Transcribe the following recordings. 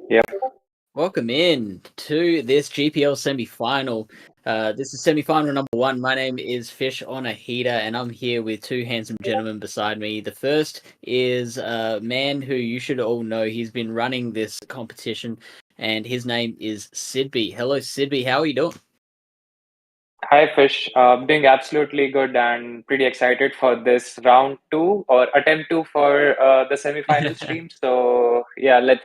Yep. Welcome in to this GPL semi-final. This is semi-final number 1. My name is FishOnAHeater, and I'm here with two handsome gentlemen beside me. The first is a man who you should all know. He's been running this competition, and his name is Sidby. Hello, Sidby. How are you doing? Hi, Fish. Doing absolutely good and pretty excited for this round two or attempt two for the semi-final stream. So yeah, let's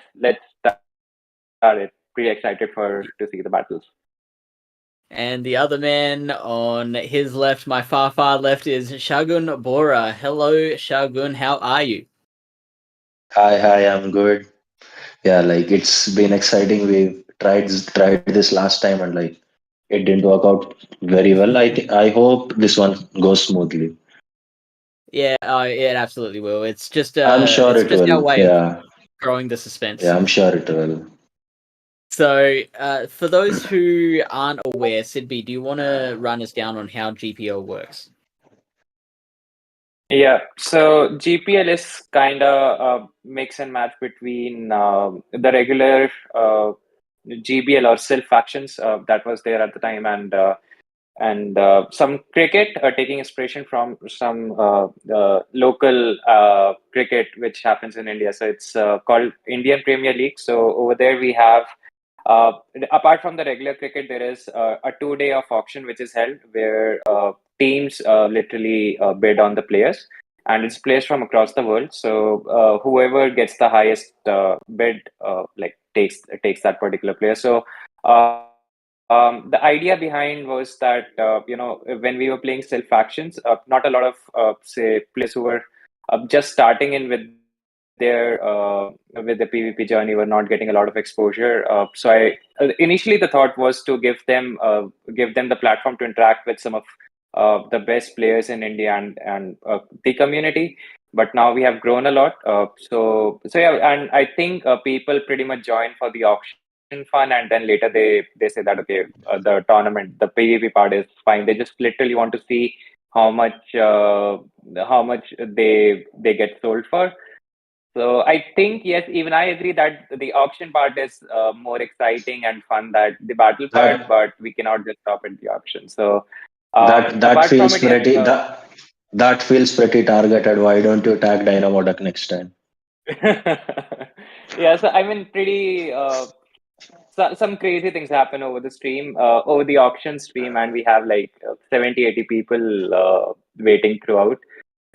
start it. Pretty excited to see the battles. And the other man on his left, my far left, is Shagun Bora. Hello, Shagun. How are you? Hi, I'm good. Yeah, like it's been exciting. We tried this last time and like it didn't work out very well. I hope this one goes smoothly. Yeah, it absolutely will. I'm sure It's it just our will. way of Yeah, growing the suspense. yeah, I'm sure it will. So, for those who aren't aware, Sidby, do you want to run us down on how GPL works? Yeah. So GPL is kind of a mix and match between the regular GBL or Silph factions that was there at the time and some cricket, taking inspiration from some local cricket which happens in India. So it's called Indian Premier League. So over there we have, uh, apart from the regular cricket, there is a 2 day of auction which is held where teams literally bid on the players. And it's players from across the world. So whoever gets the highest bid, like takes that particular player. So the idea behind was that when we were playing Silph factions, not a lot of say players who were just starting in with the PvP journey were not getting a lot of exposure. So I initially the thought was to give them the platform to interact with some of the best players in India and the community. But now we have grown a lot. So yeah, and I think people pretty much join for the auction fun, and then later they say that okay, the tournament, the PvP part is fine. They just literally want to see how much they get sold for. So I think yes, even I agree that the auction part is more exciting and fun than the battle part, That but we cannot just stop at the auction. So that apart from feels it, yes. that feels pretty targeted. Why don't you tag Dynamo Duck next time? Yeah, so I mean, pretty some crazy things happen over the stream, over the auction stream, and we have like 70, 80 people waiting throughout.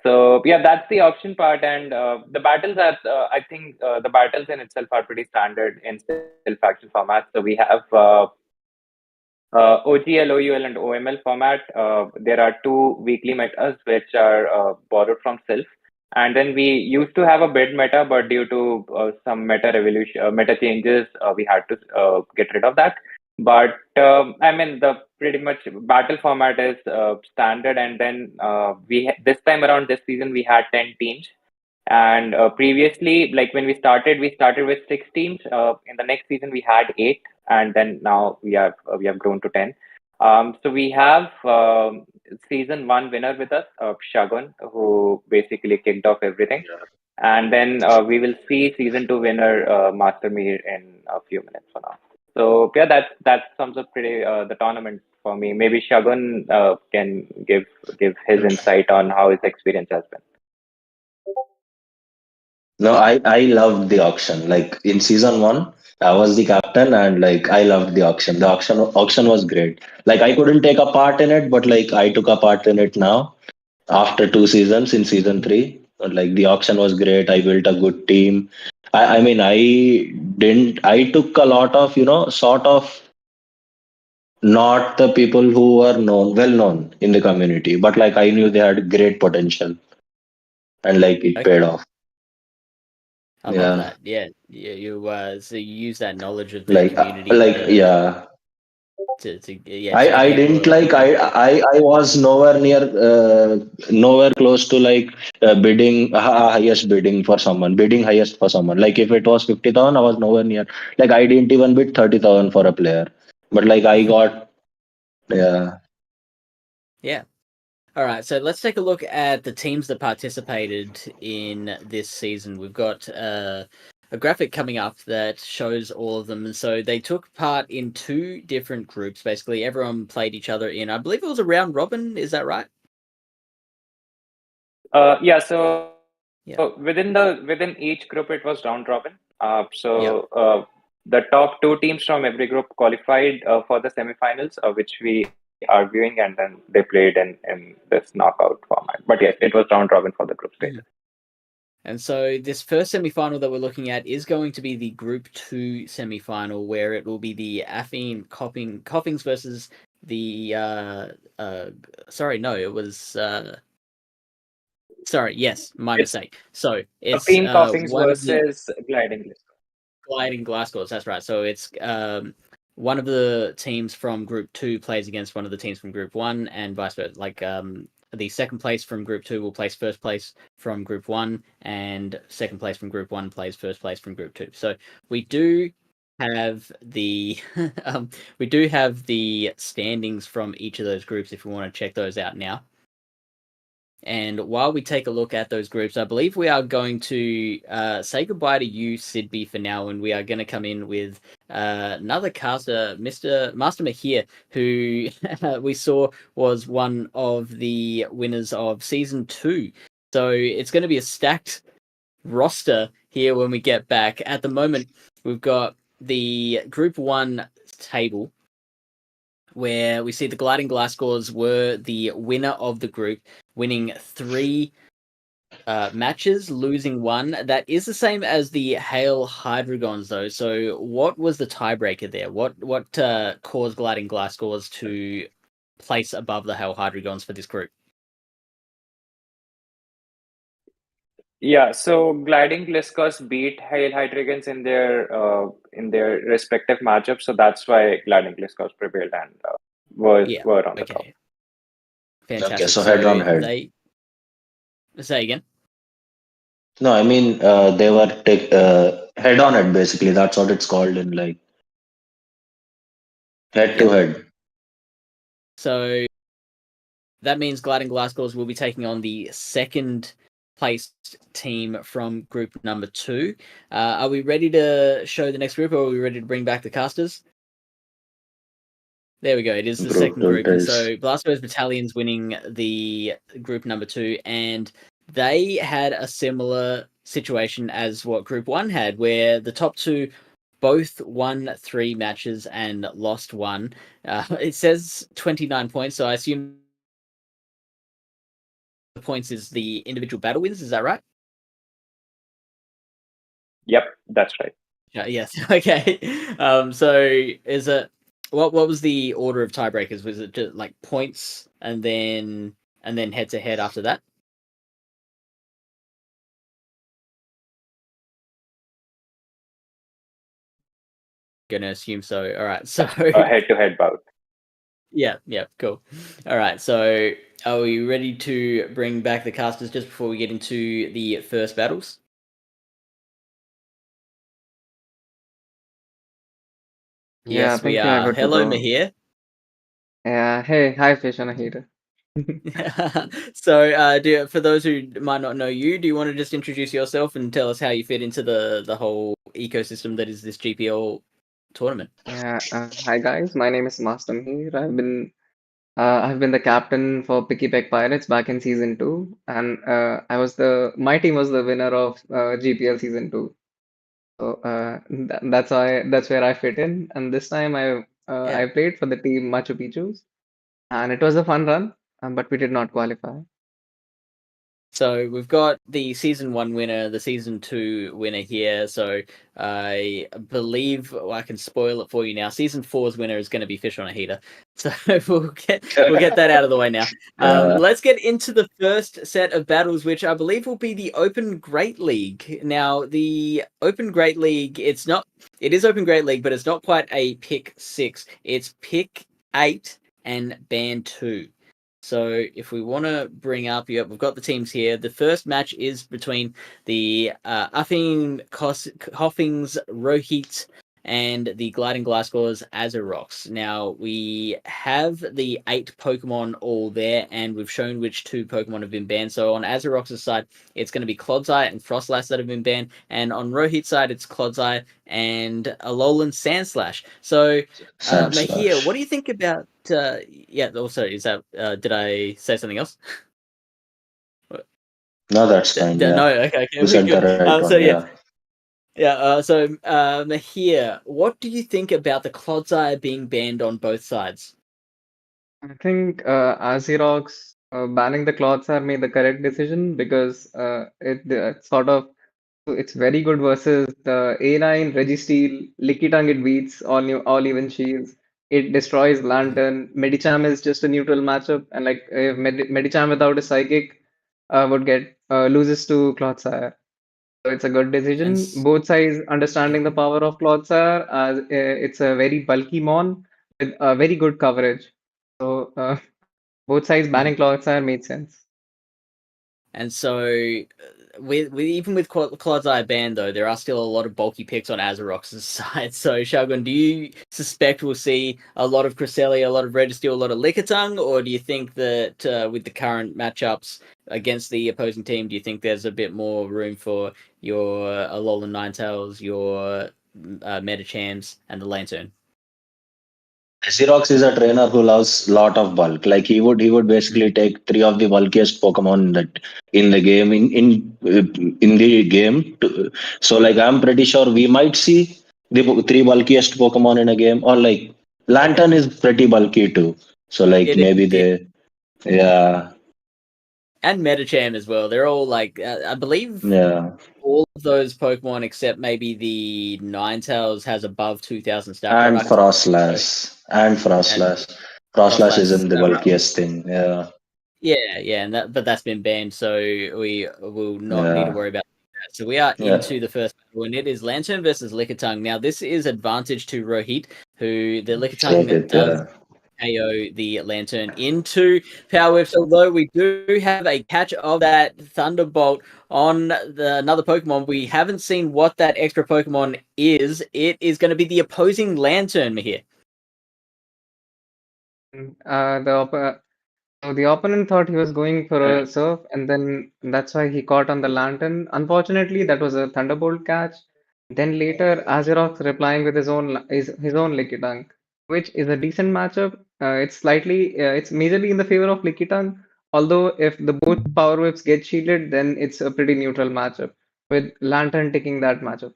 So yeah, that's the auction part, and the battles are. I think the battles in itself are pretty standard in Silph faction format. So we have OGL, OUL, and OML format. There are two weekly metas which are borrowed from Silph. And then we used to have a bid meta, but due to some meta changes, we had to get rid of that. But I mean, the pretty much battle format is standard. And then this time around this season we had 10 teams. And previously, like when we started with 6 teams. In the next season, we had 8, and then now we have grown to 10. So we have season one winner with us, Shagun, who basically kicked off everything, and then we will see season two winner, Master Mir, in a few minutes for now. So yeah, that sums up pretty the tournament for me. Maybe Shagun can give his insight on how his experience has been. No, I loved the auction. Like in season one, I was the captain, and like I loved the auction. The auction was great. Like I couldn't take a part in it, but like I took a part in it now after 2 seasons in season three. But, like the auction was great. I built a good team. I mean I took a lot of sort of not the people who were well known in the community, but like I knew they had great potential and like it Okay, paid off. I love Yeah. that. Yeah, so you use that knowledge of the Like community like yeah. to I get didn't loyal. like I was nowhere close to like bidding highest bidding for someone bidding highest for someone like if it was 50,000 I was nowhere near like I didn't even bid 30,000 for a player but like I got yeah. Yeah. All right, so let's take a look at the teams that participated in this season. We've got a graphic coming up that shows all of them. And so they took part in 2 different groups. Basically, everyone played each other in, I believe it was a round robin. Is that right? Yeah. So Yeah. within each group, it was round robin. The top 2 teams from every group qualified for the semifinals, which we are viewing, and then they played in this knockout format. But yes, it was round robin for the group stage. And so this first semi-final that we're looking at is going to be the Group 2 semi-final, where it will be the Affine Coffings versus the my It's mistake. So it's Affine Coffings one of the versus Gliding List. Gliding Glasscores, that's right. So it's one of the teams from Group 2 plays against one of the teams from Group 1, and vice versa. Like the second place from Group 2 will place first place from Group 1, and second place from Group 1 plays first place from Group 2. So we do have the we do have the standings from each of those groups if we want to check those out now. And while we take a look at those groups, I believe we are going to say goodbye to you, Sidby, for now, and we are going to come in with another caster, Master Mahir, who we saw was one of the winners of Season 2. So it's going to be a stacked roster here when we get back. At the moment, we've got the Group 1 table, where we see the Gliding Glasscores were the winner of the group, winning 3 matches, losing 1. That is the same as the Hail Hydreigons, though. So what was the tiebreaker there? What caused Gliding Glasscores to place above the Hail Hydreigons for this group? Yeah, so Gliding Gliscos beat Hail Hydreigons in their respective matchups, so that's why Gliding Gliscos prevailed and were on the top. Fantastic. Okay, so head on head. Say again. No, I mean they were head on head basically. That's what it's called in like head to head. So that means Gliding Glasscores will be taking on the second placed team from group number 2. Are we ready to show the next group, or are we ready to bring back the casters? There we go. It is the second group. And so Blastoise Battalions winning the group number 2, and they had a similar situation as what group 1 had, where the top 2 both won 3 matches and lost 1. It says 29 points, so I assume the points is the individual battle wins. Is that right? Yep, that's right. Yes. Okay. So is it what was the order of tiebreakers? Was it just like points and then head to head after that? Gonna assume so. All right. So head to head bout. Yeah, cool. All right. So are we ready to bring back the casters just before we get into the first battles? Yes, we are. Hello, Mahir. Yeah, hey, hi, FishOnAHeater. So, for those who might not know you, do you want to just introduce yourself and tell us how you fit into the whole ecosystem that is this GPL tournament? Yeah, hi guys, my name is Master Mahir. I've been the captain for Picky Peck Pirates back in season 2, and my team was the winner of GPL season 2. So that's where I fit in. And this time I played for the team Machu Picchu's, and it was a fun run, but we did not qualify. So we've got the season 1 winner, the season 2 winner here. So I believe I can spoil it for you now. Season 4's winner is going to be FishOnAHeater. So we'll get that out of the way now. Let's get into the first set of battles, which I believe will be the Open Great League. Now, the Open Great League, it is Open Great League, but it's not quite a pick 6. It's pick 8 and ban 2. So if we want to bring up, we've got the teams here. The first match is between the Affine Coffings, Rohit, and the Gliding Glasgow's Azerox. Now, we have the 8 Pokemon all there, and we've shown which 2 Pokemon have been banned. So on Azerox's side, it's going to be Clodsire and Frostlass that have been banned, and on Rohit's side, it's Clodsire and Alolan Sandslash. So, Mahir, what do you think about... yeah, also, is that... did I say something else? No, that's fine. Yeah. No, okay, You said the right one. so Yeah. Here, what do you think about the Clodsire being banned on both sides? I think Azerox banning the Clodsire made the correct decision because it's very good versus the A9 Registeel, Lickitung it beats all even shields. It destroys Lantern. Medicham is just a neutral matchup, and like if Medicham without a psychic would get loses to Clodsire. So it's a good decision. Both sides understanding the power of Clodsire as it's a very bulky mon with very good coverage. So both sides banning Clodsire made sense. And so, even with Clodsire banned, though, there are still a lot of bulky picks on Azerox's side. So, Shogun, do you suspect we'll see a lot of Cresselia, a lot of Registeel, a lot of Lickitung, or do you think that with the current matchups against the opposing team, do you think there's a bit more room for your Alolan Ninetales, your Metachams, and the Lantern? Xerox is a trainer who loves lot of bulk. Like he would basically take 3 of the bulkiest Pokemon in the game in the game. So like I'm pretty sure we might see the 3 bulkiest Pokemon in a game, or like Lantern is pretty bulky too. So like maybe yeah. And Metacham as well. They're all like I believe all of those Pokemon except maybe the Ninetales has above 2,000 stat. And Frostlash. Frostlash isn't the bulkiest thing. Yeah. Yeah, and but that's been banned, so we will not need to worry about that. So we are into the first battle, and it is Lantern versus Lickitung. Now, this is advantage to Rohit, who the Lickitung does KO the Lantern into Power Whips, although we do have a catch of that Thunderbolt on another Pokemon. We haven't seen what that extra Pokemon is. It is going to be the opposing Lantern, Mahir. The opponent thought he was going for a Surf, and then that's why he caught on the Lantern. Unfortunately, that was a Thunderbolt catch. Then later, Azerox replying with his own Lickitung, which is a decent matchup. It's majorly in the favor of Lickitung. Although if the both Power Whips get shielded, then it's a pretty neutral matchup with Lantern taking that matchup.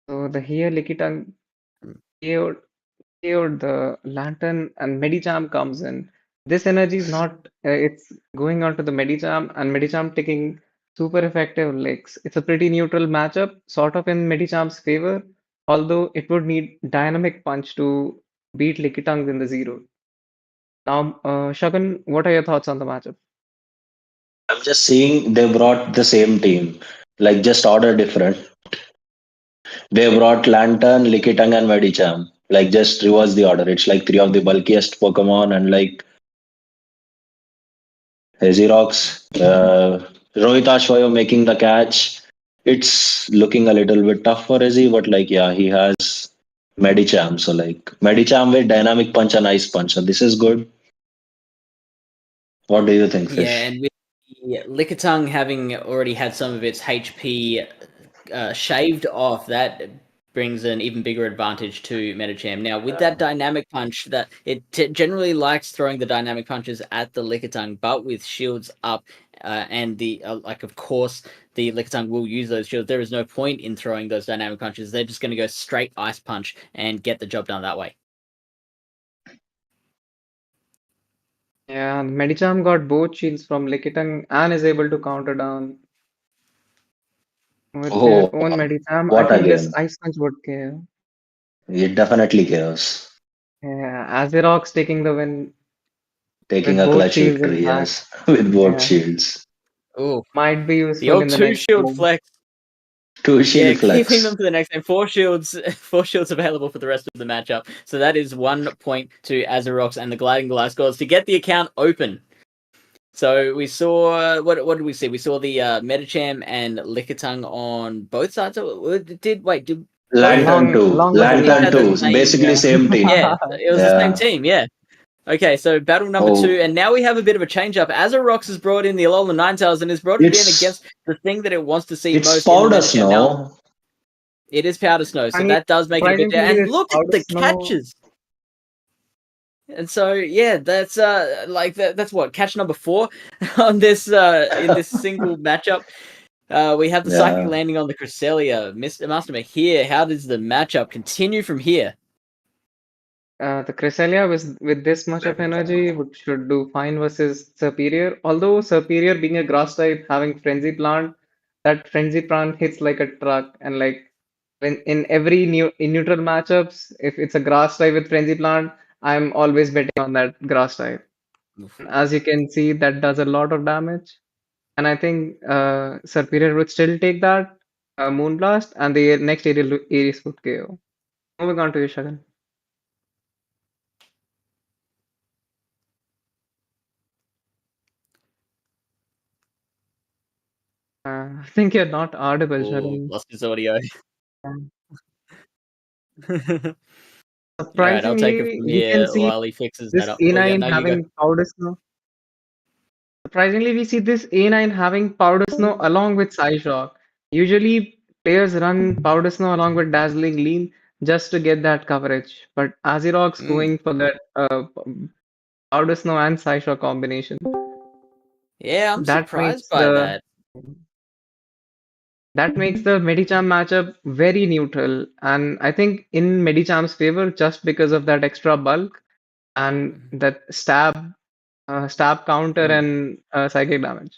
So here Lickitung KO'd the Lantern and Medicham comes in. This energy is not, it's going on to the Medicham and Medicham taking super effective licks. It's a pretty neutral matchup, sort of in Medicham's favor, although it would need Dynamic Punch to beat Lickitung in the zero. Now, Shagun, what are your thoughts on the matchup? I'm just seeing they brought the same team, like just order different. They brought Lantern, Lickitung, and Medicham. Like just reverse the order. It's like 3 of the bulkiest Pokemon and like Xerox, Rohit Ashwayo making the catch. It's looking a little bit tough for Izzy, but like yeah, he has Medicham. So like Medicham with Dynamic Punch and Ice Punch. So this is good. What do you think, Fish? Yeah, and with Lickitung having already had some of its HP shaved off, that brings an even bigger advantage to Metacham. Now, with that Dynamic Punch, that it generally likes throwing the Dynamic Punches at the Lickitung, but with shields up, and the of course, the Lickitung will use those shields. There is no point in throwing those Dynamic Punches. They're just going to go straight Ice Punch and get the job done that way. Yeah, Medicham got both shields from Lickitung and is able to counter down with their own Medicham. I think this Ice Punch would KO. It definitely chaos. Yeah, Azerox taking the win. Taking a clutch victory, yes, with both shields. Oh, might be useful the old in the 2 next shield game. flex. 2 shield flex. Keeping them for the next game. 4 shields available for the rest of the matchup. So that is 1 point to Azerox and the Gliding Glasgows to get the account open. So we saw what did we see? We saw the Metacham and Lickitung on both sides. Did Lantern 2. Along with Lantern had the 2. same- Basically same team. Yeah, it was the same Yeah. team. Yeah. Okay, so battle number Oh. 2, and now we have a bit of a change up. Azerox has brought in the Alolan Ninetales and has brought it in It's against the thing that it wants to see it's most in the powder Metacham. Now, snow. it is powder snow, so And that does make it a bit. surprisingly, And this look at powder the snow. catches. And so yeah, that's like that's what catch number 4 on this in this single matchup. We have the Psychic Yeah. landing on the Cresselia. Mr. Master here, how does the matchup continue from here? The Cresselia with this much of energy should do fine versus Superior. Although Superior being a grass type, having Frenzy Plant, that Frenzy Plant hits like a truck. And like when in every in neutral matchups, if it's a grass type with Frenzy Plant, I'm always betting on that grass type. As you can see, that does a lot of damage. And I think Superior would still take that Moonblast, and the next Aries would KO. Moving on to you, Shagan. I think you're not audible, Oh, Shagan. lost his audio. All right, I'll take it Surprisingly, from we can here see while he fixes this that up. Oh yeah, A9 no, you go. having powder snow. Surprisingly, we see this A9 having powder snow along with Psyshock. Usually, players run powder snow along with dazzling lean just to get that coverage. But Azirog's going for that powder snow and Psyshock combination. Yeah, I'm That surprised makes by the that. Medicham matchup very neutral, and I think in Medicham's favor just because of that extra bulk and that stab counter Mm. and psychic damage.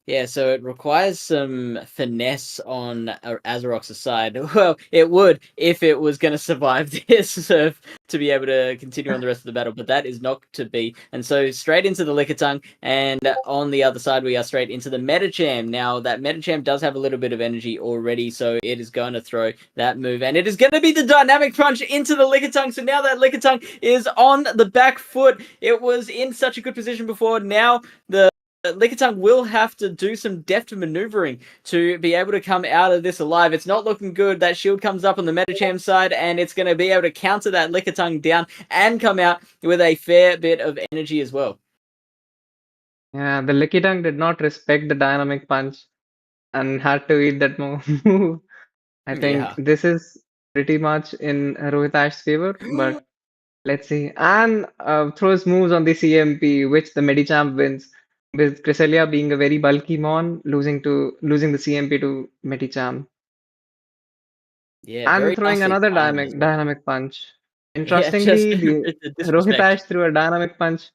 Yeah, so it requires some finesse on Azerox's side. Well, it would if it was going to survive this serve to be able to continue on the rest of the battle, but that is not to be. And so straight into the Lickitung, and on the other side we are straight into the Metacham. Now that Metacham does have a little bit of energy already, so it is going to throw that move, and it is going to be the Dynamic Punch into the Lickitung. So now that Lickitung is on the back foot. It was in such a good position before. Now the Lickitung will have to do some deft maneuvering to be able to come out of this alive. It's not looking good. That shield comes up on the Metacham side, and it's going to be able to counter that Lickitung down and come out with a fair bit of energy as well. Yeah, the Lickitung did not respect the dynamic punch and had to eat that move. I think this is pretty much in Rohitash's favor, but let's see. And throws moves on the CMP, which the Medicham wins, with Cresselia being a very bulky mon, losing the CMP to Medicham. Yeah, And very throwing nicely another timed as well. dynamic punch. Yeah, just Interestingly, the the disrespect. Rohitash threw a dynamic punch,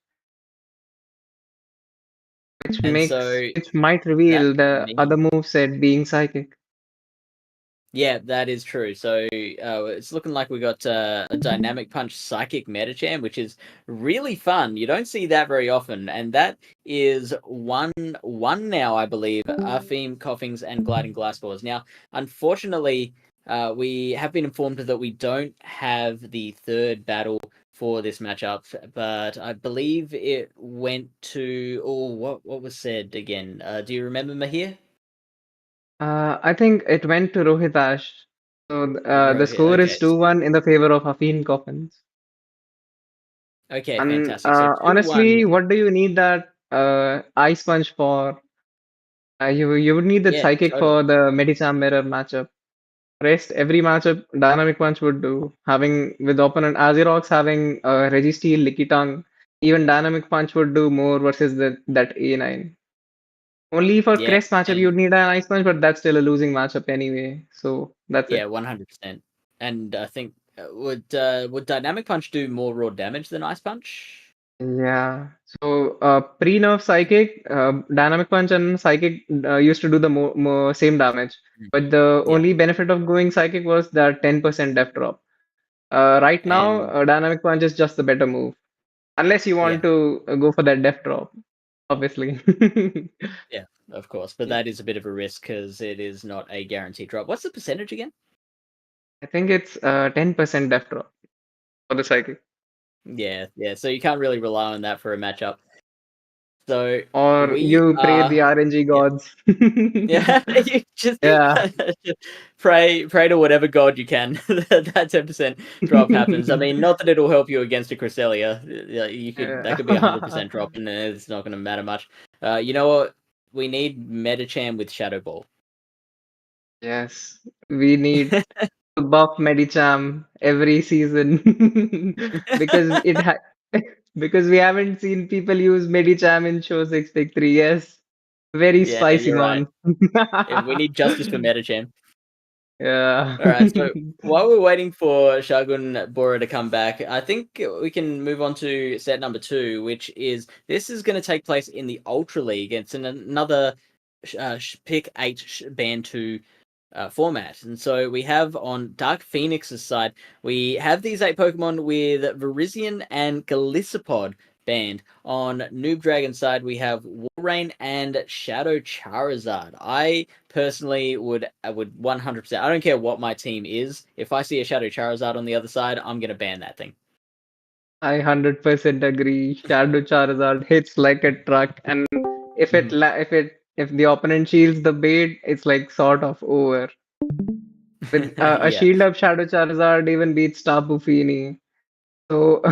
which might reveal the other moveset being psychic. Yeah, that is true. So it's looking like we got a Dynamic Punch Psychic Metacham, which is really fun. You don't see that very often, and that is 1-1 now, I believe. Arfim, Coughings, and Gliding Glass Balls. Now, unfortunately, we have been informed that we don't have the third battle for this matchup, but I believe it went to what was said again? Do you remember, Mahir? I think it went to Rohitash. So the score is Okay. 2-1 in the favor of Hafeen Coffins. Okay, And fantastic. So 2-1. honestly, what do you need that Ice Punch for? You would need the Yeah, Psychic totally. for the Medicham Mirror matchup. Rest every matchup, Dynamic Punch would do. Having with opponent Azirox having Registeel, Lickitung, even Dynamic Punch would do more versus that A9. Only for Yeah, Crest matchup you'd need an Ice Punch, but that's still a losing matchup anyway. So that's yeah, it. 100%. And I think would Dynamic Punch do more raw damage than Ice Punch? Yeah. So pre-nerf Psychic, Dynamic Punch and Psychic used to do the more same damage. But the Yeah. only benefit of going Psychic was that 10% def drop. Right now, And Dynamic Punch is just the better move. Unless you want to go for that def drop, obviously. yeah, of course. But that is a bit of a risk because it is not a guaranteed drop. What's the percentage again? I think it's 10% def drop for the Psychic. Yeah. So you can't really rely on that for a matchup. So Or we you pray are the RNG gods. yeah, you just Yeah. pray to whatever god you can that 10% drop happens. I mean, not that it'll help you against a Cresselia. You could that could be 100% drop, and it's not going to matter much. You know what? We need Metacham with Shadow Ball. Yes, we need to buff Medicham every season because because we haven't seen people use Medicham in Show 6 3. Yes, very Yeah, spicy you're right. one. Yeah, we need justice for Metacham. Yeah. All right, so while we're waiting for Shagun Bora to come back, I think we can move on to set number 2, which is this is going to take place in the Ultra League. It's in another pick 8 band 2 format. And so we have on Dark Phoenix's side, we have these 8 Pokemon with Virizion and Galissapod banned. On Noob Dragon's side, we have Walrein and Shadow Charizard. I personally would 100%. I don't care what my team is. If I see a Shadow Charizard on the other side, I'm gonna ban that thing. I 100% agree. Shadow Charizard hits like a truck, and if the opponent shields the bait, it's like sort of over. With a Yeah, shield up Shadow Charizard even beats Tapu Fini. So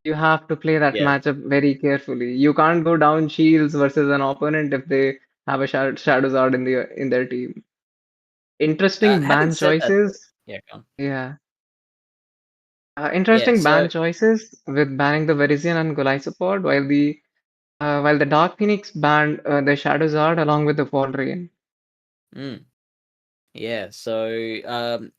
you have to play that yeah. matchup very carefully. You can't go down shields versus an opponent if they have a Shadowzard in their team. Interesting Having ban said that, choices. yeah, go on. Yeah. Yeah. Interesting So ban choices with banning the Virizion and Golisopod, while the Dark Phoenix banned the Shadowzard along with the Falrain. mm, yeah, so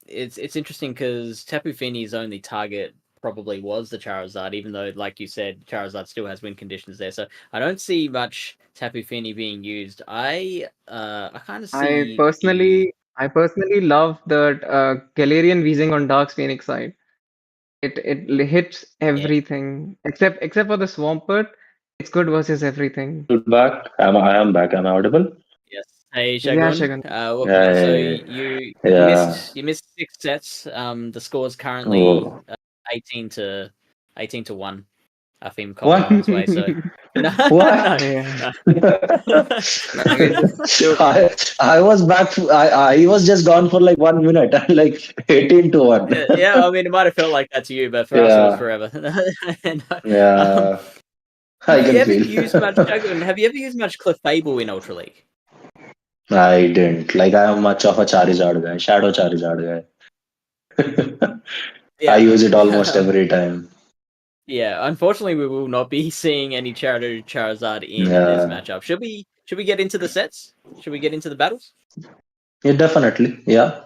it's interesting because Tapu Fini's only target probably was the Charizard, even though, like you said, Charizard still has win conditions there. So I don't see much Tapu Fini being used. I kind of I see the personally, I personally love the Galarian Weezing on Dark Phoenix side. It hits yeah. everything except for the Swampert. It's good versus everything. Back. I am back. Am I audible? Yes. Hey Yeah, Shagun, Shagan. welcome back. So Yeah. you Yeah. missed 6 sets. The score's currently Oh. 18 to 1. Afim Copper What? on his way. So no, no, What? Yeah. no. No, we just shoot. I was back. I was just gone for like 1 minute. Like 18 to 1. Yeah, I mean, it might have felt like that to you, but for us, it was Yeah. forever. No. Um, Yeah. have I you can ever feel. used much Shagun? Have you ever used much Clefable in Ultra League? I didn't. Like I am much of a Charizard guy, Shadow Charizard guy. I use it almost Yeah. every time. Yeah, unfortunately, we will not be seeing any Charizard in this Yeah. matchup. Should we get into the sets? Should we get into the battles? Yeah, definitely. Yeah.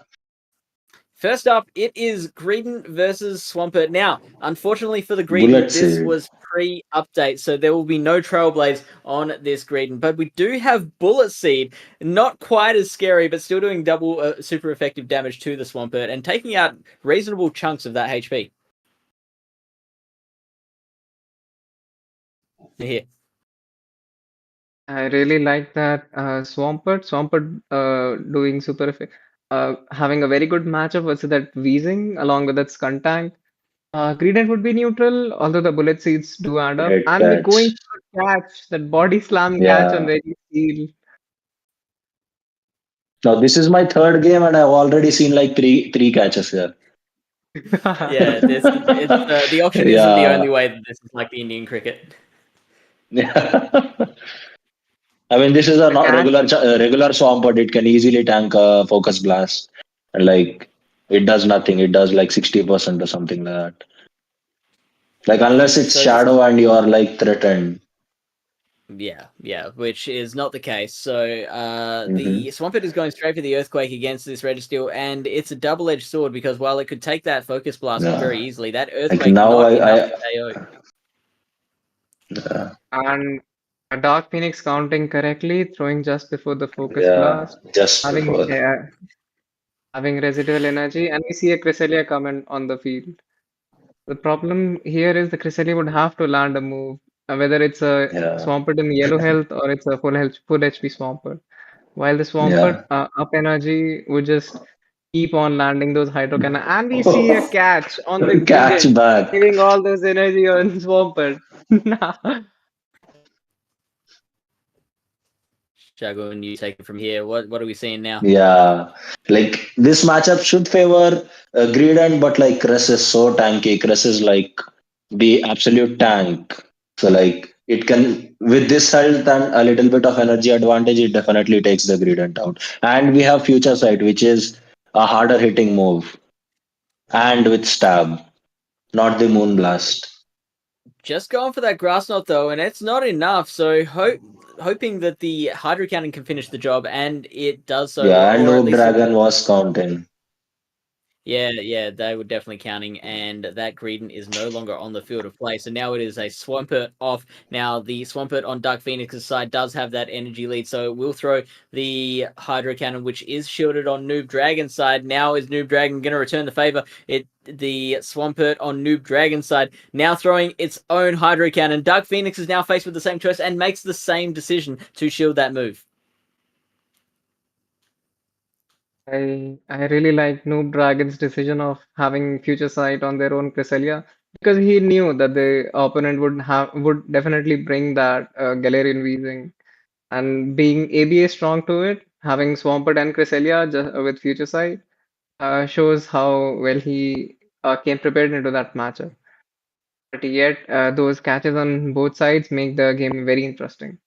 First up, it is Greedent versus Swampert. Now, unfortunately for the Bullet Greedent, this Seed. was pre-update, so there will be no Trailblaze on this Greedent. But we do have Bullet Seed, not quite as scary, but still doing double super effective damage to the Swampert and taking out reasonable chunks of that HP. Here. I really like that Swampert doing super effect, having a very good matchup versus that Weezing along with that Skuntank. Greedent would be neutral, although the bullet seeds do add up. Great And we're going catch. for a catch, that body slam catch on Yeah. Reggie Steel. Now this is my third game and I've already seen like three catches here. Yeah, the auction isn't the only Yeah. way that this is like the Indian cricket. Yeah. I mean, this is a The not catch, regular swamp, but it can easily tank a focus blast, and like it does nothing. It does like 60% or something like that. Like unless Yeah, it's so this shadow and you are like threatened. Yeah, which is not the case. So Hmm. the Swampert is going straight for the Earthquake against this Registeel, and it's a double-edged sword because while it could take that Focus Blast very Yeah. easily, that Like Earthquake now, not enough to KO. yeah, and a Dark Phoenix counting correctly, throwing just before the focus yeah, blast, just having before. having residual energy, and we see a Cresselia comment on the field. The problem here is the Cresselia would have to land a move, whether it's a Yeah, Swampert in yellow health or it's a full HP Swampert. While the Swampert yeah. up energy would just keep on landing those Hydro Cannon. And we see a catch on the Catch Greedent, back. giving all those energy on Swampert. Jago, and you take it from here. What are we seeing now? Yeah, like this matchup should favor Greedent, but like Cress is so tanky. Cress is like the absolute tank. So like it can with this health and a little bit of energy advantage, it definitely takes the Greedent out. And we have Future Sight, which is a harder hitting move, and with Stab, not the Moonblast. Just going for that grass knot though, and it's not enough. So hoping that the Hydro Cannon can finish the job, and it does so, Yeah, and or at Noob least Dragon was counting. yeah, they were definitely counting, and that Greedent is no longer on the field of play. So now it is a Swampert off. Now the Swampert on Dark Phoenix's side does have that energy lead, so it will throw the Hydro Cannon, which is shielded on Noob Dragon's side. Now is Noob Dragon going to return the favor? The Swampert on Noob Dragon's side now throwing its own Hydro Cannon. Dark Phoenix is now faced with the same choice and makes the same decision to shield that move. I really like Noob Dragon's decision of having Future Sight on their own Cresselia because he knew that the opponent would definitely bring that Galarian Weezing, and being ABA strong to it, having Swampert and Cresselia with Future Sight shows how well he came prepared into that matchup. But yet, those catches on both sides make the game very interesting.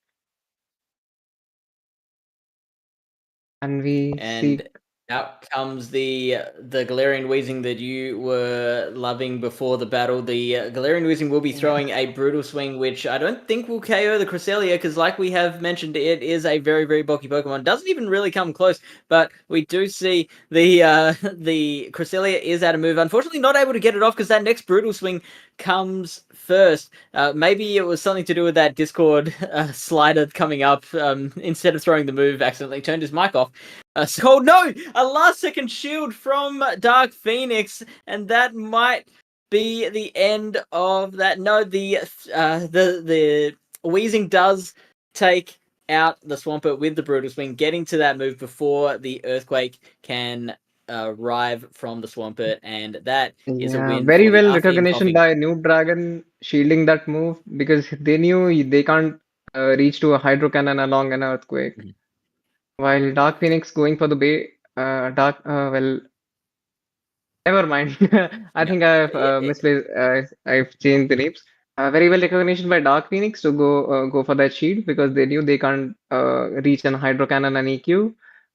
And we And see out comes the Galarian Weezing that you were loving before the battle. The Galarian Weezing will be throwing a Brutal Swing, which I don't think will KO the Cresselia, because like we have mentioned, it is a very, very bulky Pokemon. Doesn't even really come close, but we do see the Cresselia is out of move. Unfortunately, not able to get it off because that next Brutal Swing comes first. Maybe it was something to do with that Discord slider coming up. Instead of throwing the move, accidentally turned his mic off. So no, a last second shield from Dark Phoenix, and that might be the end of that. No, the Weezing does take out the Swampert with the Brutal Swing, getting to that move before the Earthquake can arrive from the Swampert, and that is a yeah, win very for the well Arthur recognition Coughing. by Noob Dragon shielding that move because they knew they can't reach to a Hydro Cannon along an Earthquake. Mhm. While Dark Phoenix going for the Bay, well, never mind. I No, think I've it, misplaced. I've changed the names. Very well recognition by Dark Phoenix to go for that shield because they knew they can't reach an Hydro Cannon and EQ,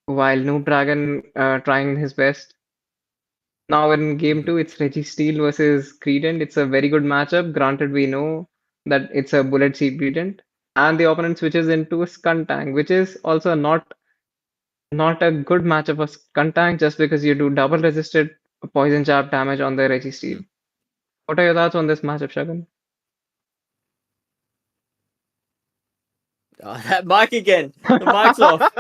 while Noob Dragon trying his best. Now in game mhm. two, it's Registeel versus Greedent. It's a very good matchup. Granted, we know that it's a bullet seed Greedent, and the opponent switches into a Skuntank, which is also not a good matchup for Skuntank just because you do double resisted poison jab damage on the Registeel. What are your thoughts on this matchup, Shagun? Oh, that mic again. The mic's off.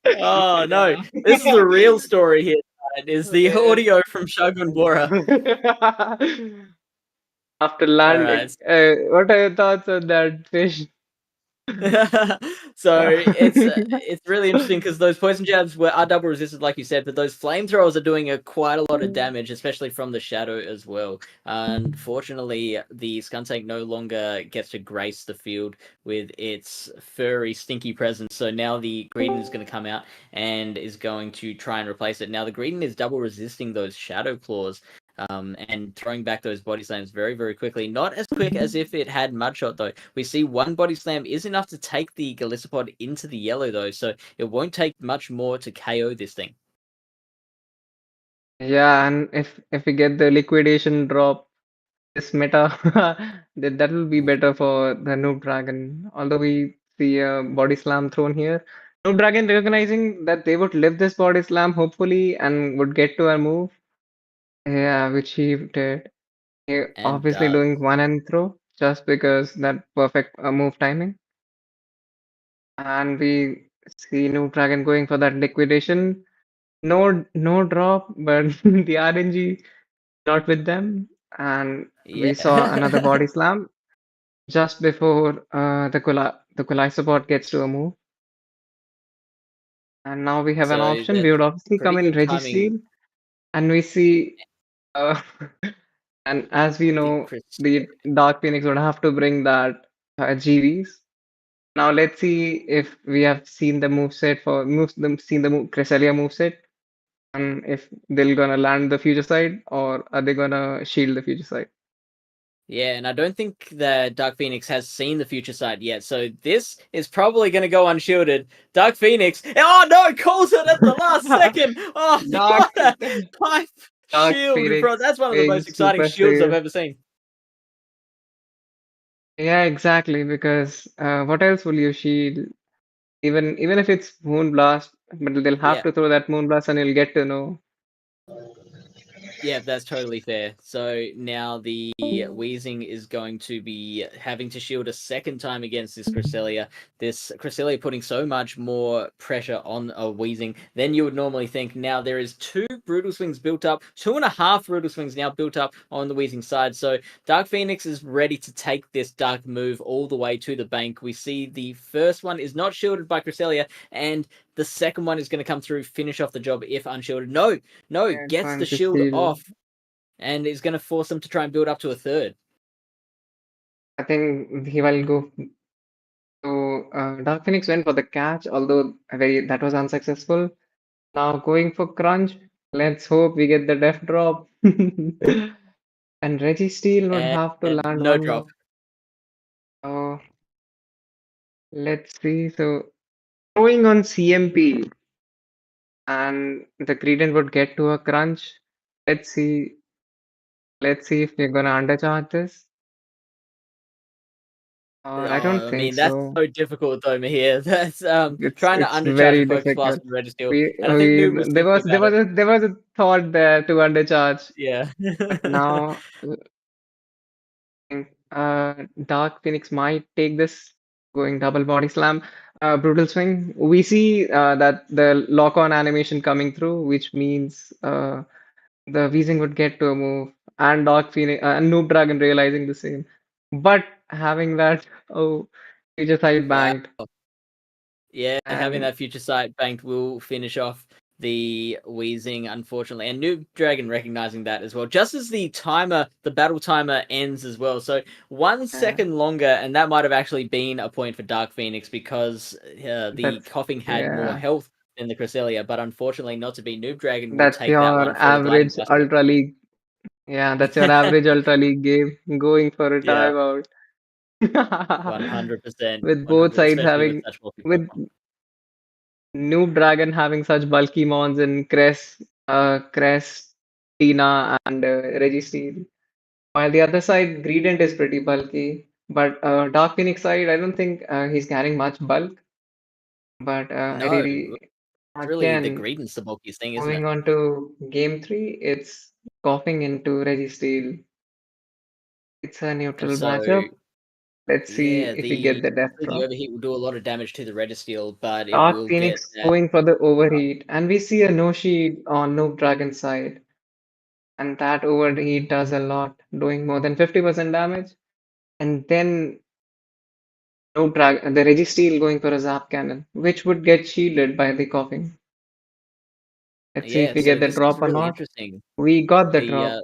Oh no, this is the real story here. Is the Okay. audio from Shogun Bora. After All landing, right. what are your thoughts on that fish? So it's really interesting because those poison jabs are double resisted, like you said, but those flamethrowers are doing quite a lot of damage, especially from the shadow as well. Unfortunately, the Skuntank no longer gets to grace the field with its furry, stinky presence. So now the Greedent is going to come out and is going to try and replace it. Now the Greedent is double resisting those shadow claws. And throwing back those body slams very, very quickly. Not as quick as if it had Mudshot, though. We see one body slam is enough to take the Galissapod into the yellow, though, so it won't take much more to KO this thing. Yeah, and if we get the liquidation drop this meta, that will be better for the Noob Dragon. Although we see a body slam thrown here, Noob Dragon recognizing that they would live this body slam hopefully and would get to a move. Yeah, which he did. He And obviously doing one and throw just because that perfect move timing. And we see Noob Dragon going for that liquidation. No drop, but the RNG not with them. And we saw another yeah. body slam just before the Colisabot gets to a move. And now we have an So option. We that's would obviously pretty come in good timing. Registeel, and we see, uh, and as we The know, Chris the Dark Phoenix would have to bring that GVs. Now let's see if we have seen the moveset for seen the Cresselia moveset, and if they're gonna land the future side or are they gonna shield the future side. Yeah, and I don't think the Dark Phoenix has seen the future side yet, so this is probably going to go unshielded. Dark Phoenix, oh no, calls it at the last second. Oh, Dark what a pipe Dark shield, bro! Phoenix That's one of the being most exciting super shields I've safe. ever seen. Yeah, exactly. Because what else will you shield? Even if it's Moonblast, but they'll have Yeah, to throw that Moonblast, and you'll get to know. yeah, that's totally fair. So now the Weezing is going to be having to shield a second time against this Cresselia. This Cresselia putting so much more pressure on a Weezing than you would normally think. Now there is 2 Brutal Swings built up, 2.5 Brutal Swings now built up on the Weezing side. So Dark Phoenix is ready to take this Dark move all the way to the bank. We see the first one is not shielded by Cresselia, and the second one is going to come through, finish off the job if unshielded. No, Yeah, gets trying the to shield steal. off and is going to force them to try and build up to a third. I think he will go. So Dark Phoenix went for the catch, although that was unsuccessful. Now going for crunch. Let's hope we get the def drop. And Registeel would have to And land no one drop. more. Oh, let's see. So throwing on CMP and the Greedent would get to a crunch. Let's see. Let's see if we're gonna undercharge this. I don't Oh, I think mean, that's so. so difficult though, Mahir. That's trying to It's undercharge a very Focus Blast difficult. from Registeel. We And I think we Noob was thinking about it. there was a thought there to undercharge, Yeah. but now Dark Phoenix might take this going double body slam. Brutal swing. We see that the lock on animation coming through, which means the Weezing would get to a move, and Dark Phoenix and Noob Dragon realizing the same. But having that, oh, future side Wow. banked. Yeah, having And that future sight banked will finish off the Weezing, unfortunately. And Noob Dragon recognizing that as well. Just as the battle timer ends as well. So 1 uh, second longer, and that might have actually been a point for Dark Phoenix because the that's coughing had more yeah. health than the Cresselia. But unfortunately, not to be. Noob Dragon will That's take that your one for the Blinding average Blast. Ultra League. Yeah, that's your average Ultra League game going for a Yeah, timeout. 100%. With both 100, sides especially with having, such multi with Pokemon. Noob Dragon having such bulky mons in Crest, Tina, and Registeel. While the other side, Greedent is pretty bulky. But Dark Phoenix side, I don't think he's carrying much bulk. But No, really, it's really the again, Greedent's the bulkiest thing, isn't it? moving on to game 3, it's coughing into Registeel. It's a neutral So matchup. Let's see yeah, if we get the death the drop. overheat will do a lot of damage to the Registeel, but it Dark will get Phoenix that. going for the overheat, and we see a no shield on Noob Dragon side, and that overheat does a lot, doing more than 50% damage. And then the Registeel going for a Zap Cannon, which would get shielded by the coughing. Let's see if Yeah, we get so the this is drop or really not. interesting. We got the The drop.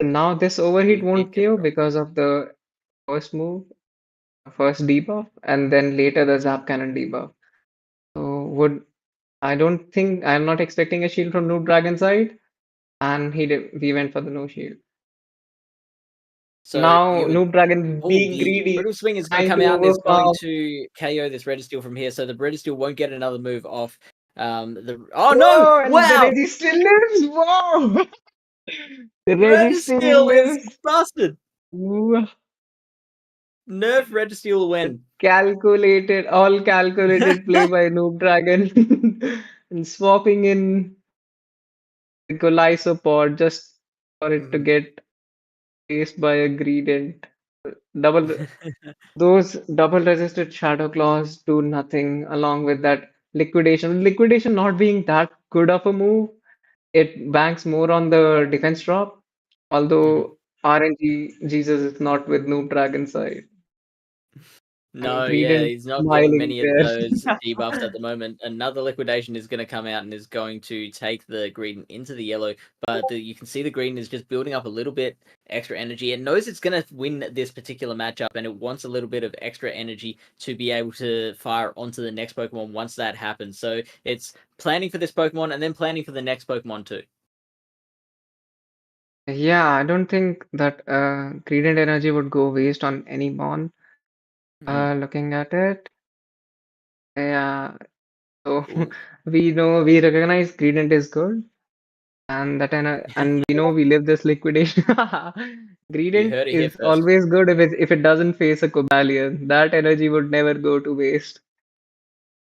Now this overheat we did won't get a KO drop. because of the first move, first debuff, and then later the Zap Cannon debuff. So would I don't think I'm not expecting a shield from Noob Dragon side, and we went for the no shield. So Now you would Noob Dragon being the greedy, Brutal Swing is going to trying come to out and is going overpower. to KO this Registeel from here, so the Registeel won't get another move off. Oh no! Whoa, and the Wow! Reggie still lives. Whoa, the Reggie still Registeel is lives. busted. Ooh, Nerf Registeel the win. all calculated play by Noob Dragon, and swapping in the Golisopod just for it to get faced by a Greedent. Double Those double resisted Shadow Claws do nothing along with that liquidation. Liquidation not being that good of a move, it banks more on the defense drop. Mhm. Although RNG Jesus is not with Noob Dragon side. No, yeah, Gradient he's not getting smiling many of there. those debuffs at the moment. Another liquidation is going to come out and is going to take the green into the yellow, but you can see the green is just building up a little bit extra energy. It knows it's going to win this particular matchup, and it wants a little bit of extra energy to be able to fire onto the next Pokemon once that happens. So it's planning for this Pokemon and then planning for the next Pokemon too. Yeah, I don't think that gradient energy would go waste on any Mon. Looking at it, yeah. So Ooh. we recognize gradient is good, and we know we live this liquidation. You Gradient heard it here is first. always good if it doesn't face a Cobalion. That energy would never go to waste,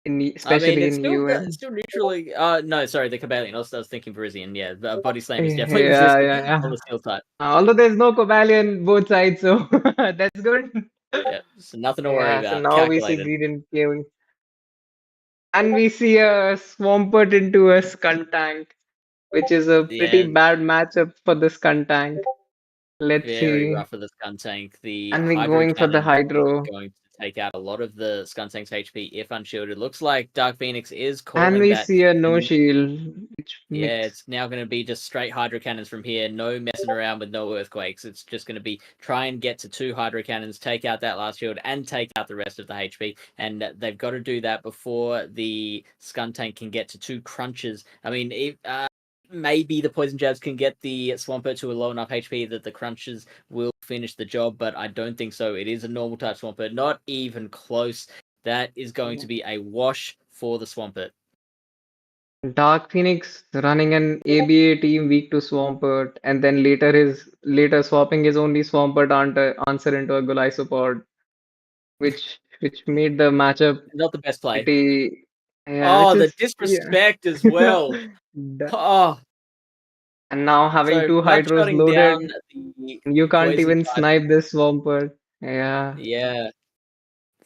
I mean, especially in it's UN. still neutrally. No, sorry, the Cabalion. I was thinking Parisian. Yeah, Body Slam is definitely Yeah, resistant yeah, on yeah. the Steel type. Although there's no Cobalion both sides, so that's good. Yeah, so nothing to worry Yeah, so about. now we see Calculated. Gradient giving, and we see a Swampert into a Skuntank, which is a pretty Yeah, bad matchup for the Skuntank. Let's very see. rough for the Skuntank. The And we Hydro going for the Cannon is Hydro. going to take out a lot of the Skuntank's HP if unshielded. Looks like Dark Phoenix is And calling we that. see a no shield, which Yeah, makes it's now going to be just straight Hydro Cannons from here. No messing around with no Earthquakes. It's just going to be try and get to 2 Hydro Cannons, take out that last shield, and take out the rest of the HP. And they've got to do that before the Skuntank can get to 2 Crunches. I mean, maybe the Poison Jabs can get the Swampert to a low enough HP that the Crunches will finish the job, but I don't think so. It is a normal type Swampert, not even close. That is going to be a wash for the Swampert. Dark Phoenix running an ABA team weak to Swampert, and then later swapping his only Swampert answer into a Golisopod, which made the matchup Not the best play. pretty, yeah, which Oh, the is, yeah. disrespect as well. Oh, And now having so two Hydros one-shotting down loaded, the you can't poison even type. snipe this Swampert. Yeah. Yeah.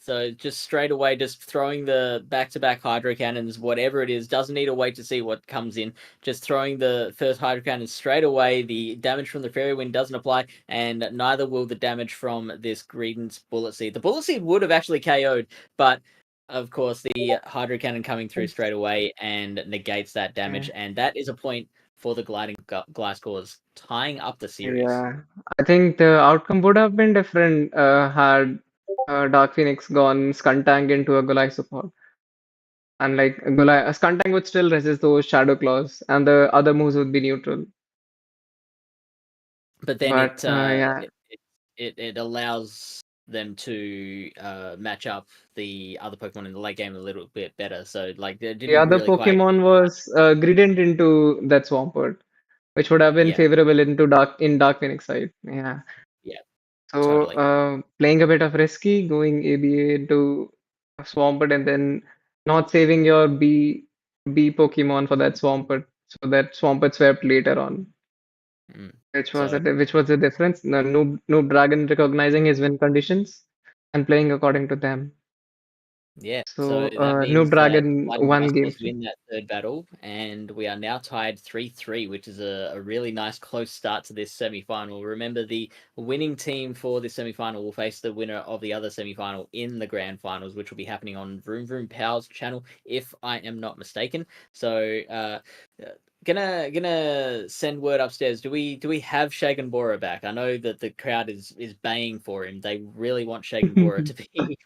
So just straight away, just throwing the back-to-back Hydro Cannons, whatever it is, doesn't need to wait to see what comes in. Just throwing the first Hydro Cannon straight away. The damage from the Fairy Wind doesn't apply, and neither will the damage from this Greedent's Bullet Seed. The Bullet Seed would have actually KO'd, but of course the Hydro Cannon coming through straight away and negates that damage, and that is a point for the Gliding Gliscors, tying up the series. Yeah, I think the outcome would have been different had Dark Phoenix gone Skuntank into a Golisopod. And like Skuntank would still resist those Shadow Claws, and the other moves would be neutral. But then But yeah, it allows them to match up the other Pokemon in the late game a little bit better. So like they the didn't other really quite. Pokemon was Grident into that Swampert, which would have been Yeah, favorable into Dark Phoenix side. Yeah. yeah, So totally. playing a bit of risky, going ABA into Swampert and then not saving your B Pokemon for that Swampert, so that Swampert swept later on. So Which was the difference? No, Noob Dragon recognizing his win conditions and playing according to them. yeah, so So that Noob means that Dragon Lightning won game Rascals three. win that third battle, and we are now tied 3-3, which is a really nice close start to this semi-final. Remember, the winning team for this semi-final will face the winner of the other semi-final in the grand finals, which will be happening on VroomVroomPow's channel, if I am not mistaken. So, gonna send word upstairs. Do we have Shagan Bora back? I know that the crowd is baying for him. They really want Shagan Bora to be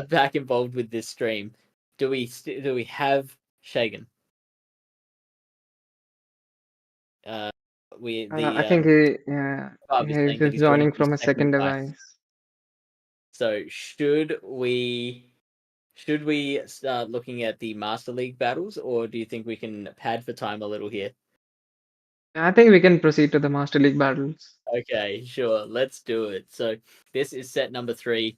back involved with this stream. Do we have Shagan? I think Is he's saying that just he's joining joining from from a a second second device. device. So should we start looking at the Master League battles, or do you think we can pad for time a little here? I think we can proceed to the Master League battles. Okay, sure. Let's do it. So this is set number 3.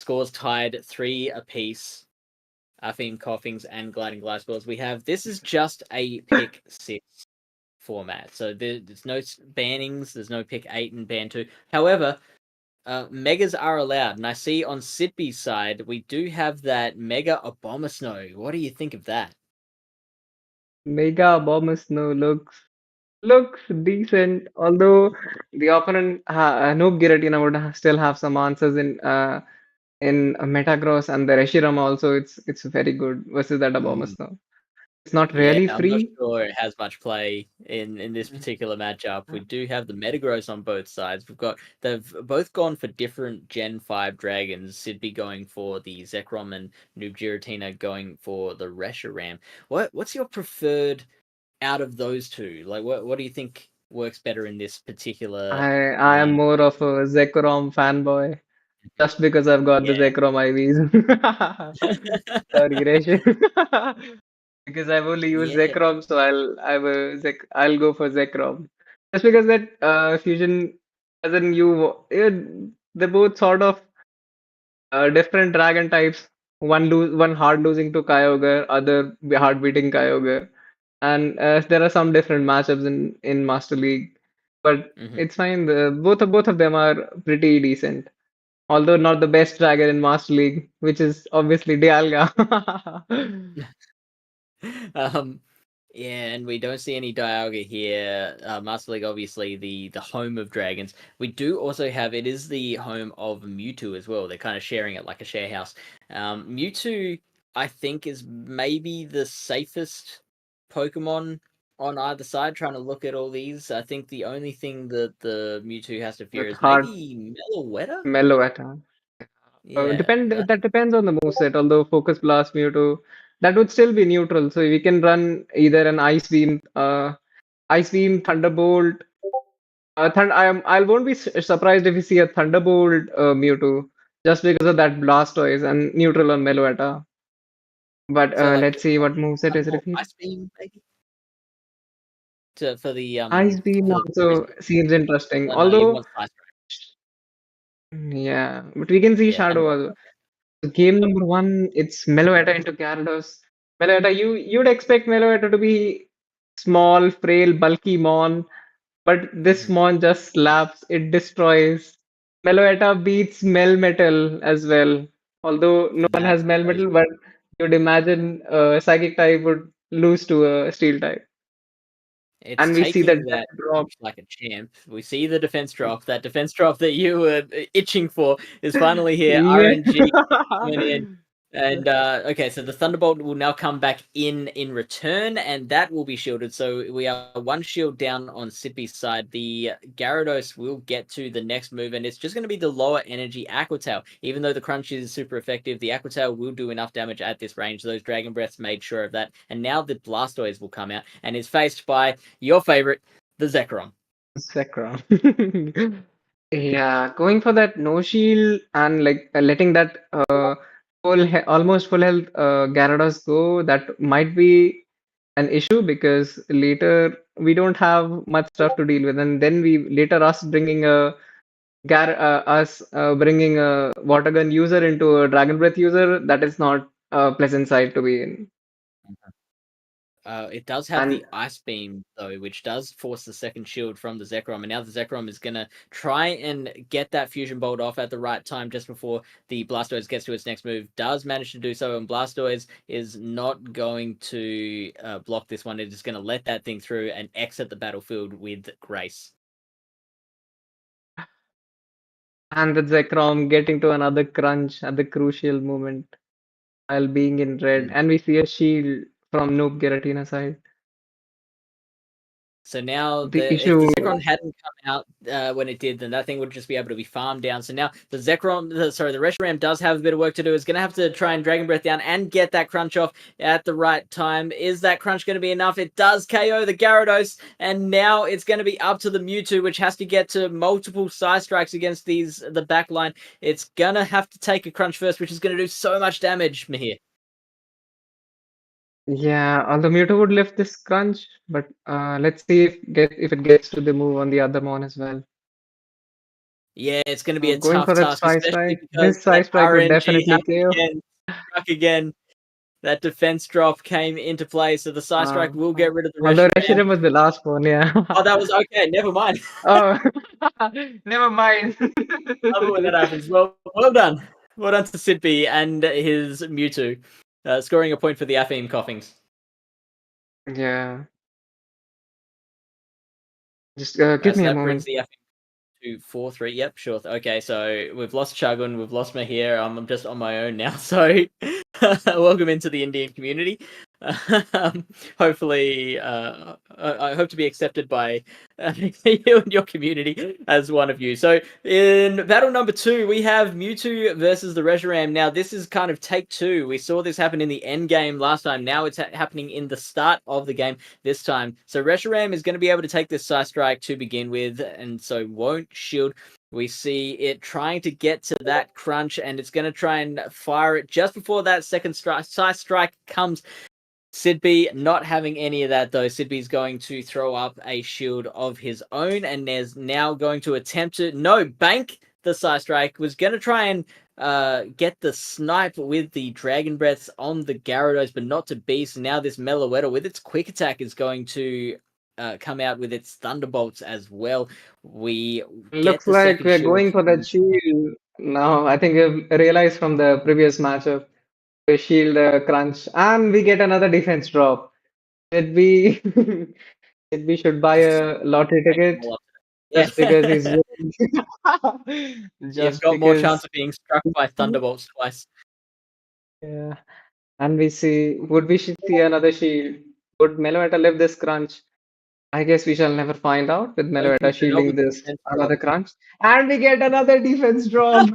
Scores tied 3 apiece. Apheme Coughings and Gliding Gliscors. This is just a pick 6 format. So there's no bannings, there's no pick 8 and ban 2. However, megas are allowed. And I see on Sitby's side, we do have that Mega Abomasnow. What do you think of that? Mega Abomasnow looks decent, although the opponent Noob Giratina would still have some answers in in Metagross and the Reshiram also, it's very good versus that Abomasnow. No. It's not really I'm not free. sure it has much play in this particular matchup. We do have the Metagross on both sides. They've both gone for different Gen 5 dragons. Sidby going for the Zekrom and Noob Giratina going for the Reshiram. What's your preferred out of those two? Like what do you think works better in this particular I am more of a Zekrom fanboy just because I've got the Zekrom IVs. Sorry, Resh. Because I've only used Zekrom, so I'll go for Zekrom. Just because that fusion doesn't they're both sort of different dragon types. One hard losing to Kyogre, other hard beating Kyogre, and there are some different matchups in Master League, but it's fine. Both of them are pretty decent. Although not the best dragon in Master League, which is obviously Dialga. Yeah, and we don't see any Dialga here. Master League, obviously, the home of dragons. We do also have, it is the home of Mewtwo as well. They're kind of sharing it like a share house. Mewtwo, I think, is maybe the safest Pokemon on either side, trying to look at all these. I think the only thing that the Mewtwo has to fear It's is hard. maybe Meloetta? Meloetta. Yeah. That depends on the moveset. Although Focus Blast Mewtwo, that would still be neutral. So we can run either an Ice Beam, Thunderbolt. I won't be surprised if we see a Thunderbolt Mewtwo just because of that Blastoise and neutral on Meloetta. But So like let's see what moveset is Thunderbolt revealed. Ice Beam, maybe? For the Ice Beam for also seems interesting. no, you Although, want Ice yeah, but we can see Yeah, Shadow Thunderbolt. also. Game number one, it's Meloetta into Gyarados. Meloetta, you'd expect Meloetta to be small, frail, bulky Mon, but this Mon just slaps, it destroys. Meloetta beats Melmetal as well. Although no one That's has crazy. Melmetal, but you'd imagine a Psychic type would lose to a Steel type. It's And we see the taking death that drop. like a champ. We see the defense drop. That defense drop that you were itching for is finally here. Yeah. RNG coming in. And okay, so the Thunderbolt will now come back in return, and that will be shielded. So we are one shield down on Sippy's side. The Gyarados will get to the next move, and it's just going to be the lower energy Aqua Tail. Even though the Crunch is super effective, the Aqua Tail will do enough damage at this range. Those Dragon Breaths made sure of that. And now the Blastoise will come out, and is faced by your favorite, the Zekrom. Zekrom. Yeah, going for that no shield and like letting that almost full health Gyarados go, that might be an issue because later we don't have much stuff to deal with, and then we later bringing a water gun user into a Dragon Breath user, that is not a pleasant sight to be in. It does have And the Ice Beam, though, which does force the second shield from the Zekrom. And now the Zekrom is going to try and get that Fusion Bolt off at the right time just before the Blastoise gets to its next move. Does manage to do so, and Blastoise is not going to block this one. It is going to let that thing through and exit the battlefield with grace. and the Zekrom getting to another crunch at the crucial moment while being in red, and we see a shield from Noob Giratina side. So now, The if the issue, Zekrom hadn't come out when it did, then that thing would just be able to be farmed down. So now the Reshiram does have a bit of work to do. It's going to have to try and Dragon Breath down and get that Crunch off at the right time. Is that Crunch going to be enough? It does KO the Gyarados, and now it's going to be up to the Mewtwo, which has to get to multiple side strikes against the back line. It's going to have to take a Crunch first, which is going to do so much damage, Mahir. yeah, although Mewtwo would lift this crunch, but let's see if it gets to the move on the other Mon as well. Yeah, it's going to be a Going tough for that task, Psy especially Strike. because This Psy that Strike would RNG definitely happened KO. again, struck again. That defense drop came into play, so the Psy Strike will get rid of the Although Reshiram. Reshiram was the last one, yeah. Oh, that was okay. Never mind. Oh, never mind. Love it when that happens. Well done. Well done to Sidby and his Mewtwo, scoring a point for the Apheme Coughings. Yeah. Just give me a That moment. brings the 2-4-3. Yep, sure. Okay, so we've lost Chugun, we've lost Mahir. I'm just on my own now. So welcome into the Indian community. Hopefully, I hope to be accepted by you and your community as one of you. So in battle number 2, we have Mewtwo versus the Reshiram. Now, this is kind of take 2. We saw this happen in the end game last time. Now it's happening in the start of the game this time. So Reshiram is going to be able to take this Psy Strike to begin with, and so won't shield. We see it trying to get to that crunch, and it's going to try and fire it just before that second Psy Strike comes. Sidby not having any of that though. Sidby's going to throw up a shield of his own, and there's now going to attempt to bank the Psy Strike. Was going to try and get the snipe with the Dragon Breaths on the Gyarados, but not to be. So now this Meloetta with its quick attack is going to come out with its Thunderbolts as well. We Looks like we're going for the shield now. I think we've realized from the previous matchup. We shield crunch, and we get another defense drop. Did we should buy a lottery ticket just because he's You've got more chance of being struck by Thunderbolts twice. Yeah, and we should see another shield? Would Meloetta live this crunch? I guess we shall never find out with Meloetta shielding this another crunch, and we get another defense drop.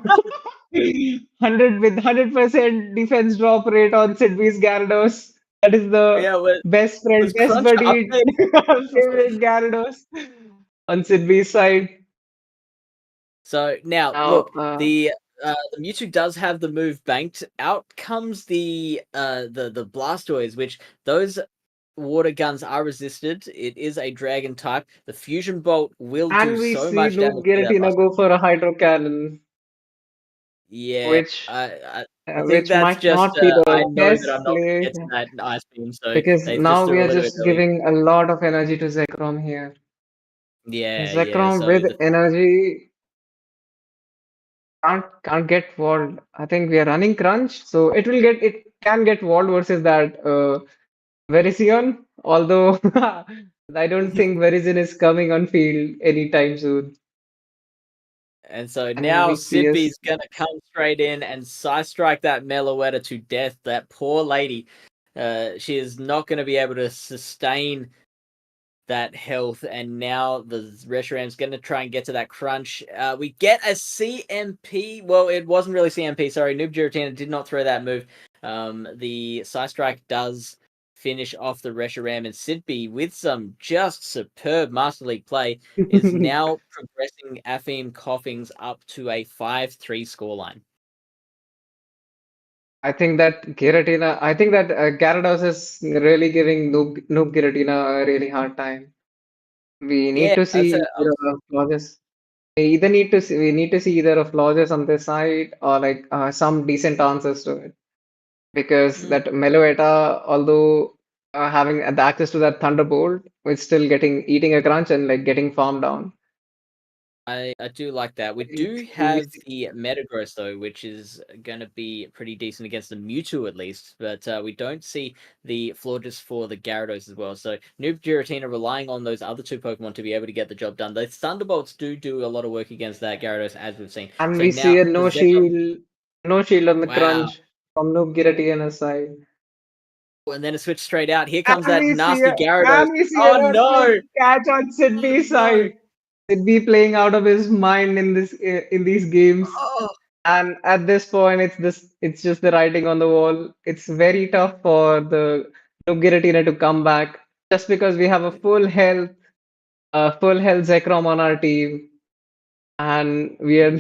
100% defense drop rate on Sidby's Gyarados. That is the best friend, best buddy, favorite Gyarados on Sidby's side. So now look, the Mewtwo does have the move banked. Out comes the Blastoise, which those water guns are resisted. It is a dragon type. The fusion bolt will do so much damage. And we see Giratina go for a hydro cannon. Yeah, which I think that's might just not be the I know best that I'm not going play to get to that ice beam. So because now we are just giving a lot of energy to Zekrom here. Yeah, Zekrom so with energy can't get walled. I think we are running crunch, so it can get walled versus that Verizion. Although I don't think Verizion is coming on field anytime soon. And so now Sidby's going to come straight in and Psy Strike that Meloetta to death. That poor lady. She is not going to be able to sustain that health. And now the Reshiram's going to try and get to that crunch. We get a CMP. Well, it wasn't really CMP. Sorry, Noob Giratina did not throw that move. The Psy Strike does finish off the Reshiram, and Sidby, with some just superb Master League play, is now progressing Aphim Coughings up to a 5-3 scoreline. I think that Gyarados is really giving Noob Giratina a really hard time. We need to see either of Flawless. We need to see either of Flawless on this side or like some decent answers to it. Because that Meloetta, although having the access to that Thunderbolt, is still eating a crunch and like getting farmed down. I do like that. We do have the Metagross though, which is going to be pretty decent against the Mewtwo at least, but we don't see the Florges for the Gyarados as well. So Noob Giratina relying on those other two Pokemon to be able to get the job done. Those Thunderbolts do a lot of work against that Gyarados, as we've seen. And so we see a no shield on the crunch from Noob Giratina's side. And then a switch straight out. Here comes that nasty Gyarados. And we see a catch on Sidby's side. Sidby playing out of his mind in these games. And at this point, it's just the writing on the wall. It's very tough for the Noob Giratina to come back just because we have a full health Zekrom on our team, and we are.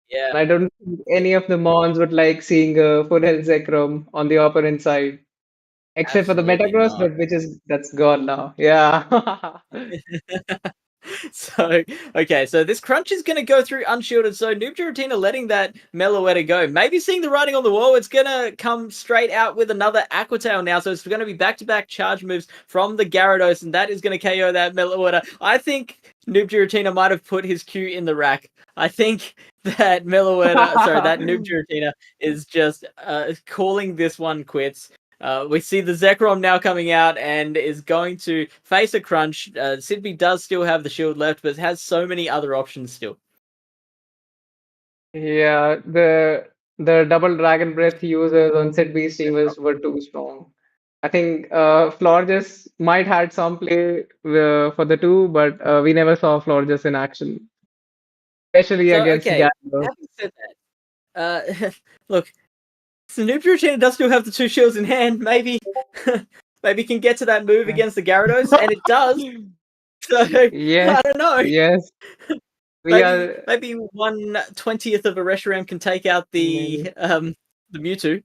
Yeah, I don't think any of the Mons would like seeing a full health Zekrom on the opponent side. Except for the Metagross, that's gone now. Yeah. So this crunch is going to go through unshielded. So Noob Giratina letting that Meloetta go. Maybe seeing the writing on the wall, it's going to come straight out with another Aqua Tail now. So it's going to be back-to-back charge moves from the Gyarados, and that is going to KO that Meloetta. I think Noob Giratina might have put his Q in the rack. I think that that Noob Giratina is just calling this one quits. We see the Zekrom now coming out and is going to face a crunch. Sidby does still have the shield left, but has so many other options still. Yeah, the double Dragon Breath users on Sid Beast team were too strong. I think Florges might had some play for the two, but we never saw Florges in action, especially So, against okay, Gyarados. having said that, look, the Noob Routine does still have the two shields in hand. Maybe, maybe can get to that move against the Gyarados, and it does. So Yes, I don't know. yes, we Maybe are 1/20th of a Reshiram can take out maybe the Mewtwo.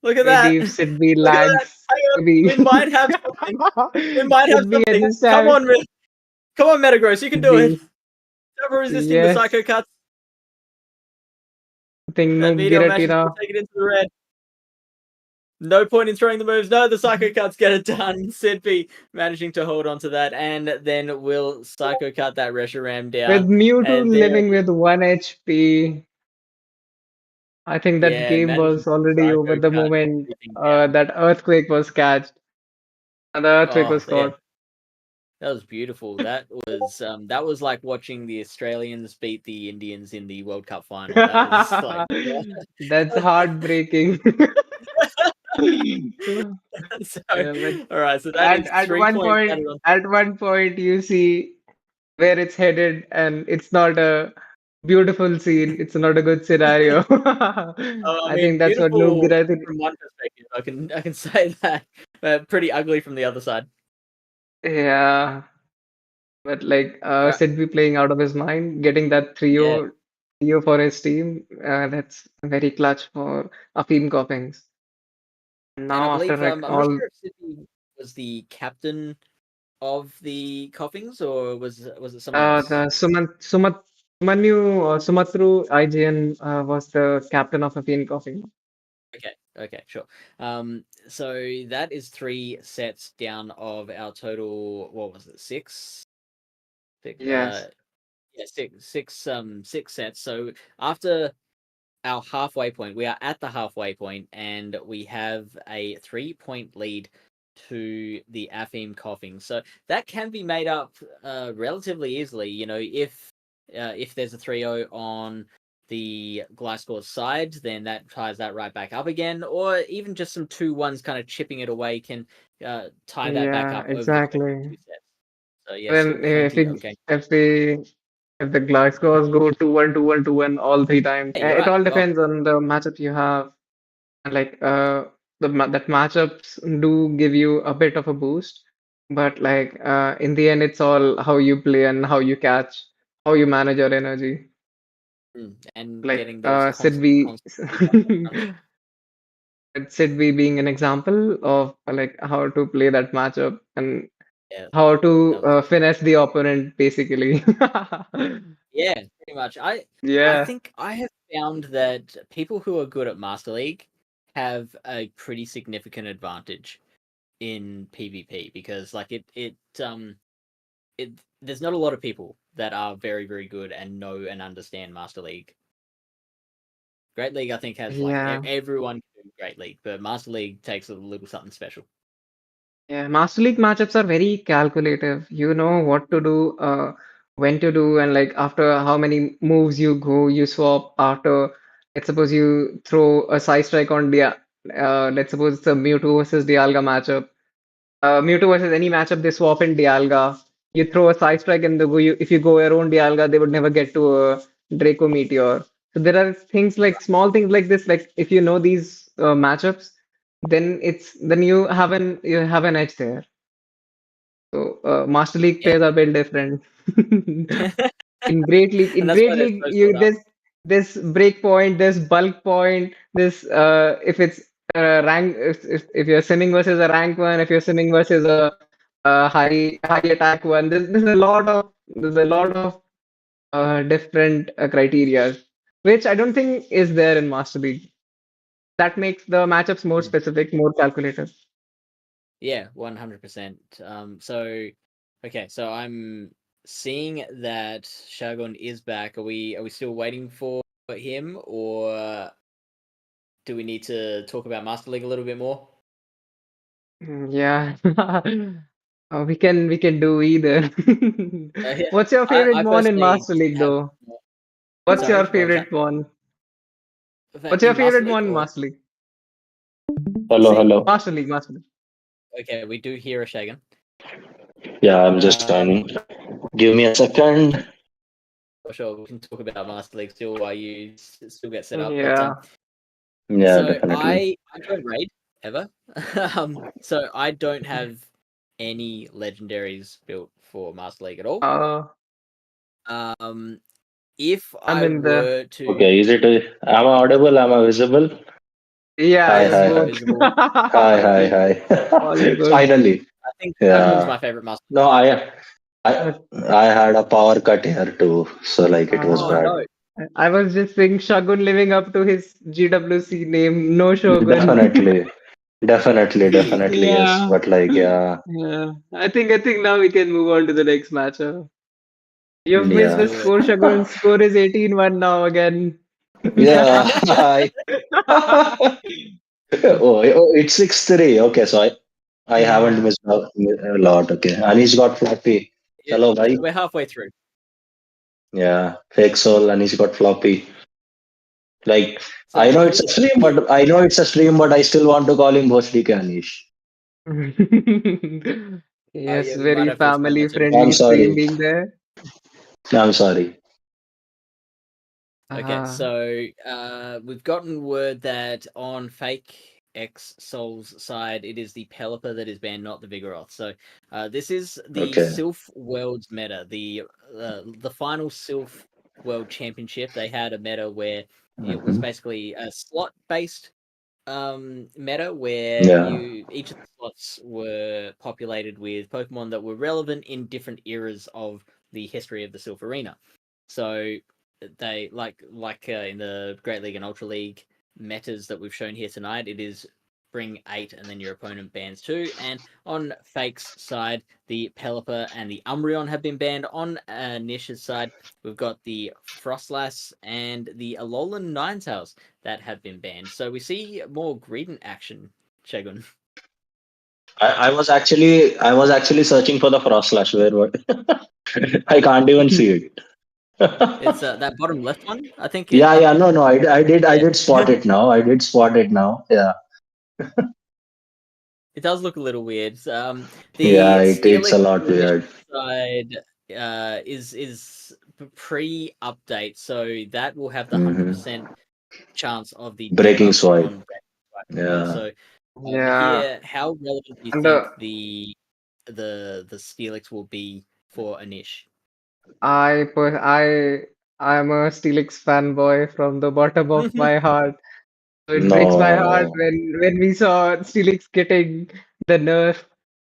Look at that! maybe if Sid B Look at that! lags, Hang on, maybe we might have something. We might have Sid B at something. this Come time, on, come on, Metagross, you can Sid do it. B, Double resisting the yes, Psycho Cuts. I think That Noob Meteor Mash is Giratina. going to take it into the red. No point in throwing the moves. No, the Psycho Cuts get it done. Sidby managing to hold on to that, and then will Psycho Cut that Reshiram With down. Mewtwo And there, living with 1 HP, I think that yeah, game managing was to already over Psycho the Cut moment everything down. that Earthquake was catched and the Earthquake Oh, was yeah, caught. that was beautiful. That was like watching the Australians beat the Indians in the World Cup final. That was like, That's heartbreaking. so, Yeah, but all right. So that is at 3 points added on. at one point you see where it's headed, and it's not a beautiful scene. It's not a good scenario. I I mean, think that's what Noob beautiful Giratina. from one perspective. I can say that, pretty ugly from the other side. Yeah, but like All right. Sid be playing out of his mind, getting that Yeah, trio for his team. That's very clutch for Afim Coppings. and I Now after believe like I'm not all sure if Sydney was the captain of the Coffings or was it someone else? the Sumanyu or Sumatru IGN was the captain of Afim Copping. Okay, sure. So that is 3 sets down of our total. What was it? Six. Yes. Yeah, six sets. So after our halfway point, we are at the halfway point, and we have a 3 point lead to the Afim Coughing. So that can be made up relatively easily. You know, if there's a 3-0 on the Gliscor's side, then that ties that right back up again, or even just some 2-1s kind of chipping it away can tie that back Yeah, up over the course of exactly. 2 sets. So yeah, still Then plenty of game. if the glass scores go 2-1, 2-1, 2-1 all three times, Yeah, you're it right. all Oh, depends on the matchup you have. And like that matchups do give you a bit of a boost, but like in the end, it's all how you play and how you catch, how you manage your energy. and Like getting those Sidvi, constant feedback. Sidvi being an example of like how to play that matchup and Yeah, how to that was finesse the opponent, basically. yeah, pretty much. I Yeah, think I have found that people who are good at Master League have a pretty significant advantage in PvP because like it there's not a lot of people that are very very good and know and understand Master League. Great League I think has like yeah, everyone can do Great League, but Master League takes a little something special. yeah. Master League matchups are very calculative. You know what to do, when to do, and like after how many moves you go, you swap after. Let's suppose you throw a side strike on let's suppose it's a Mewtwo versus Dialga matchup. Mewtwo versus any matchup, they swap in Dialga. You throw a side strike and if you go around Dialga, they would never get to a Draco Meteor. So there are things like small things like this. Like if you know these matchups, then you have an edge there. So Master League Yeah. players are built different. And In that's why Great they're League, so sought after. there's this break point, there's bulk point, this if it's rank if you're simming versus a rank one, if you're simming versus a high attack one, there's a lot of different criteria, which I don't think is there in Master League. That makes the matchups more Mm. specific, more calculated. Yeah, 100%. Okay, so I'm seeing that Shagon is back. Are we still waiting for him, or do we need to talk about Master League a little bit more? Yeah. We can do either. Yeah, What's your favorite I one in personally Master League have. though? What's Sorry, your what was that? favorite one? What's your In Master favorite League one in or Master League? Hello, See? hello. Master League, Master League. Okay, we do hear a Shagan. Yeah, I'm just joining. Give me a second. For sure, we can talk about Master League still while you still get set up. Yeah. Yeah, So definitely. I don't raid ever. So I don't have any legendaries built for Master League at all. If I'm I in the were to Okay, is it? Am I audible? Am I visible? yeah, Hi, yes, hi, you are hi. visible. Hi, hi, hi. all good. Finally. I think Shagun's Yeah. my favorite Master. No, I had a power cut here too, so like it was Oh bad. no. I was just saying Shagun living up to his GWC name, no Shogun. Definitely, definitely yes. Yeah. But like, yeah, Yeah. I think now we can move on to the next matchup. You've missed yeah, the Do it. score, Shagun. Score is 18-1 now again. yeah. It's 6-3. Okay, so I haven't Yeah. missed a lot. Okay, Anish got floppy. Yeah, Hello, bhai. we're halfway through. Yeah, fake soul. Anish got floppy. Like So I know it's actually, a stream, but I still want to call him Bhosli ke Anish. Yes, yeah, we might very have to explain family that to him. I'm friendly stream sorry. being there. I'm sorry. Okay, Uh, so we've gotten word that on Fake X Soul's side, it is the Pelipper that is banned, not the Vigoroth. So this is the Okay. Silph Worlds meta, the final Silph World Championship. They had a meta where it was Mhm. basically a slot based meta where Yeah. each of the slots were populated with Pokemon that were relevant in different eras of the history of the Silph Arena. So they like in the Great League and Ultra League metas that we've shown here tonight, it is bring 8 and then your opponent bans 2. And on Fake's side, the Pelipper and the Umbreon have been banned. On Nish's side, we've got the Frostlass and the Alolan Ninetales that have been banned. So we see more Greedent action, Shagun. I was actually searching for the Frostlash. Where what? I can't even see it. It's that bottom left one, I think. Yeah. No. I Yeah. did spot it now. I did spot it now. Yeah. It does look a little weird. Yeah. The It's a Steelix lot weird. side is pre-update, so that will have the Hmm. 100% chance of the Breaking debuff swipe. on Blepnir. Yeah. So yeah. here, how relevant do you And think the Steelix will be for Anish? I am a Steelix fanboy from the bottom of my heart. So it breaks my heart No. when we saw Steelix getting the nerf.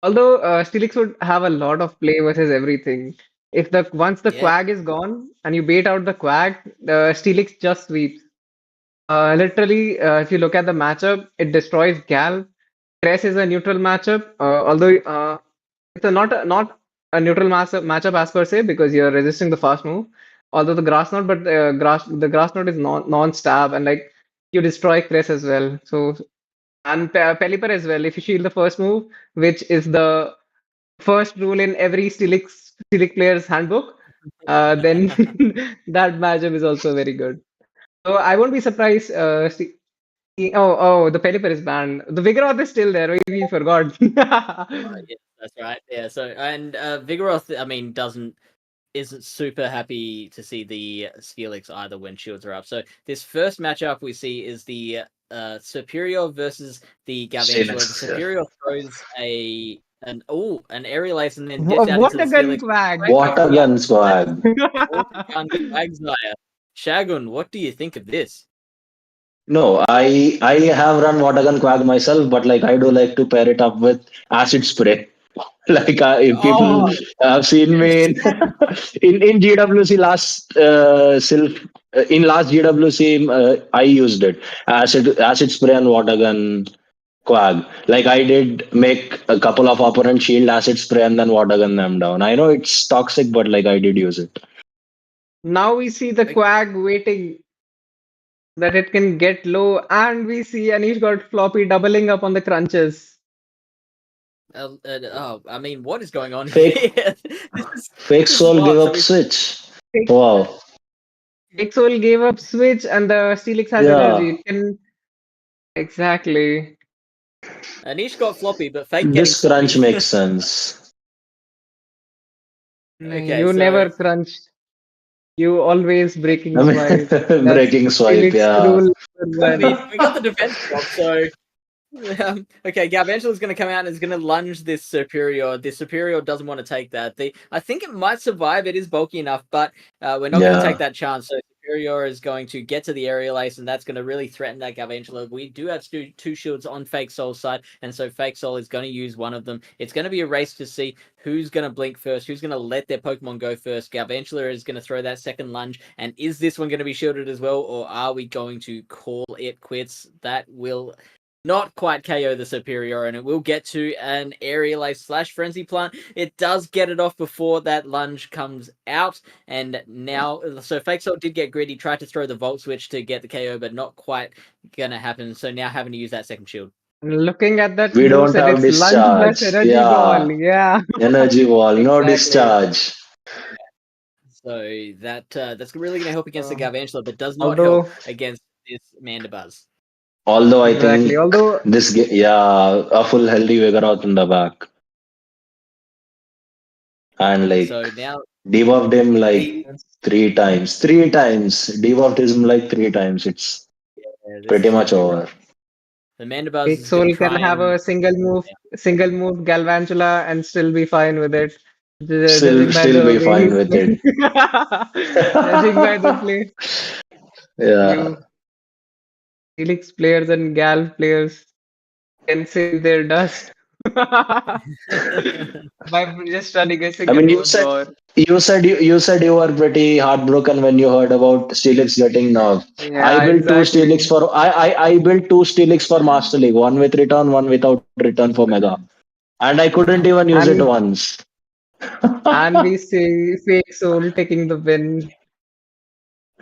Although Steelix would have a lot of play versus everything. If the once the Yeah. Quag is gone and you bait out the Quag, the Steelix just sweeps. Literally, if you look at the matchup, it destroys Gal. Cress is a neutral matchup, although it's not a neutral matchup as per se because you're resisting the fast move. Although the grass knot, but the grass knot is non-stab and like you destroy Cress as well. So and Pelipper as well. If you shield the first move, which is the first rule in every Steelix player's handbook, then that matchup is also very good. So I won't be surprised. The Pelipper is banned. The Vigoroth is still there. We forgot. Yeah, that's right. Yeah. So and Vigoroth, I mean, isn't super happy to see the Steelix either when shields are up. So this first matchup we see is the Superior versus the Galvantula. The Phoenix. Yeah. Superior throws an aerial ace and then dips out What into the a gun Steelix. Quag! What a gun squad. Water gun Quagsire. Shagun, what do you think of this? No, I have run Watergun Quag myself, but like I do like to pair it up with acid spray. Like if people Oh, have seen me in yes. in GWC last GWC, I used it acid spray and Watergun Quag. Like I did make a couple of opponent shield acid spray and then Watergun them down. I know it's toxic, but like I did use it. Now we see the Quag waiting. that it can get low, and we see Anish got Floppy doubling up on the crunches. I mean, what is going on Fake here? Fake This is Soul gave wild. So up we Switch. Fake, Wow. Fake Soul gave up Switch, and the Steelix has energy. Yeah. It can exactly. Anish got floppy, but fake getting This crunch sloppy. makes sense. Okay, You so never crunch. You always breaking I swipe. mean, That's breaking swipe, Felix yeah. rule I number mean, one. we got the defense drop, so okay, Galvantula's going to come out and is going to lunge this Superior. The Superior doesn't want to take that. I think it might survive. It is bulky enough, but we're not going to take Yeah. that chance. So Superior is going to get to the aerial ace, and that's going to really threaten that Galvantula. We do have two shields on Fake Soul's side, and so Fake Soul is going to use one of them. It's going to be a race to see who's going to blink first, who's going to let their Pokemon go first. Galvantula is going to throw that second lunge, and is this one going to be shielded as well, or are we going to call it quits? That will not quite KO the Superior, and it will get to an Aerial Ace / Frenzy Plant. It does get it off before that lunge comes out, and now, so Fake Soul did get greedy, tried to throw the Volt Switch to get the KO, but not quite gonna happen, so now having to use that second shield. Looking at that We move don't set, have it's lunge plus discharge. energy ball. Yeah. Yeah. Energy wall, no Exactly. discharge. So that's really going to help against the Galvantula, but does not Although help against this Mandibuzz. Although I exactly, think although yeah, a full healthy Vigoroth in the back. And like So now debuffed him like it's- three times. Three times. Debuffed him like three times. It's this pretty is going much to be over. rough. The Mandibuzz Big is going to Soul can try have and a single move Galvantula and still be fine with it. Still Judging by still the be way fine he's with it. playing. Judging by the play, Yeah. you Felix players and Gal players can save their dust by just running a I single mean move drawer. you said you were pretty heartbroken when you heard about Steelix getting knocked. I Yeah, built two Steelix exactly. for I built two Steelix for Master League, one with return, one without return for Mega. And I couldn't even use it And once. we see Fake Soul taking the win,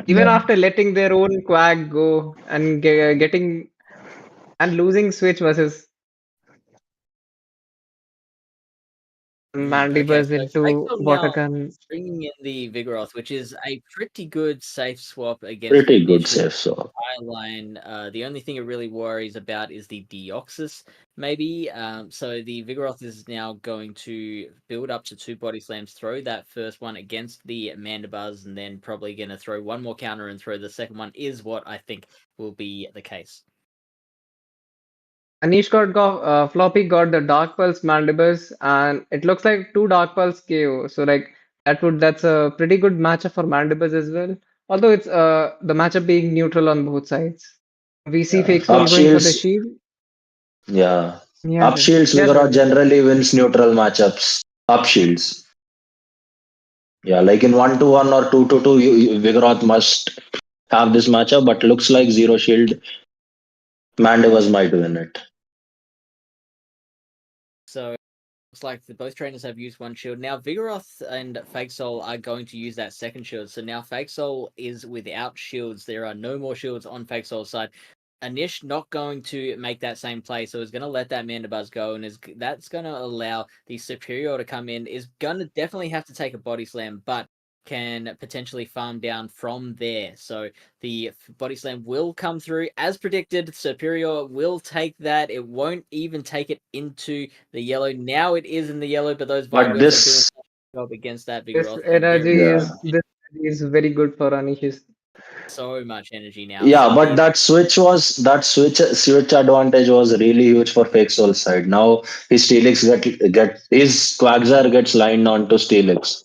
even Yeah. after letting their own quack go and getting and losing Switch versus Okay, Mandibuzz so into Faisal Water now Gun. bringing in the Vigoroth, which is a pretty good safe swap against Pretty good Nish's save, so line. The only thing it really worries about is the Deoxys, maybe. So the Vigoroth is now going to build up to 2 body slams, throw that first one against the Mandibuzz, and then probably going to throw one more counter and throw the second one, is what I think will be the case. Anish got Floppy got the Dark Pulse Mandibuzz, and it looks like 2 Dark Pulse KO. So like that's a pretty good matchup for Mandibuzz as well. Although it's the matchup being neutral on both sides. We see yeah. Fake Soul Up going for the shields, shield. yeah. Yeah, Up sure. shields Yeah, Vigoroth sure. generally wins neutral matchups. Up shields. Yeah, like in 1-1 or 2-2, Vigoroth must have this matchup, but looks like zero shield. Mandevas might win it. So looks like both trainers have used one shield. Now Vigoroth and Fake Soul are going to use that second shield. So now Fake Soul is without shields. There are no more shields on Fake Soul's side. Anish not going to make that same play, so is going to let that Mandibuzz go, and that's going to allow the Superior to come in. Is going to definitely have to take a body slam, but can potentially farm down from there. So the body slam will come through as predicted. Superior will take that. It won't even take it into the yellow. Now it is in the yellow, but those Vine But Whips are doing this, a job against that This Vigoroth, and there energy yeah, is this energy is very good for Anish's. so much energy now. yeah. So But the that switch advantage was really huge for Fake Soul's side. Now his Steelix get his Quagsire gets lined onto Steelix.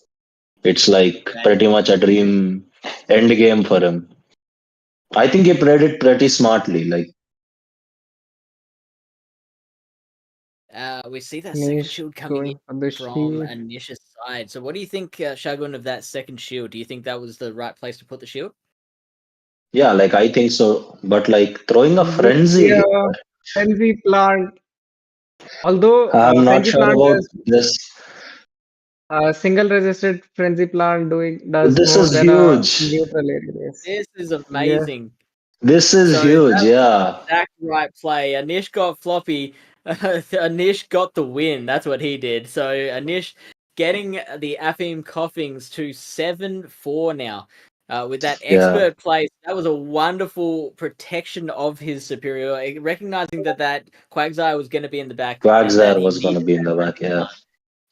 It's like pretty much a dream end game for him. I think he played it pretty smartly. Like, we see that second Anish shield coming in going for the from shield. Anish's side. So what do you think, Shagun, of that second shield? Do you think that was the right place to put the shield? yeah, like I think so. But like throwing a frenzy Yeah, here, Frenzy Plant. Although I'm not Frenzy sure Plant about does this. single resisted Frenzy Plant does This more is than a huge. neutral area base. This is Yeah. amazing. This is So huge. Yeah. exact right play. Anish got floppy. Anish got the win. That's what he did. So Anish getting the Afim Coffings to 7-4 now. With that expert play, that was a wonderful protection of his superior, recognizing that Quagsire was going to be in the back and that Quagsire he was gonna needed be in the back. Yeah.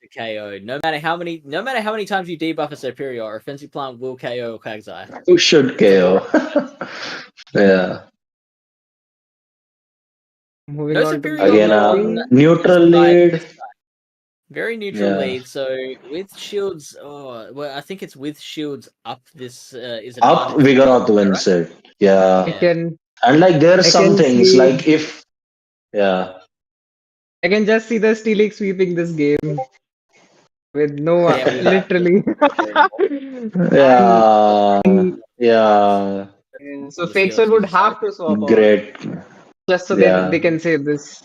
to KO. No matter how many times you debuff a superior, offensive plant will KO Quagsire. Who should KO? Yeah. Moving No on to superior Again, though PvP. on neutral this side. lead. Very neutral Yeah. lead. So with shields, I think it's with shields up. This is Up, advantage. Vigoroth wins it. Yeah. I can And like there are I some can things see like if yeah. I can just see the Steelix sweeping this game with no Yeah, without literally. and Yeah. Yeah. so the skill Fakesol would switch. have to swap out Great. just so they Yeah. can save this.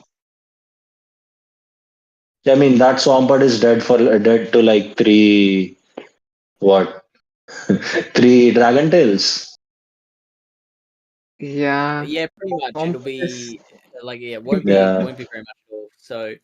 I mean that Swampert is dead to like what? Three Dragon Tails. Yeah. Yeah, pretty much. It'll Compass. be won't be Yeah. very much off. So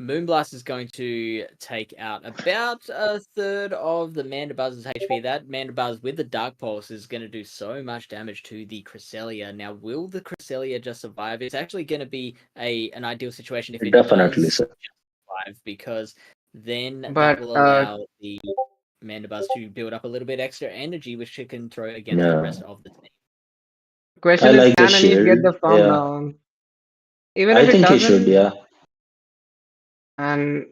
Moonblast is going to take out about a third of the Mandabuzz's HP. That Mandabuzz with the Dark Pulse is going to do so much damage to the Cresselia. Now, will the Cresselia just survive? It's actually going to be an ideal situation if it Definitely does so. survive, because then that But will allow the Mandabuzz to build up a little bit extra energy, which it can throw against the Yeah. rest of the team. I question is, like the can Anish get the shield. farm Yeah. down? Even I if it think he should, doesn't, yeah. and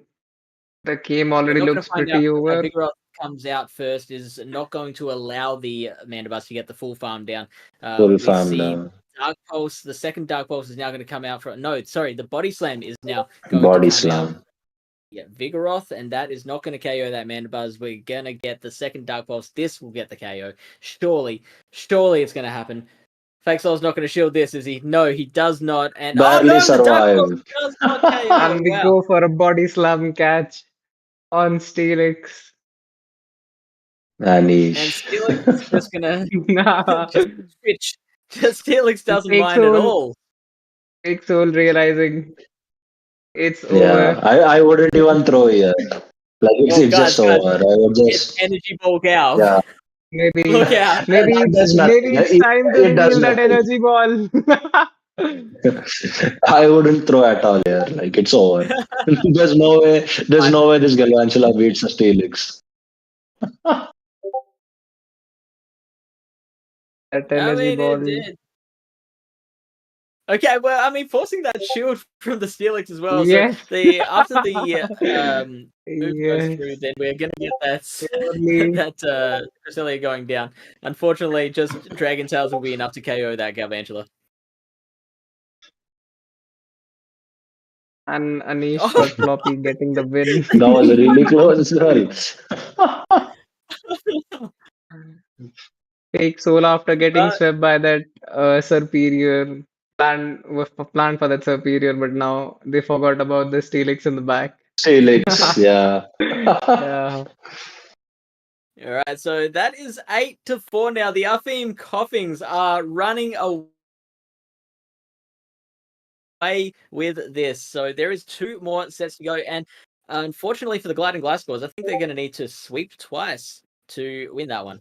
the game We're already not going to looks find out pretty because over. that Vigoroth comes out first is not going to allow the Mandibuzz to get the full farm down. Full We farm see down. Dark Pulse, the second Dark Pulse is now going to come out from... No, sorry, the Body Slam is now going Body to come out. slam. Yeah, Vigoroth, and that is not going to KO that Mandibuzz. We're going to get the second Dark Pulse. This will get the KO. Surely it's going to happen. Fake Soul's not going to shield this, is he? No, he does not. And Barely no, the Dark Pulse survived. does not KO. And we Wow. go for a body slam catch on Steelix. And Anish. Steelix is just gonna Nah. just switch. Just Steelix doesn't Fake mind at Soul, all. Fake Soul realizing it's Yeah. over. I wouldn't even throw here. Like it's Guys, just over. I would it's just energy ball Gal. yeah. Maybe Look out. maybe It does maybe nothing. it's time to It does reveal that nothing. energy ball. I wouldn't throw at all here. Like it's over. There's no way. There's no way this Galvantula beats a Steelix. That I energy mean, it ball. did. Okay, well, I mean, forcing that shield from the Steelix as well. Yes. So after the move goes Yes. through, then we're gonna get that Surely. that Cresselia going down. Unfortunately, just Dragon Tails will be enough to KO that Galvantula. And Anish got floppy getting the win. That was really close. Well, Fake Soul after getting But swept by that superior plan for that superior, but now they forgot about the Steelix in the back. Steelix, yeah. Yeah. all right, so that is 8-4 now. The Afim Coffings are running away with this. So there is 2 more sets to go, and unfortunately for the Glide and Glass scores, I think they're going to need to sweep twice to win that one.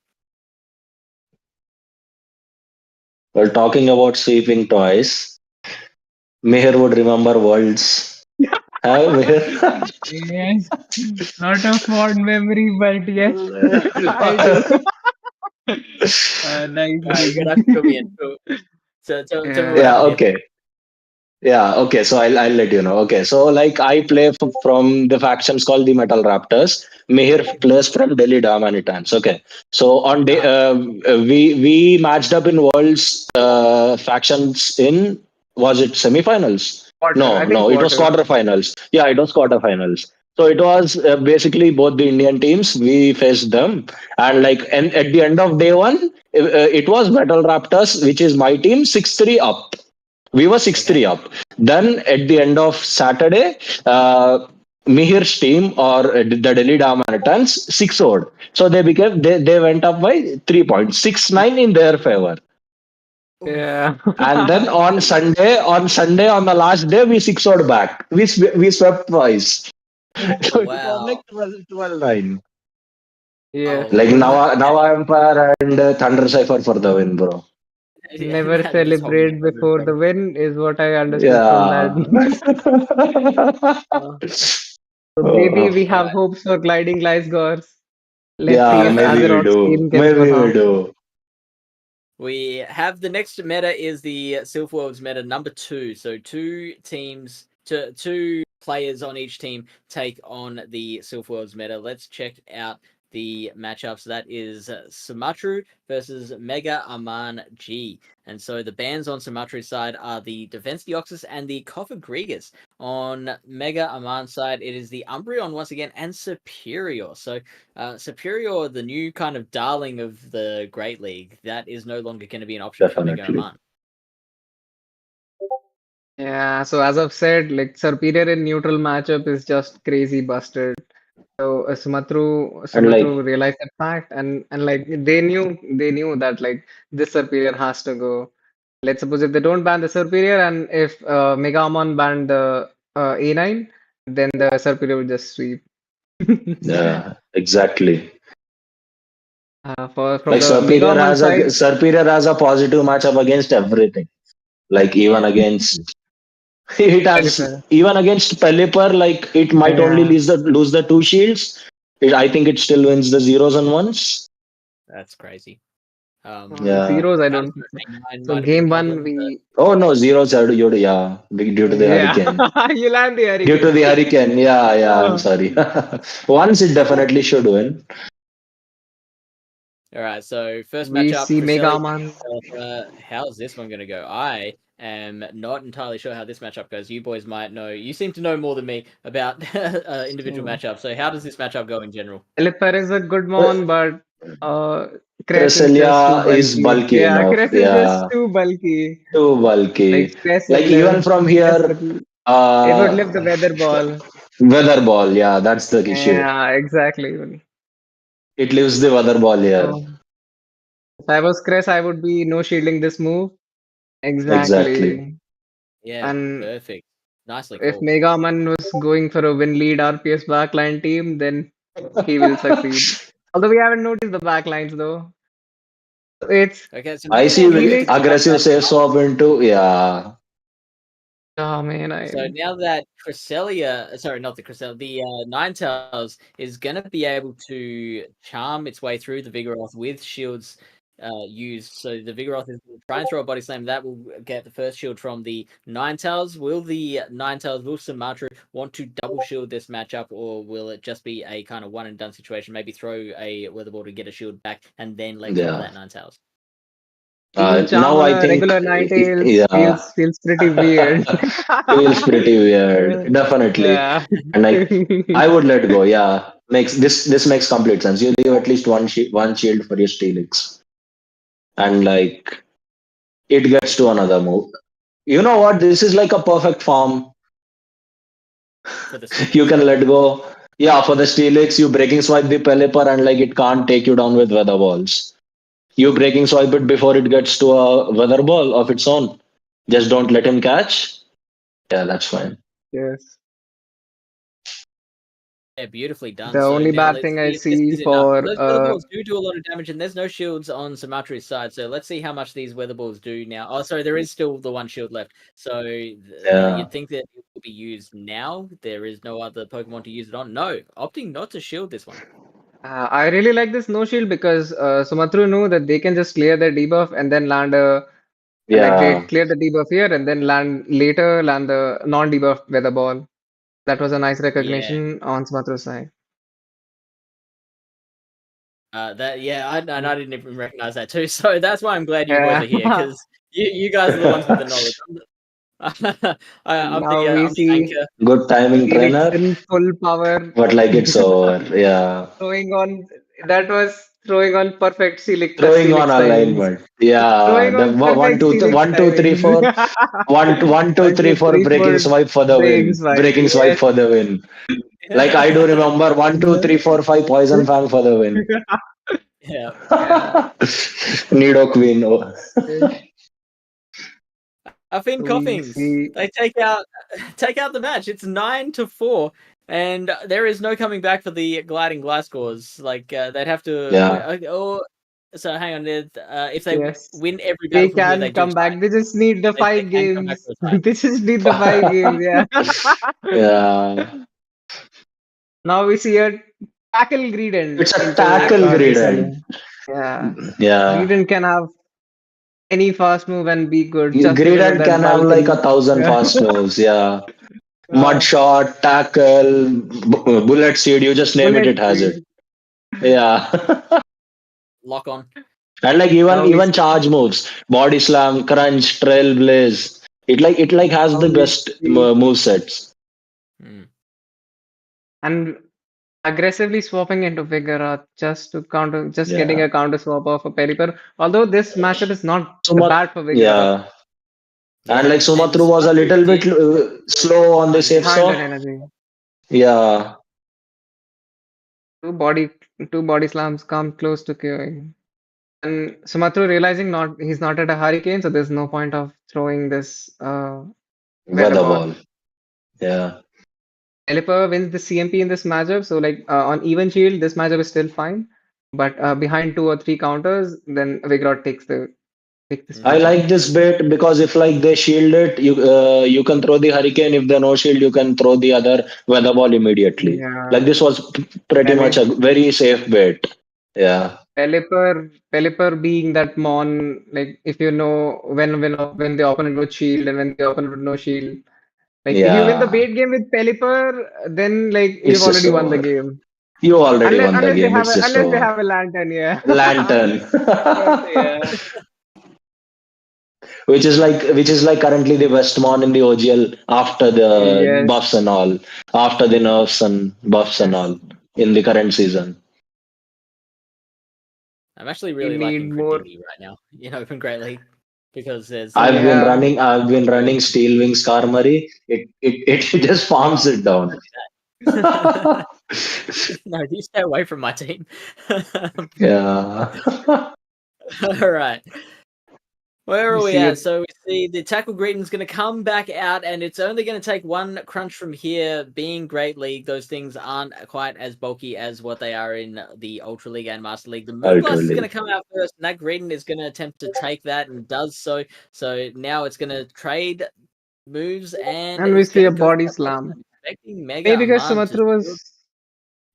Well, talking about sweeping toys, Meher would remember Worlds. Huh, Meher? Yes. Not a fond memory, but yes, I do. Nice. You're going to have to fill me in. So tell me what Yeah. Yeah, happened here. okay. Yeah, okay. So I'll let you know. Okay, so like I play from the factions called the Metal Raptors. Meher plays from Delhi Damanitans. Okay, so on day we matched up in Worlds factions in, was it semifinals? Quarter. I No, think no, it was quarter. quarterfinals. Yeah, it was quarterfinals. So it was basically both the Indian teams. We faced them, and like and at the end of day one, it was Metal Raptors, which is my team, 6-3 up. We were 6-3 up. Then at the end of Saturday, Mihir's team or the Delhi Damanitans 6-0. So they went up by 3 points, 6-9 in their favor. Yeah. And then on Sunday, on the last day, we 6-0'd back. We swept twice. So it was like Wow. 12-9. Yes. Oh Like Lord. now Empire and Thunder Cipher for the win, bro. Yeah, Never just holding celebrate it before the from. win is what I understood from that. Yeah. Uh, So maybe Oh, we All have right. hopes for gliding lights, Gors. Let's see yeah, if maybe we Azeroth's do. team can pull Maybe it we off. do. We have the next meta is the Silph Worlds meta number 2. So two players on each team take on the Silph Worlds meta. Let's check out the matchups. That is Sumatru versus Mega Aman G. And so the bans on Sumatru's side are the Defense Deoxys and the Coffer Grigas. On Mega Aman's side, it is the Umbreon once again and Superior. So Superior, the new kind of darling of the Great League, that is no longer going to be an option for Mega Definitely. Aman. Yeah, so as I've said, like Superior in neutral matchup is just crazy busted. So And like, Sumatru realized that fact, and like they knew that like this Superior has to go. Let's suppose if they don't ban the Superior, and if Megamon banned the A9, then the Superior will just sweep. exactly. From Like the Megamon side, Superior has a positive matchup against everything. Like even Yeah. against it very has fair. even against Pelipper, like it might only Yeah, lose the two shields. I think it still wins the zeros and ones. That's crazy. Yeah. zeros, I Counter don't think so. 89 So might have been a game one, problem, but we Oh no, zeros are yeah, due to the yeah, hurricane. you land the Due to Hurricane. the hurricane, yeah, I'm Uh, sorry. Once it definitely should win. all right. So first we matchup, see Cresselia. Megaman. How's this one going to go? I am not entirely sure how this matchup goes. You boys might know. You seem to know more than me about individual So matchups. So how does this matchup go in general? Eliper is a good mon, but uh, Cress is just too Cresselia is bulky. bulky Yeah, enough. Cress is just Yeah, too bulky. too Like bulky. Cress Like would even live. from Cress here, would. It would live the uh, weather ball. weather ball. Yeah, that's the issue. Yeah, exactly. It leaves the weather ball here. So if I was Cress, I would be no shielding this move. Exactly. Exactly. Yeah, And perfect. Nicely if called. Megaman was going for a win lead RPS backline team, then he will succeed. Although we haven't noticed the backlines though. It's Okay, so I see Megaman looking to Helix. come aggressive back safe up. swap into yeah, Oh man, So now that Cresselia, sorry, not the Cresselia, the Ninetales is going to be able to charm its way through the Vigoroth with shields used. So the Vigoroth is going to try and throw a body slam. That will get the first shield from the Ninetales. Will Sumatra want to double shield this matchup, or will it just be a kind of one and done situation? Maybe throw a weather ball to get a shield back and then let go of yeah. that Ninetales? seeing charm Now on I a think regular Ninetales yeah, feels pretty weird. feels pretty weird. Definitely, Yeah. and like I would let go. Yeah, makes this makes complete sense. You leave at least one shield for your Steelix, and like it gets to another move. You know what? This is like a perfect form. For the You Steelix. can let go. Yeah, for the Steelix, you breaking swipe the Pelipper and like it can't take you down with weather balls. You breaking swipe it before it gets to a weather ball of its own. Just don't let him catch. Yeah, that's fine. Yes. Yeah, beautifully done. The So only now bad let's thing I see if this see is enough. for Those weather balls do a lot of damage, and there's no shields on Sumatra's side. So let's see how much these weather balls do now. Oh, sorry, there is still the one shield left. So Yeah. you'd think that it will be used now. There is no other Pokemon to use it on. No, opting not to shield this one. I really like this no shield because Sumatru knew that they can just clear their debuff and then land a like they Yeah. clear the debuff here and then land the non-debuff weather ball. That was a nice Yeah. recognition on Sumatru's side. And I didn't even recognize that too. So that's why I'm glad you boys Yeah. are here because you guys are the ones with the knowledge. Now we I'm the see anchor. Good timing Felix trainer, in full power but like it's over. Yeah. throwing on that was throwing on perfect Throwing on Felix timings. alignment. Yeah. Throwing The on perfect Felix one, two, three, timings. four. One, two, One, three, two, four. three, Breaking four, swipe for the breaking win. swipe. Breaking swipe Yes. for the win. Like I do remember 1, 2, 3, 4, 5 poison fang for the win. Yeah. Yeah. Nido Queen. Oh. Finn We Coffings. see. They take out the match. It's 9-4, and there is no coming back for the gliding Glasgows. Like they'd have to. Yeah. So hang on. If they Yes. win every They battle from here, they can do come back. They just need the They 5 can come back games. for a tie. They just need the 5 games. Yeah. Yeah. Now we see a tackle Greedent It's a into tackle GCL. gradient. Yeah. Yeah. Greedent can have any fast move and be good just because of Gradient that can have like balcony. 1,000 Yeah. fast moves. Yeah. Mud Uh, shot, tackle, bullet seed, you just name it, bullet it has it. speed. Yeah. Lock on. And like Now even we even see. charge moves, body slam, crunch, trailblaze. It like has Now the we best see. move sets. Hmm. And aggressively swapping into Vigoroth just to counter, just getting Yeah. a counter swap off a Pelipper. Although this matchup is not Sumat bad for Vigoroth. yeah. And Yeah, like and Sumatru was a Sumatru little bit did slow on the behind safe it. Behind that saw. energy. Yeah. Two body two body slams come close to queuing. And Sumatru realizing not he's not at a hurricane, so there's no point of throwing this weather Weather ball. ball. Yeah. Pelipper wins the CMP in this matchup, so like on even shield, this matchup is still fine. But behind 2 or 3 counters, then Vigoroth takes this I matchup. like this bit because if like they shield it, you can throw the hurricane. If they no shield, you can throw the other weather ball immediately. Like Yeah. this was pretty much a very safe bet. Yeah, Pelipper being that Mon, like if you know when the opponent would shield and when the opponent would no shield. Like if you win the yeah. bait game with Pelipper, then like you've It's just already won the over. game. You already Unless won the unless they game. have It's a just unless they over. have a lantern, yeah. Lantern, Yeah. which is like currently the best mon in the OGL after the Yes. buffs and all, after the nerfs and buffs and Yes. all in the current season. I'm actually We really need liking more. Credini right now in Open Great League because there's I've been Yeah. running. I've been running Steel Wings Karmari. It just farms it down. No, you stay away from my team. Yeah. All right. Where We are we see at? it. So we see the tackle greeting's going to come back out, and it's only going to take one crunch from here. Being Great League, those things aren't quite as bulky as what they are in the Ultra League and Master League. The Moonblast is going to Ultimately. come out first, and that greeting is going to attempt to take that and does so. So now it's going to trade moves and And we is see going a to go for body that body slam. slam, expecting Mega Maybe because Aman to Sumatru shield. was.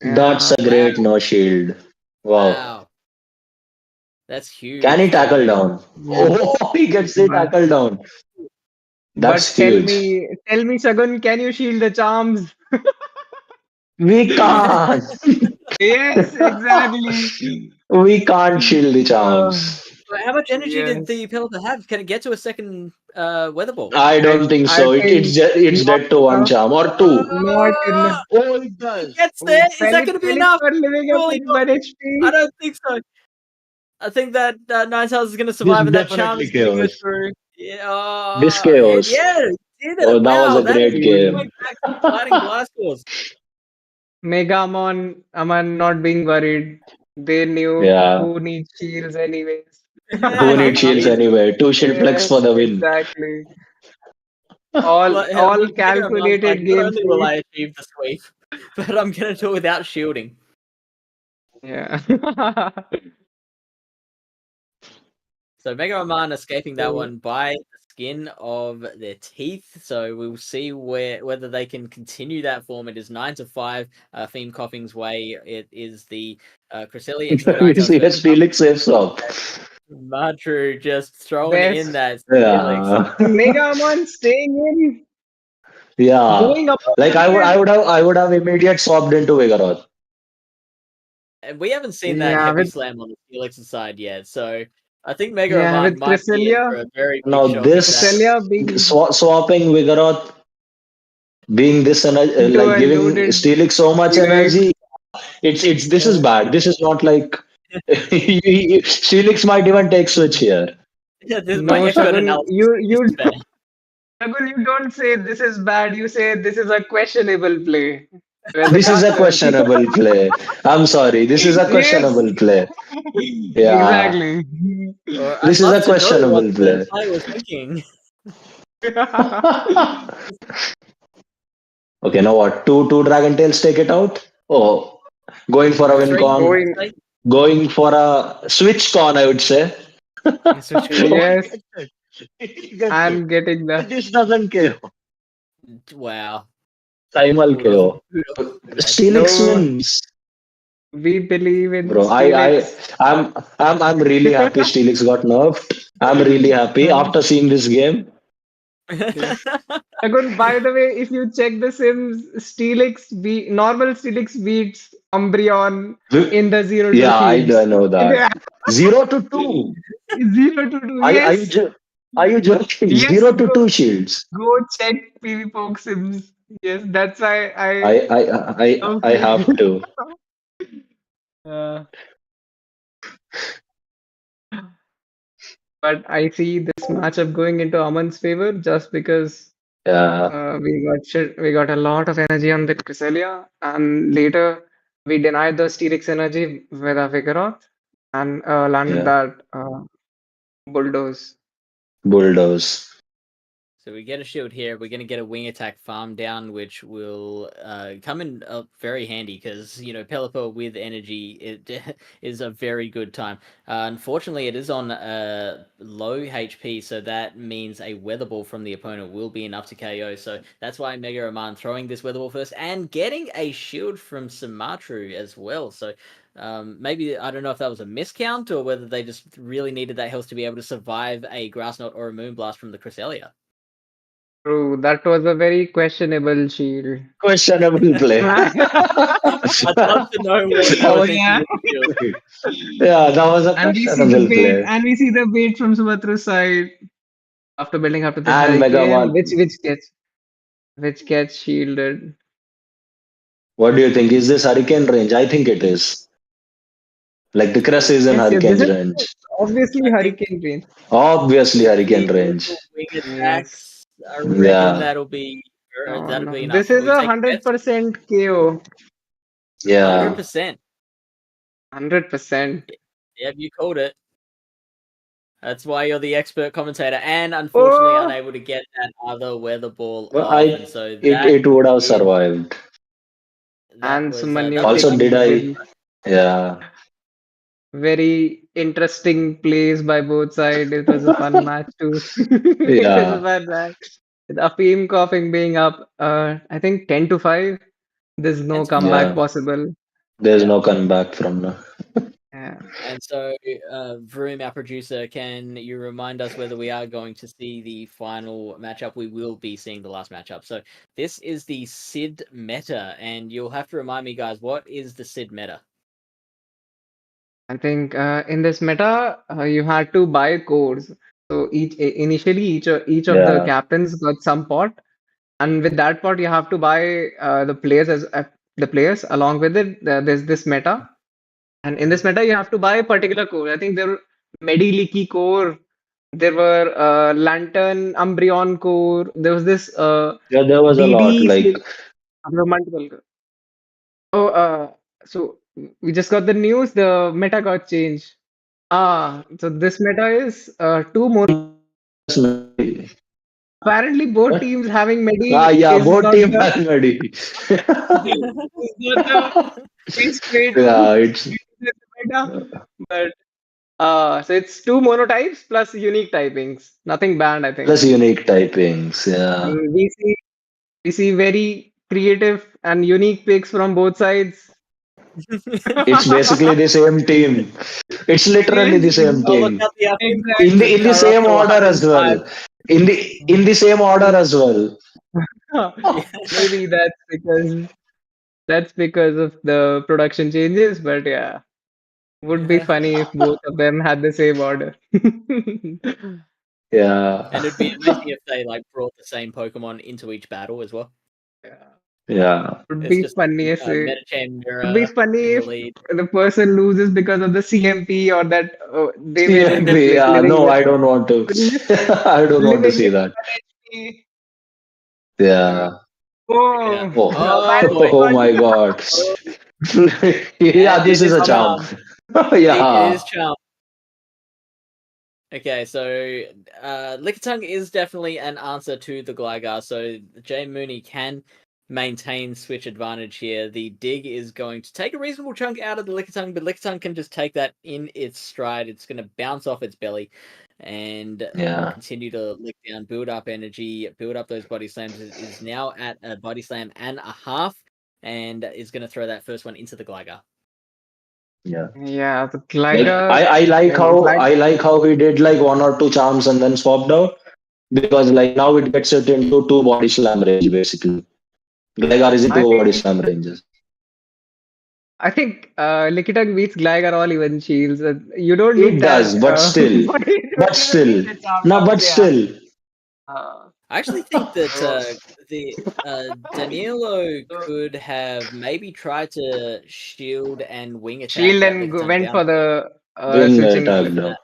That's Yeah. a great no shield. Wow. Wow, that's Can he huge. tackle So down? Yes. Oh, he gets the But tackle down. That's but huge. tell me, Sagun, can you shield the charms? We can't. Yes, exactly. We can't shield the Uh, charms. how much energy did yes. the Pelipper have? Can it get to a second weather ball? I don't think I so. think It's not dead to one enough. charm or two. Not enough. Oh, it It does. gets there. Is that going to be enough? Pelipper living up Surely with not. 1 I HP. don't think so. I think that Ninetales is going to This survive, and that charm definitely is going to go chaos. through. Yeah, This and chaos. yeah, it did Oh, it. that was Wow, a that is great going game. back to fighting Blastors. Mega Aman not being worried. They knew Yeah. who needs shields anyways. Who needs shields anyway? Two shield flex Yes, for the win. exactly. All Mega Man's like, calculated not game only will state. I achieve the sweep, but I'm going to do it without shielding. Yeah. So Mega Man escaping that So, one by the skin of their teeth. So we'll see whether they can continue that form. It is 9-5. Theme Coughing's way. It is the Cresselia into the We Ninetales see a first. Felix safe swap. Matru just throwing in best that Felix. Yeah. Mega Aman staying in, Yeah. going up Like I would have immediate swapped into Vigoroth. And we haven't seen that Yeah, heavy with slam on the Felix's side yet. So I think Mega yeah, Man with might be in Cresselia, for a very big Now shock if that. this Cresselia being swapping Vigoroth, being this into like a giving loaded Steelix so much Felix. energy. It's this is Yeah. bad. This is not like Steelix might even take switch here. Yeah, this is my No, expert Shagun, analysis. This is better. Shagun, you don't say this is bad. You say this is a questionable play. Where the This is a captain. questionable play. I'm sorry. This is a Yes, questionable play. Yeah. exactly. Or I'd This is love a to know what questionable the play. player was thinking. Okay, now what? Two Dragon Tails take it out? Oh, going for a win Three, con. Going, Going for a switch con, I would say. Switch yes, He gets it. and getting the This doesn't KO. Wow. Primal Who doesn't? KO. Who doesn't do that? Steelix no. wins. We believe in Bro, Steelix. I'm really happy Steelix got nerfed. I'm really happy after seeing this game. Yes. Agun, by the way, if you check the Sims, normal Steelix beats Umbreon in the 0-2 Yeah, I fields. know that. 0 to 2. 0-2, Are, are you yes. jo- are you joking? Yes, 0 to 2 shields. go check PV Poke Sims. Yes, that's why I I I I love I have PV. to. Uh, but I see this matchup going into Aman's favor just because Yeah, we got a lot of energy on the Cresselia, and later we denied the Steelix energy with a Vigoroth and landed yeah. that Bulldoze. Bulldoze. So we get a shield here. We're going to get a wing attack farm down, which will come in very handy because, Pelipper with energy it is a very good time. Unfortunately, it is on low HP, so that means a Weather Ball from the opponent will be enough to KO. So that's why Mega Roman throwing this Weather Ball first and getting a shield from Sumatru as well. So maybe, I don't know if that was a miscount or whether they just really needed that health to be able to survive a Grass Knot or a Moonblast from the Cresselia. True, that was a very questionable shield. Questionable play. I'd love to know what you That were was- thinking with the shield. Yeah, that was a And we see the questionable bait, play. and we see the bait from Sumatru's side after building up to the And Hurricane, Megaman. which gets shielded. What do you think? Is this Hurricane range? I think it is. Like the Crest is in Yes, yes, Hurricane this is range. obviously I think Hurricane range. Obviously Hurricane the range. wing Yes. attacks, I reckon Yeah, that'll be No, that'll no. be enough. This Are is we a taking bets? 100% KO. yeah. 100%. 100%. Yep, you called it. That's why you're the expert commentator, and unfortunately Oh, unable to get that other weather ball Well, off, and so that it would have is survived. and that Sumanyu was Also, did taking I? very, Yeah, very interesting plays by both sides. It was a fun match too. It was a yeah. fun match. With Afim coughing being up, I think 10-5. There's no 10 to 5. comeback Yeah. possible. There's Yeah. no comeback from now. Yeah. And so, Vroom, our producer, can you remind us whether we are going to see the final matchup? We will be seeing the last matchup. So this is the Sid meta, and you'll have to remind me, guys, what is the Sid meta? I think in this meta, you had to buy cores. So initially each of the Yeah, captains got some pot, and with that pot you have to buy the players along with it. There's this meta, and in this meta you have to buy a particular core. I think there were Medi Leaky core, there were Lantern Umbreon core. There was this yeah. There was a lot. DD. Like, There were multiple. Oh, so we just got the news. The meta got changed. So this meta is two more. Apparently, both teams having Medi yeah. is Both not team the has ready. is not the best way to Yeah, it's use this meta. But so it's two monotypes plus unique typings. Nothing banned, I think. plus unique typings. Yeah, And we see very creative and unique picks from both sides. it's basically the same team. It's literally the Yes, same Oh, look team. at the Afim In points the and in the are up same to order as 105. well. In the same order as well. maybe that's because of the production changes. But yeah, would be funny if both of them had the same order. Yeah, And it'd be amazing if they brought the same Pokemon into each battle as well. Yeah. yeah. Would It's be just funny if Metachan would be Mirror funny in the if lead. the person loses because of the CMP or that they were CMP. Yeah, living no, with I don't want to. li- I don't want to living see with that. 1 HP. Yeah. Yeah. Oh, Oh, Oh apparently boy. oh one. my God. Oh, Yeah, and this it is is a charm. charm. It Yeah, is charm. Okay, so Lickitung is definitely an answer to the Gligar, so Jay Mooney can maintain switch advantage here. The Dig is going to take a reasonable chunk out of the Lickitung, but Lickitung can just take that in its stride. It's going to bounce off its belly and Yeah. continue to lick down, build up energy, build up those body slams. It is now at a body slam and a half, and is going to throw that first one into the Gligar. Yeah. Yeah, the Like glider. I like It's how like I like how he did like one or two charms and then swapped out because like now it gets it into two body slam range basically. Gligar is in I two body think slam ranges. Lickitung beats Gligar all even shields. You don't need It that. does, but still, But you but don't even need still, the charm no, downs. but Yeah. still, I actually think that So, the Danilo could have maybe tried to shield and wing attack shield that and Lickitung went down, for the wing switching. attack go for now. that,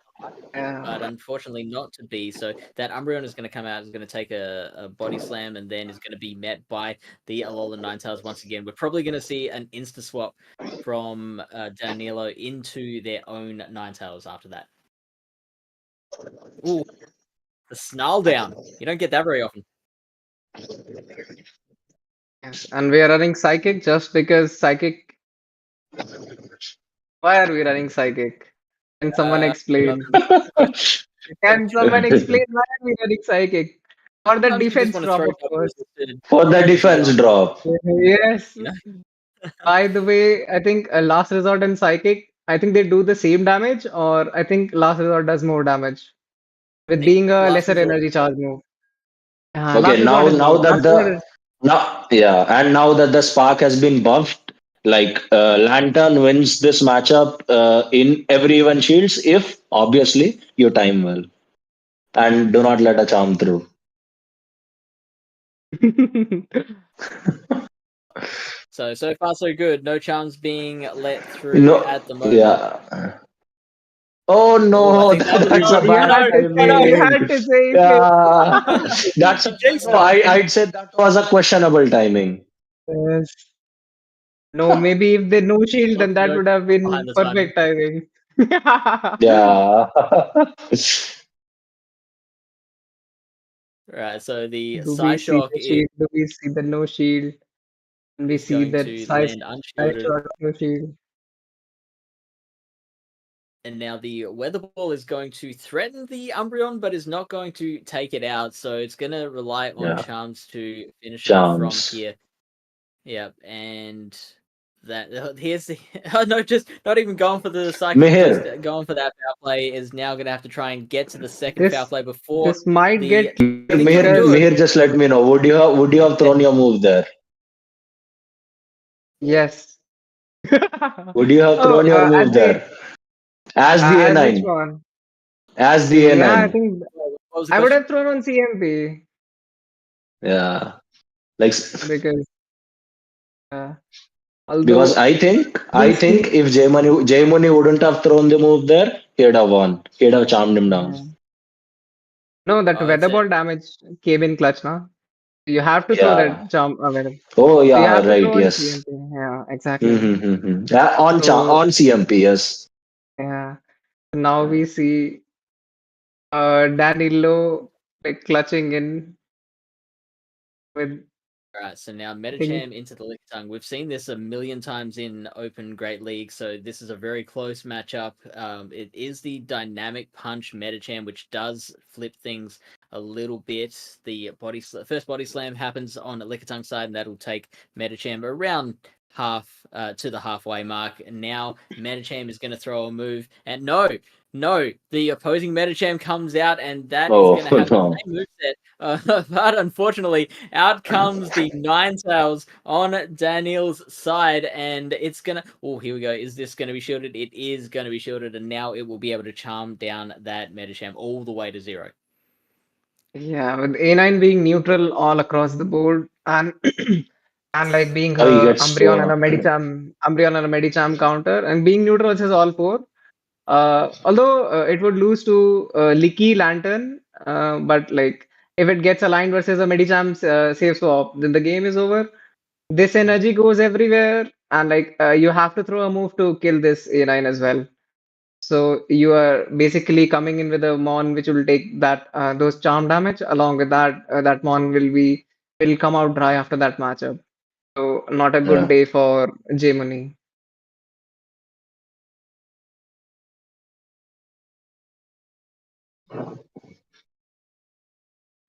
Yeah. but unfortunately not to be. So that Umbreon is going to come out, is going to take a body slam, and then is going to be met by the Alolan Ninetales once again. We're probably going to see an insta swap from Danilo into their own Ninetales after that. Ooh, the snarl down. You don't get that very often. Yes. And we are running Psychic just because Psychic. Why are we running Psychic? Can someone explain? Can someone explain why are we running Psychic? For the Sometimes you just defense want to drop, throw a of couple course. resisted For the energy defense on, drop. Yes. you know? By the way, I think Last Resort and Psychic, I think they do the same damage, or I think Last Resort does more damage I with think being a last lesser resort. energy charge move. Last Okay, Resort now is more. now that Last Resort the is. now yeah, and now that the spark has been buffed, like Lantern wins this matchup in every event shields if obviously you time well and do not let a charm through. So far so good. No charms being let through No, at the moment. yeah. Oh Oh, I no, think that was that's no, a You bad had no, to say no. it. You timing. had to say it. Yeah, that's You a, jinxed no. it. I'd say that was a questionable timing. Yes. No, maybe if they no shield, then that No would have behind been the timing. perfect timing. Yeah. Right, so the Do we see Psyshock the shield? Do we see the no shield? And we is see going that to size land unshielded. shot no shield. And now the Weather Ball is going to threaten the Umbreon, but is not going to take it out. So it's going to rely on Yeah. Charms to finish it off from Charms. here. Yep, and that here's the no, just not even going for the psychic, just Mihir. going for that foul play is now going to have to try and get to the second foul This play before this might the get Lickitung can Mihir, do because it. Mihir, just let me know. Would you have thrown your move there? yes. Would you have Oh, thrown your move at the there? As the as which A9. one? As the Yeah, I A9. think What was the I would question? have thrown on CMP Yeah. Like because uh, because although I think Lucy, if J Money wouldn't have thrown the move there, he'd have won. He'd have charmed him down. yeah. No, that Oh, it's weather a ball damage came in clutch now. You have to throw Yeah. that jump weather. Oh So you yeah, have to right, throw on yes. CMP. Yeah, exactly. Mm-hmm. Yeah, on So CMP, yes. yeah. Now Yeah. we see Danilo like clutching in with Alright, so now I think Metacham into the Lickitung. We've seen this a million times in Open Great League, so this is a very close matchup. It is the dynamic punch Metacham, which does flip things a little bit. The first body slam happens on the Lickitung side, and that'll take Metacham around half to the halfway mark. And now Metacham is going to throw a move, and no, the opposing Metacham comes out, and that is going to Oh have the no. same moveset. But unfortunately, out comes the Ninetales on Daniel's side, and it's gonna. Oh, here we go. Is this gonna be shielded? It is gonna be shielded, and now it will be able to charm down that Metacham all the way to 0. yeah, with A9 being neutral all across the board and and like being Now he a gets thrown. Umbreon and a Medicham counter and being neutral versus all four. Although it would lose to Licky Lantern, but like if it gets aligned versus a Medicham save swap, then the game is over. This energy goes everywhere, and like you have to throw a move to kill this A9 as well. So you are basically coming in with a mon which will take that those charm damage. Along with that, that mon will come out dry after that matchup. So not a good Yeah. day for J-Money.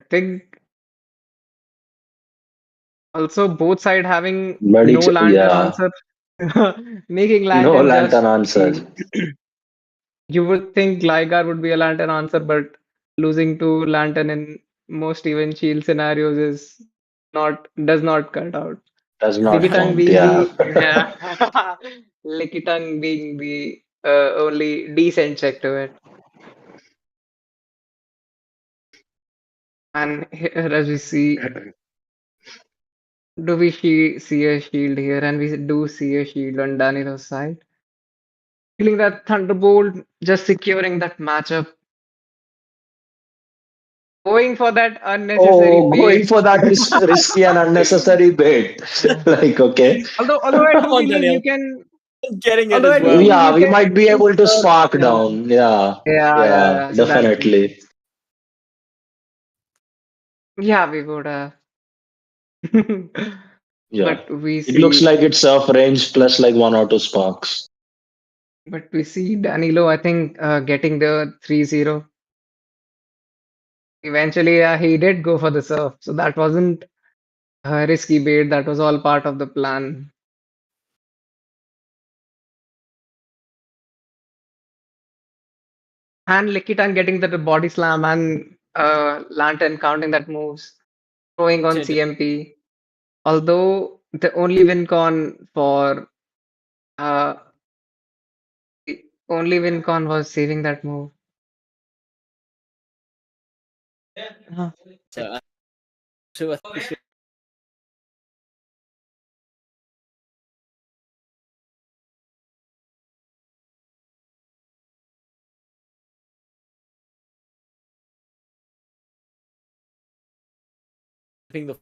I think also both side having Bloody, no lantern yeah. answer, making No lantern lantern just answer. feel. You would think Gligar would be a lantern answer, but losing to lantern in most even shield scenarios is not does not cut out. Does not Lickitung count. being Yeah. the Lickitung being the only decent check to it. And here, as we see, do we see a shield here? And we do see a shield on Danilo's side. Feeling that Thunderbolt, just securing that matchup, going for that unnecessary Oh, bait. going for that risky and unnecessary bait. Like, okay. Although I Come do on, believe Daniel. you can, Getting it although as I do well. believe Yeah, you we can might be able to use, spark yeah, down. Yeah. Yeah, yeah. So that, definitely. yeah, we would have. Yeah. But we It looks see, like it's surf range plus like one or two sparks. but we see Danilo, I think, getting the 3-0. Eventually, he did go for the surf, so that wasn't a risky bait. That was all part of the plan. And Likitan getting the body slam and Lantern counting that moves, throwing on CMP. Although the only win con for uh, the only win con was saving that move. Uh, So, so I think we should think the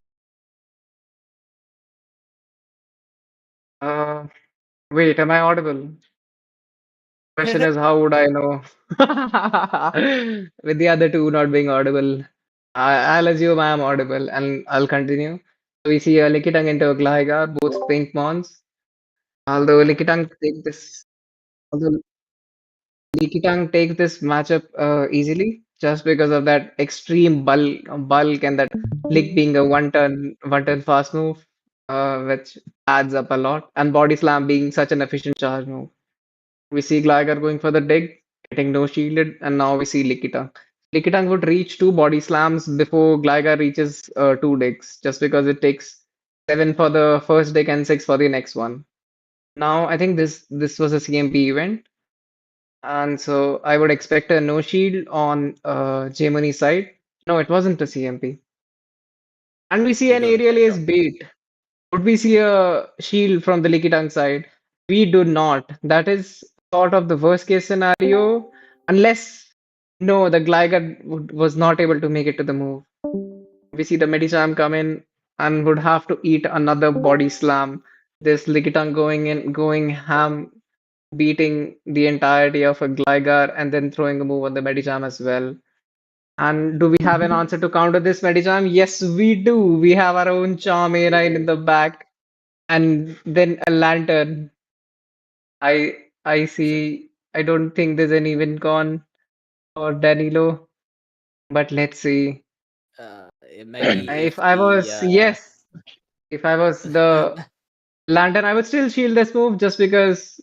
uh, wait, am I audible? Question is, how would I know? With the other two not being audible, I'll assume I am audible and I'll continue. So we see a Likitung into a Gligar, both pink mons. Although Likitung take this, although Likitung takes this matchup easily just because of that extreme bulk and that Lick being a one turn fast move, which adds up a lot, and Body Slam being such an efficient charge move. We see Gligar going for the dig, getting no shielded, and now we see Lickitung. Lickitung would reach two body slams before Gligar reaches two digs, just because it takes 7 for the first dig and 6 for the next one. Now I think this was a CMP event, and so I would expect a no shield on J-Money's side. No, it wasn't a CMP. And we see you an got it. aerial ace bait. Would we see a shield from the Lickitung side? We do not. That is sort of the worst case scenario, unless no, the Gligar was not able to make it to the move. We see the Medicham come in and would have to eat another body slam. This Lickitung going in, going ham, beating the entirety of a Gligar and then throwing a move on the Medicham as well. And do we have an answer to counter this Medicham? Yes, we do. We have our own Charm A9 in the back and then a lantern. I see. I don't think there's an even con for Danilo, but let's see. Maybe if If I the was yes, if I was the lantern, I would still shield this move just because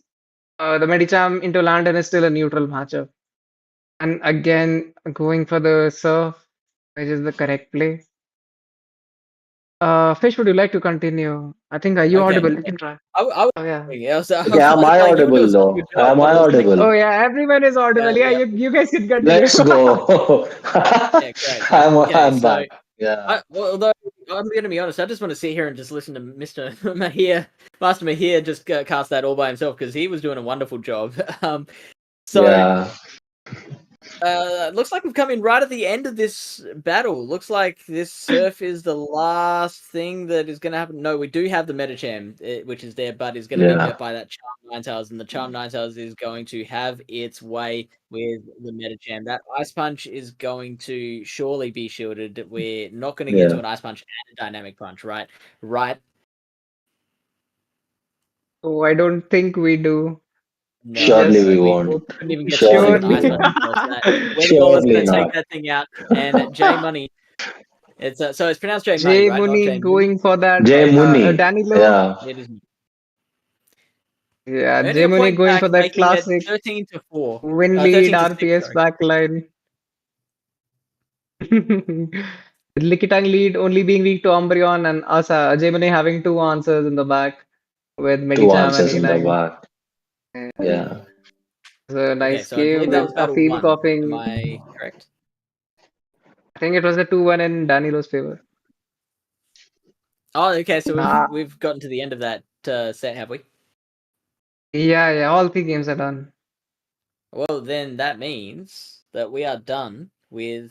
the Medicham into lantern is still a neutral matchup. And again, going for the surf, which is the correct play. Fish, would you like to continue? I think are you okay. audible? You can try. I was Oh yeah. I was, I Okay, was am like, I you were doing audible such a good though? job. Am I I was thinking, audible? Oh yeah, everyone is audible. Yeah, yeah, you guys can continue. Let's go. yeah, great. Okay, I'm so back. Yeah. although I'm going to be honest, I just want to sit here and just listen to Mr. Mahir, Master Mahir, just cast that all by himself because he was doing a wonderful job. So Yeah. Looks like we've come in right at the end of this battle. Looks like this Silph is the last thing that is going to happen. No, we do have the Metacham, which is there, but is going to be met by that Charm Ninetales, and the Charm Ninetales is going to have its way with the Metacham. That Ice Punch is going to surely be shielded. We're not going to get to an Ice Punch and a Dynamic Punch, right? Right. Oh, I don't think we do. No, Surely we we won't. couldn't even get to Surely an Ice Surely. Punch across that. Windwaller's Surely going to take not. that thing out, and J Money. It's so it's pronounced J Money, J right? Not Muni J Moon. going for that. Jay Mooney. Danilo. Yeah. It is. Yeah, Earning J a Muni point going back, for that making it classic 13-4. win lead 13-6, RPS sorry. backline. Lickitung lead only being weak to Umbreon and Asa. J Muni having two answers in the back with Two Medicham and answers in the E9. back. Yeah. It's a Okay, nice so I believe game that with was a battle field 1. Am coughing. I correct? I think it was a 2-1 in Danilo's favor. Oh, okay, so Ah. we've gotten to the end of that set, have we? Yeah, all three games are done. Well, then that means that we are done with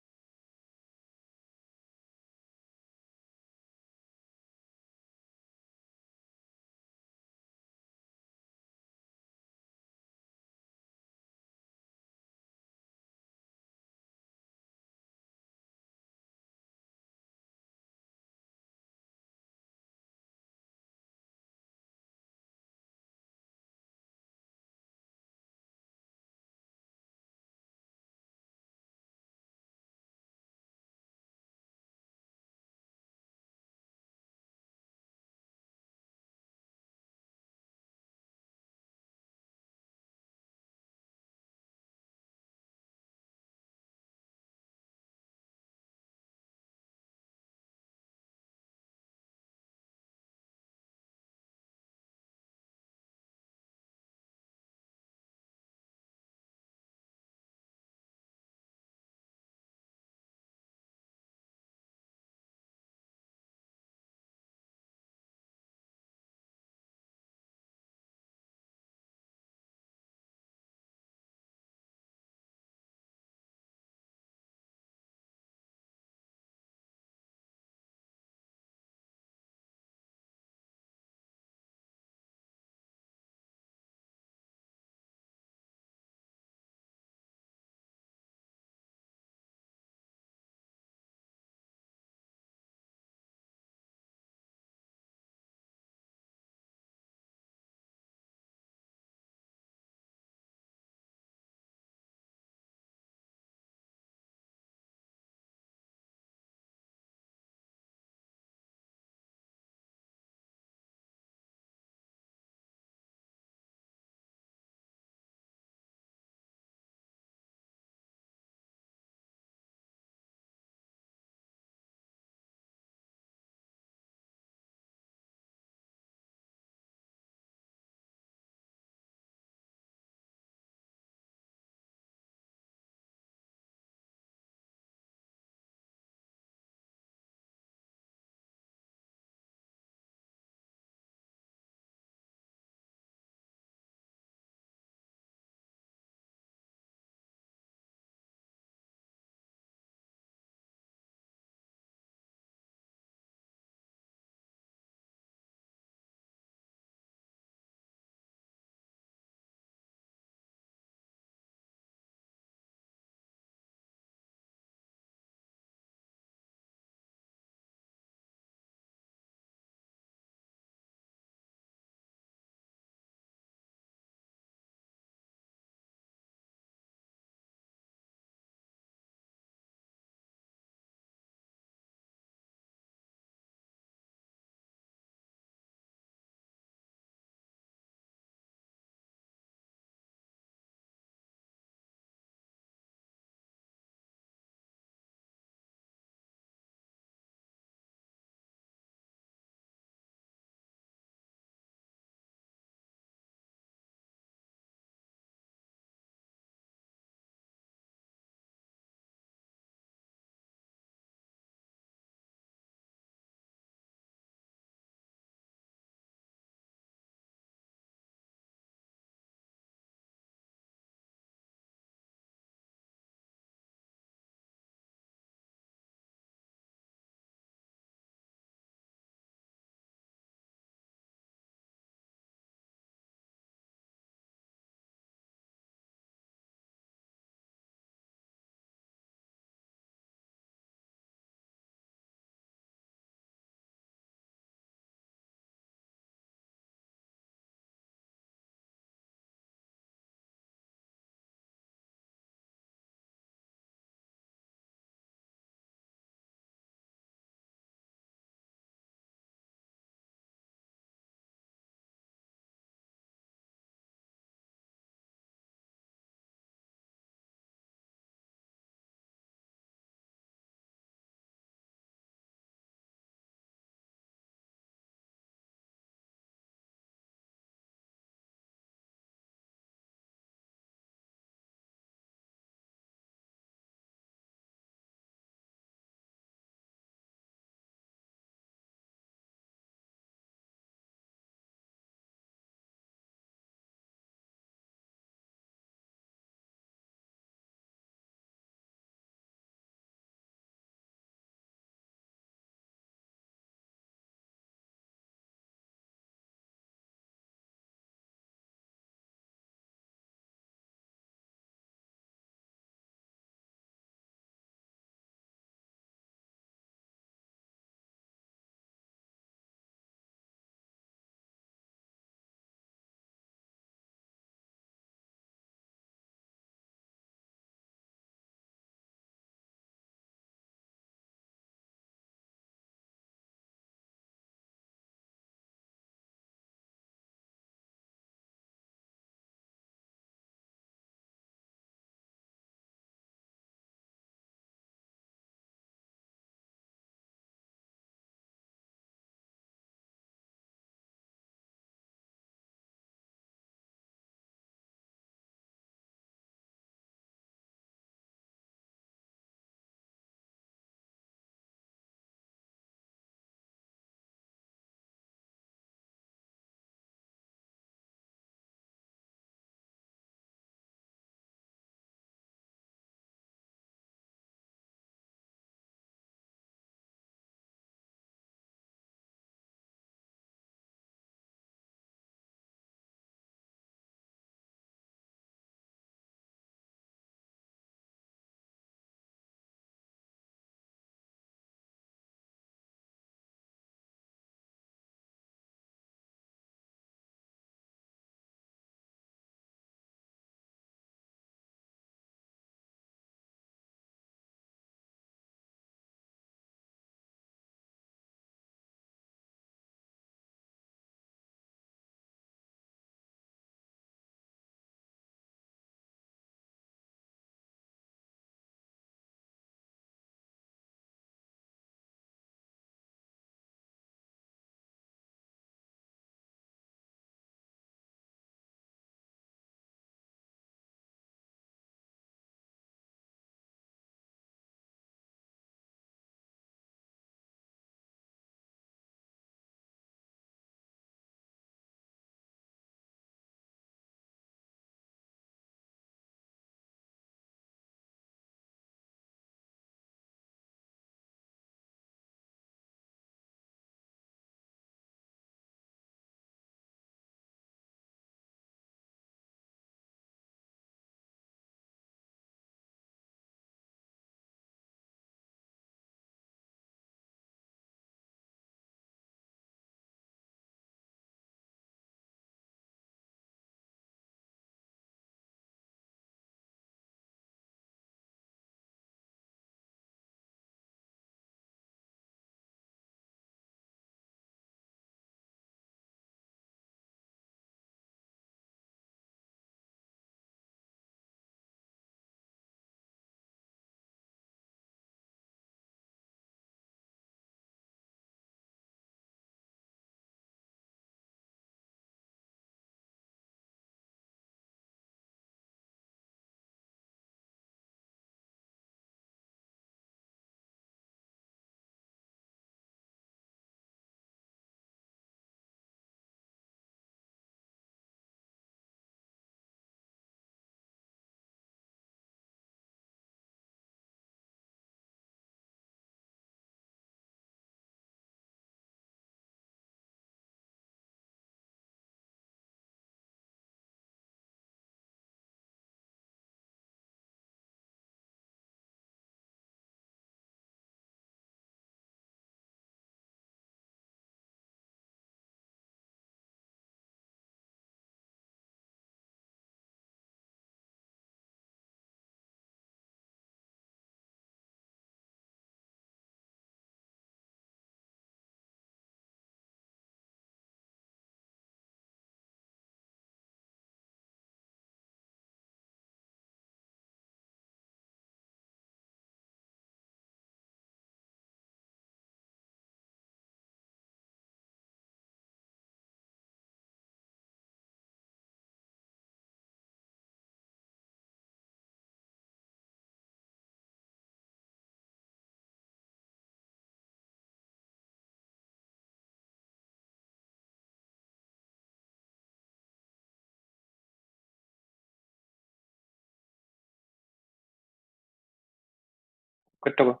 Good to go.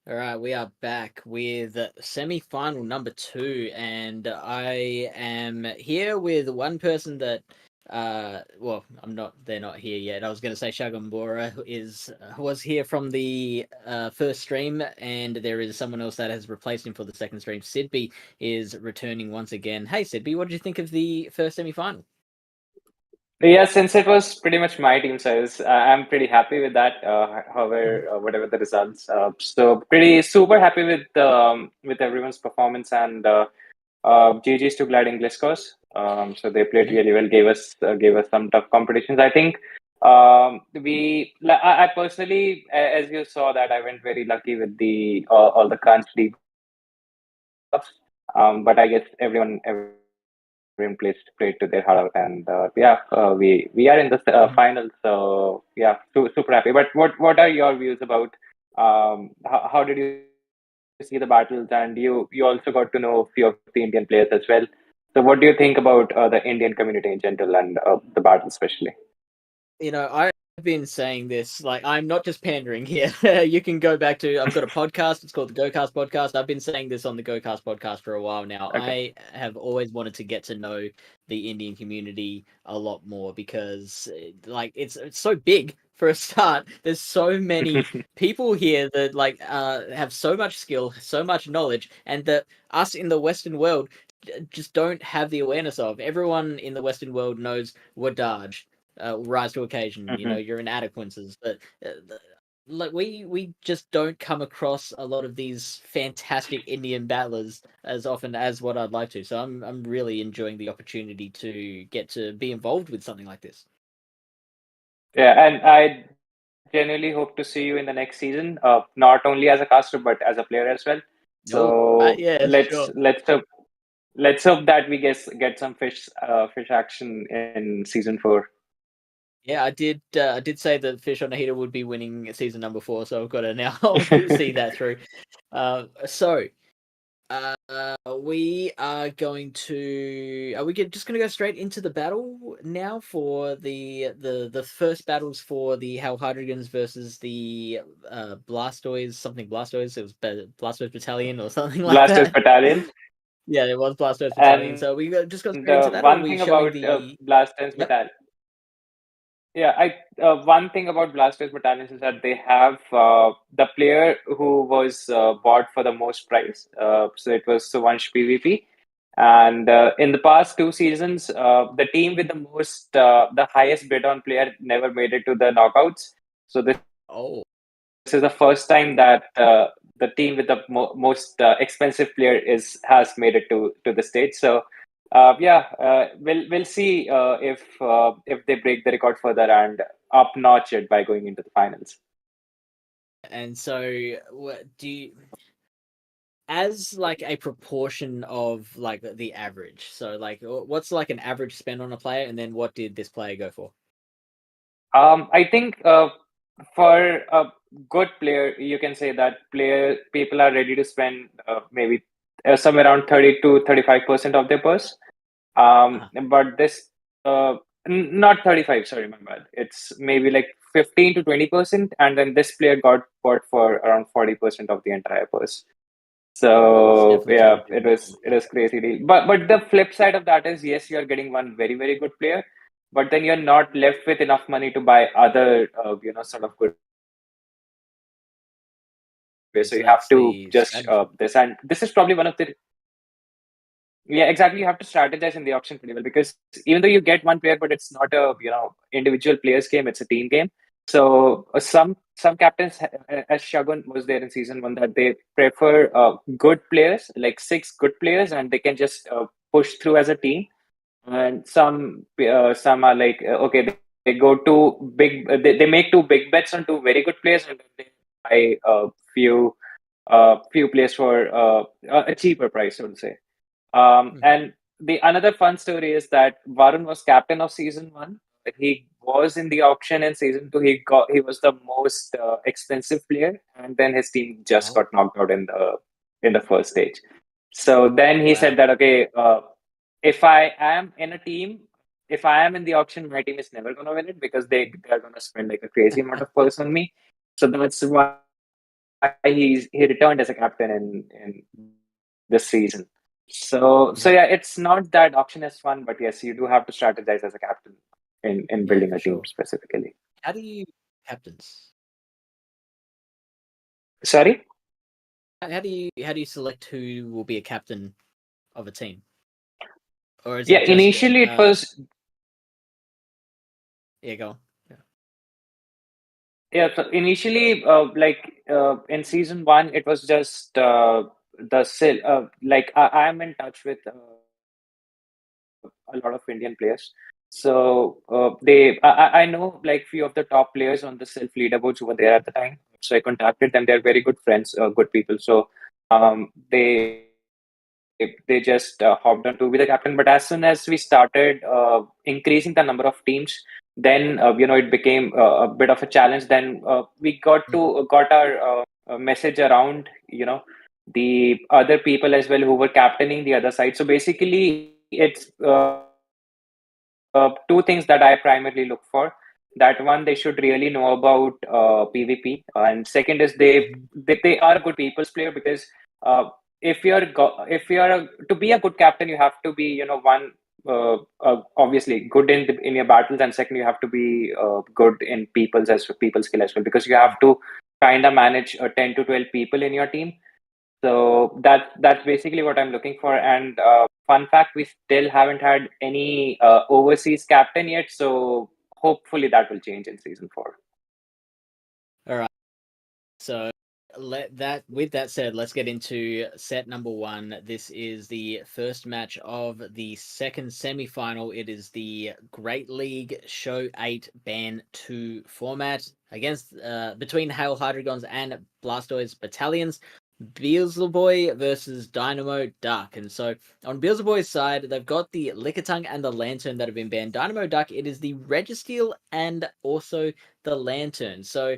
All right, we are back with semi-final number 2, and I am here with one person that, well, they're not here yet. I was going to say Shagambora was here from the first stream, and there is someone else that has replaced him for the second stream. Sidby is returning once again. Hey, Sidby, what did you think of the first semi-final? Yeah, since it was pretty much my team, so I'm pretty happy with that. However, whatever the results, so pretty super happy with everyone's performance, and GG's to Glad English course. So they played really well, gave us some tough competitions. I think I personally, as you saw, that I went very lucky with the all the crunch debuffs. But I guess everyone played to their heart out, and we are in the final. So yeah, super happy. But what are your views about how did you see the battles? And you also got to know a few of the Indian players as well. So what do you think about the Indian community in general and the battle especially? I've been saying this, like, I'm not just pandering here. You can go back to, I've got a podcast, it's called the GoCast Podcast. I've been saying this on the GoCast Podcast for a while now. Okay. I have always wanted to get to know the Indian community a lot more because, like, it's so big for a start. There's so many people here that, like, have so much skill, so much knowledge, and that us in the Western world just don't have the awareness of. Everyone in the Western world knows Wadaj, rise to occasion. You're inadequacies, but like we just don't come across a lot of these fantastic Indian battlers as often as what I'd like to. So I'm really enjoying the opportunity to get to be involved with something like this. Yeah, and I genuinely hope to see you in the next season, not only as a caster but as a player as well. So Yeah, let's sure. let's hope that we get some fish action in season 4. Yeah, I did say that FishOnAHeater would be winning season number 4, so I've got to now see that through. So we are going to. Are we just going to go straight into the battle now for the first battles for the Hydreigons versus the Blastoise, something Blastoise. It was Blastoise Battalion or something like Blastoise that. Battalion. Yeah, it was Blastoise Battalion. And So we just go straight into that, or are one we thing showing about the? Blastoise Yep. Battalion. Yeah, one thing about Blastoise Battalions is that they have the player who was bought for the most price. So it was Suvansh PvP. And in the past 2 seasons, the team with the highest bid on player never made it to the knockouts. So Oh, this is the first time that the team with the most expensive player has made it to the stage. So we'll see if they break the record further and up notch it by going into the finals. and so what do you? As like a proportion of like the average, so like what's like an average spend on a player, and then what did this player go for? I think for a good player, you can say that people are ready to spend maybe somewhere around 30 to 35% of their purse. But this not 35, sorry, my bad. It's maybe like 15 to 20%, and then this player got bought for around 40% of the entire purse. That's So definitely yeah, taking a bit of a it was crazy deal. But the flip side of that is, yes, you are getting one very very good player, but then you're not left with enough money to buy other sort of good players. So so you have that's to the just strategy. this, and this is probably one of the yeah, exactly. You have to strategize in the auction pretty well, because even though you get one player, but it's not a individual players game; it's a team game. So some captains, as Shagun was there in season 1, that they prefer good players, like 6 good players, and they can just push through as a team. And some are like okay, they go to big, they make 2 big bets on 2 very good players, and then they buy a few players for a cheaper price, I would say. And the another fun story is that Varun was captain of season 1. He was in the auction in season 2. He was the most expensive player, and then his team just Oh got knocked out in the first stage. So then he said wow. that okay, if I am in a team, if I am in the auction, my team is never gonna win it because they're gonna spend like a crazy amount of points on me. So that's why he returned as a captain in this season. So yeah, it's not that auction is fun, but yes, you do have to strategize as a captain in Yeah, building for a team sure. specifically. How do you captains? Sorry? How do you select who will be a captain of a team? Or is Yeah, it just initially it was yeah, go on. Yeah. yeah. So initially, in season one, it was just the sil. Like I am in touch with a lot of Indian players. So I know like few of the top players on the self leaderboards who were there at the time. So I contacted them. They're very good friends, good people. So they just hopped on to be the captain. But as soon as we started increasing the number of teams, then it became a bit of a challenge. Then we got our message around the other people as well who were captaining the other side. So basically, it's two things that I primarily look for. That one, they should really know about PvP, and second is they are a good people's player because if you're to be a good captain, you have to be one obviously good in your battles, and second you have to be good in people skill as well because you have to kind of manage 10 to 12 people in your team. So that's basically what I'm looking for. And fun fact, we still haven't had any overseas captain yet. So hopefully that will change in season 4. All right. So with that said, let's get into set number 1. This is the first match of the second semi-final. It is the Great League Show 8 Ban 2 format against between Hail Hydreigons and Blastoise Battalions. Beelzeboy versus Dynamo Duck. And so on Beelzeboy's side, they've got the Lickitung and the Lantern that have been banned. Dynamo Duck, it is the Registeel and also the Lantern. So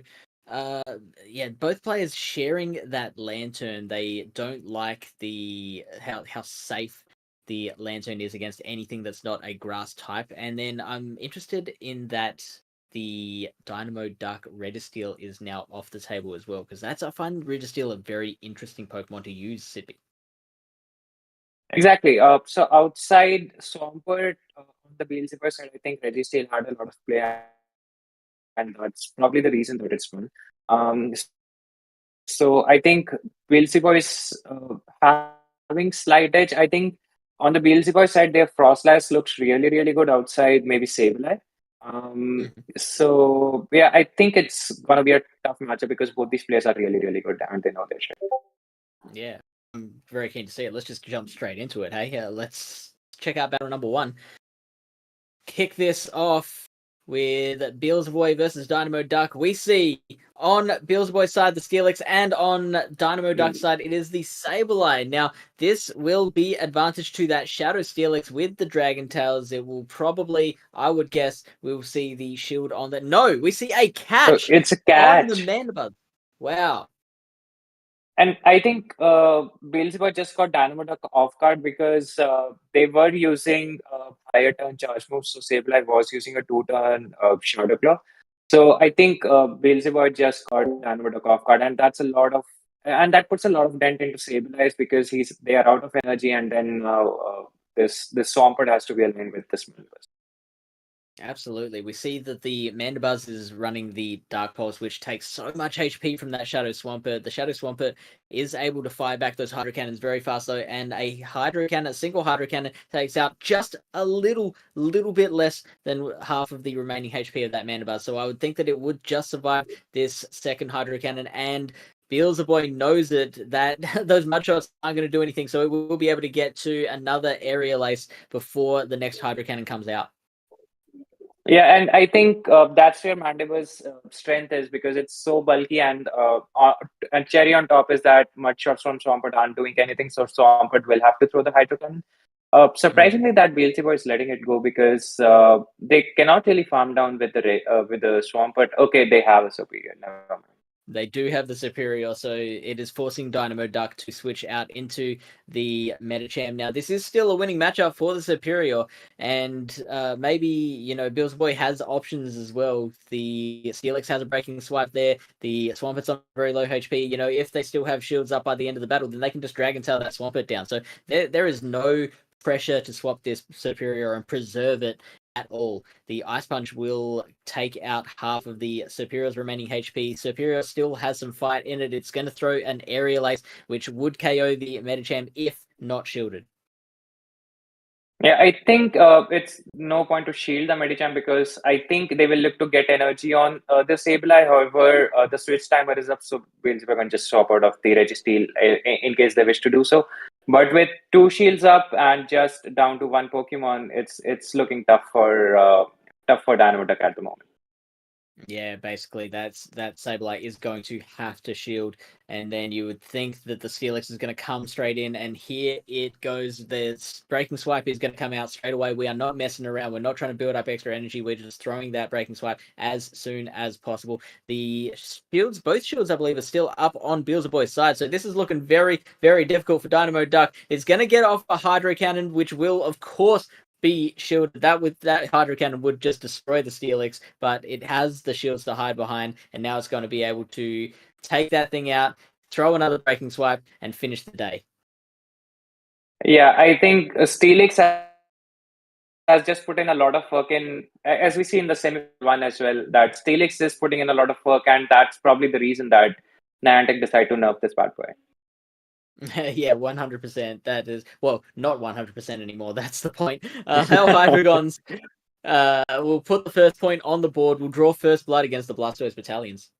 yeah, both players sharing that Lantern. They don't like the how safe the Lantern is against anything that's not a grass type. And then I'm interested in that the Dynamo Duck Registeel is now off the table as well, because I find Registeel a very interesting Pokemon to use, Sippy. Exactly. So outside Swampert on the Beelzebub side, I think Reggie still had a lot of play, and that's probably the reason that it's won. So I think Beelzebub is having slight edge. I think on the Beelzebub side, their Frostlass looks really, really good outside, maybe Sableye. So yeah, I think it's gonna be a tough matchup because both these players are really, really good and they know their shit. Yeah, I'm very keen to see it. Let's just jump straight into it. Hey, let's check out battle number 1. Kick this off with Beelzeboy versus Dynamo Duck. We see on Beelzeboy's side the Steelix, and on Dynamo Duck's side it is the Sableye. Now, this will be advantage to that Shadow Steelix with the Dragon Tails. It will probably, I would guess, we'll see the shield on that. No, we see a catch It's a on the catch. Mandibuzz. Wow. And I think Beelzebub just got Dynamo Duck off guard because they were using higher turn charge moves. So Sableye was using a 2-turn Shadow Claw. So I think Beelzebub just got Dynamo Duck off guard, and and that puts a lot of dent into Sableye because they are out of energy, and then this Swampert has to be aligned with this Beelzebub. Absolutely. We see that the Mandibuzz is running the Dark Pulse, which takes so much HP from that Shadow Swampert. The Shadow Swampert is able to fire back those Hydro Cannons very fast, though, and a single Hydro Cannon takes out just a little bit less than half of the remaining HP of that Mandibuzz. So I would think that it would just survive this second Hydro Cannon, and Beelzeboy knows it, that those mud shots aren't going to do anything, so it will be able to get to another Aerial Ace before the next Hydro Cannon comes out. Yeah, and I think that's where Mandibuz's strength is because it's so bulky, and cherry on top is that mud shots from Swampert aren't doing anything, so Swampert will have to throw the Hydro Cannon. Surprisingly, that Beelzebub is letting it go because they cannot really farm down with the Swampert. Okay, they have a superior. Never mind. They do have the Superior, so it is forcing Dynamo Duck to switch out into the Metacham. Now, this is still a winning matchup for the Superior, and maybe, Bills Boy has options as well. The Steelix has a breaking swipe there. The Swampet's on very low HP. If they still have shields up by the end of the battle, then they can just Dragon Tail that Swampet down. So there is no pressure to swap this Superior and preserve it at all. The Ice Punch will take out half of the Superior's remaining HP. Superior still has some fight in it. It's going to throw an Aerial Ace, which would KO the Metacham if not shielded. Yeah, I think it's no point to shield the Medicham because I think they will look to get energy on the Sableye. However, the switch timer is up, so Beelzebub can just swap out of the Registeel in case they wish to do so. But with 2 shields up and just down to 1 Pokemon, it's looking tough for Dynamo Duck at the moment. Yeah, basically that Sableye is going to have to shield, and then you would think that the Steelix is going to come straight in, and here it goes. The breaking swipe is going to come out straight away. We are not messing around. We're not trying to build up extra energy. We're just throwing that breaking swipe as soon as possible. The shields, both shields, I believe, are still up on Beelzebub's side, so this is looking very, very difficult for Dynamo Duck. It's going to get off a Hydro Cannon, which will, of course, be shielded. That Hydro Cannon would just destroy the Steelix, but it has the shields to hide behind, and now it's going to be able to take that thing out, throw another breaking swipe, and finish the day. Yeah, I think Steelix has just put in a lot of work in, as we see in the semi-1 as well, that Steelix is putting in a lot of work, and that's probably the reason that Niantic decided to nerf this bad boy. Yeah, 100%. That is, well, not 100% anymore. That's the point. Our Hydreigons will put the first point on the board. Will draw first blood against the Blastoise Battalions.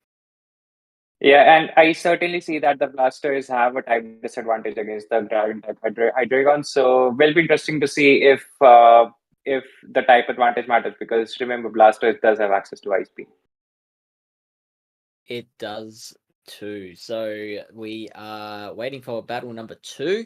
Yeah, and I certainly see that the Blastoise have a type disadvantage against the Dragon type Hydreigons. So will be interesting to see if the type advantage matters, because remember, Blastoise does have access to Ice Beam. It does too. So we are waiting for battle number 2.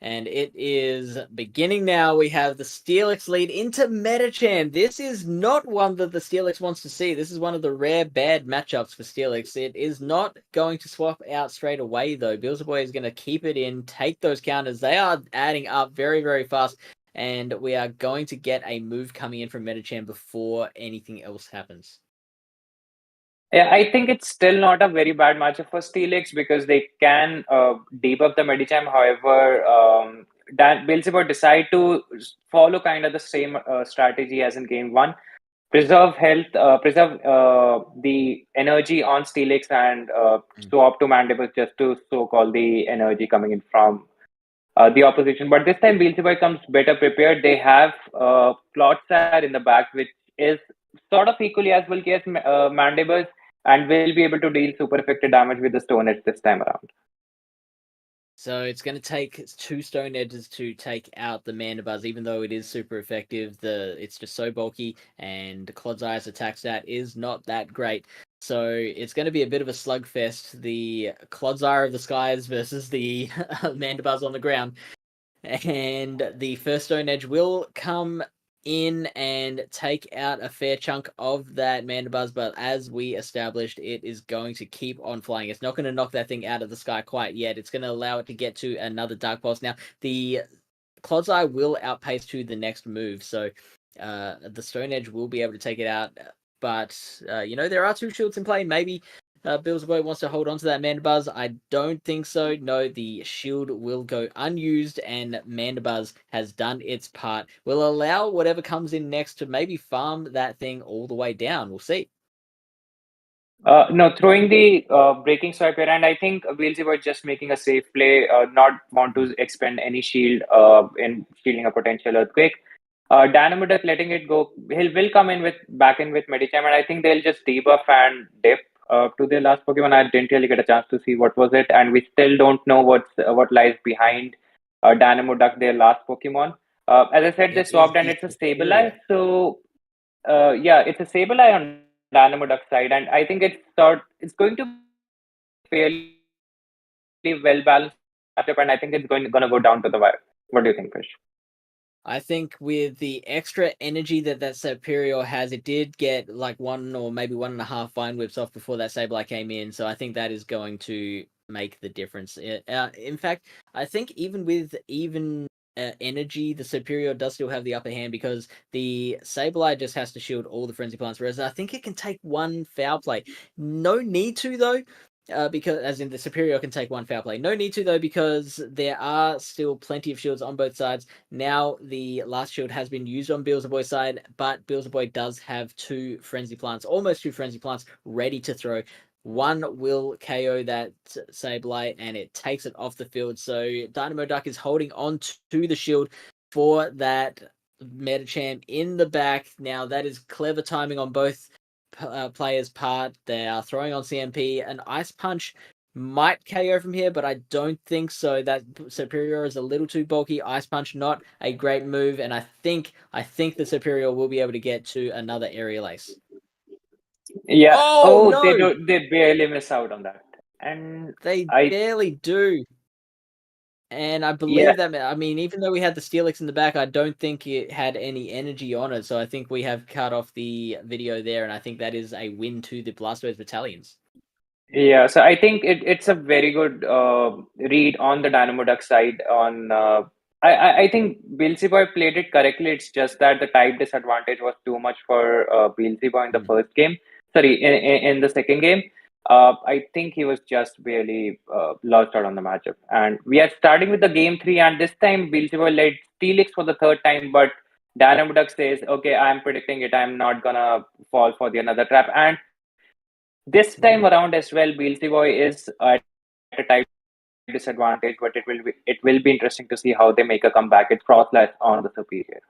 And it is beginning now. We have the Steelix lead into Metacham. This is not one that the Steelix wants to see. This is one of the rare bad matchups for Steelix. It is not going to swap out straight away, though. Beelzebub is going to keep it in, take those counters. They are adding up very, very fast. And we are going to get a move coming in from Metacham before anything else happens. Yeah, I think it's still not a very bad matchup for Steelix because they can debuff the Medicham. However, Beelzebub decide to follow kind of the same strategy as in game 1. Preserve health, preserve the energy on Steelix, and swap to Mandibles just to soak all the energy coming in from the opposition. But this time, Beelzebub comes better prepared. They have Clotsire in the back, which is sort of equally as bulky as Mandibles, and will be able to deal super effective damage with the Stone Edge this time around. So it's going to take 2 Stone Edges to take out the Mandibuzz, even though it is super effective. It's just so bulky, and Clodsire's attack stat is not that great. So it's going to be a bit of a slugfest. The Clodsire of the skies versus the Mandibuzz on the ground. And the first Stone Edge will come in and take out a fair chunk of that Mandibuzz, but as we established, it is going to keep on flying. It's not going to knock that thing out of the sky quite yet. It's going to allow it to get to another Dark Pulse. Now, the Clodsire will outpace to the next move, so the Stone Edge will be able to take it out, but, there are 2 shields in play. Maybe Beelzebub wants to hold on to that Mandibuzz. I don't think so. No, the shield will go unused, and Mandibuzz has done its part. We'll allow whatever comes in next to maybe farm that thing all the way down. We'll see. No, throwing the breaking swipe here, and I think Beelzebub just making a safe play, not want to expend any shield in shielding a potential earthquake. Dynamo Duck letting it go. Will come in back in with Medicham, and I think they'll just debuff and dip to their last Pokemon. I didn't really get a chance to see what was it, and we still don't know what lies behind Dynamo Duck, their last Pokemon. As I said, they swapped, and it's a Sableye. So yeah, it's a Sableye on Dynamo Duck side, and I think it's going to be fairly well balanced matchup, and I think it's going to go down to the wire. What do you think, Fish? I think with the extra energy that Superior has, it did get like 1 or maybe 1.5 Vine Whips off before that Sableye came in. So I think that is going to make the difference. In fact, I think even with energy, the Superior does still have the upper hand because the Sableye just has to shield all the Frenzy Plants, whereas I think it can take one foul play. No need to, though. Because as in the Superior can take one foul play. No need to, though, because there are still plenty of shields on both sides. Now the last shield has been used on Beelzeboy's side, but Beelzeboy does have two Frenzy Plants, almost two Frenzy Plants, ready to throw. One will KO that Sableye, and it takes it off the field. So Dynamo Duck is holding on to the shield for that Metacham in the back. Now that is clever timing on both players' part. They are throwing on CMP. An Ice Punch might KO from here, but I don't think so. That Superior is a little too bulky. Ice Punch, not a great move, and I think the Superior will be able to get to another Aerial Ace. Yeah. Oh, no! They barely miss out on that, and They I barely do. And I believe that, I mean, even though we had the Steelix in the back, I don't think it had any energy on it. So I think we have cut off the video there, and I think that is a win to the Blastoise Battalions. Yeah, so I think it's a very good read on the Dynamo Duck side. I think Beelzeboy played it correctly. It's just that the type disadvantage was too much for Beelzeboy in the first game. Sorry, in the second game. I think he was just barely lost out on the matchup. And we are starting with the game 3, and this time Beelzeboy led Steelix for the third time, but Dynamo Duck says, "Okay, I'm predicting it. I'm not gonna fall for the another trap." And this time around as well, Beelzeboy is at a type disadvantage, but it will be interesting to see how they make a comeback. It's Frostlass on the Superior.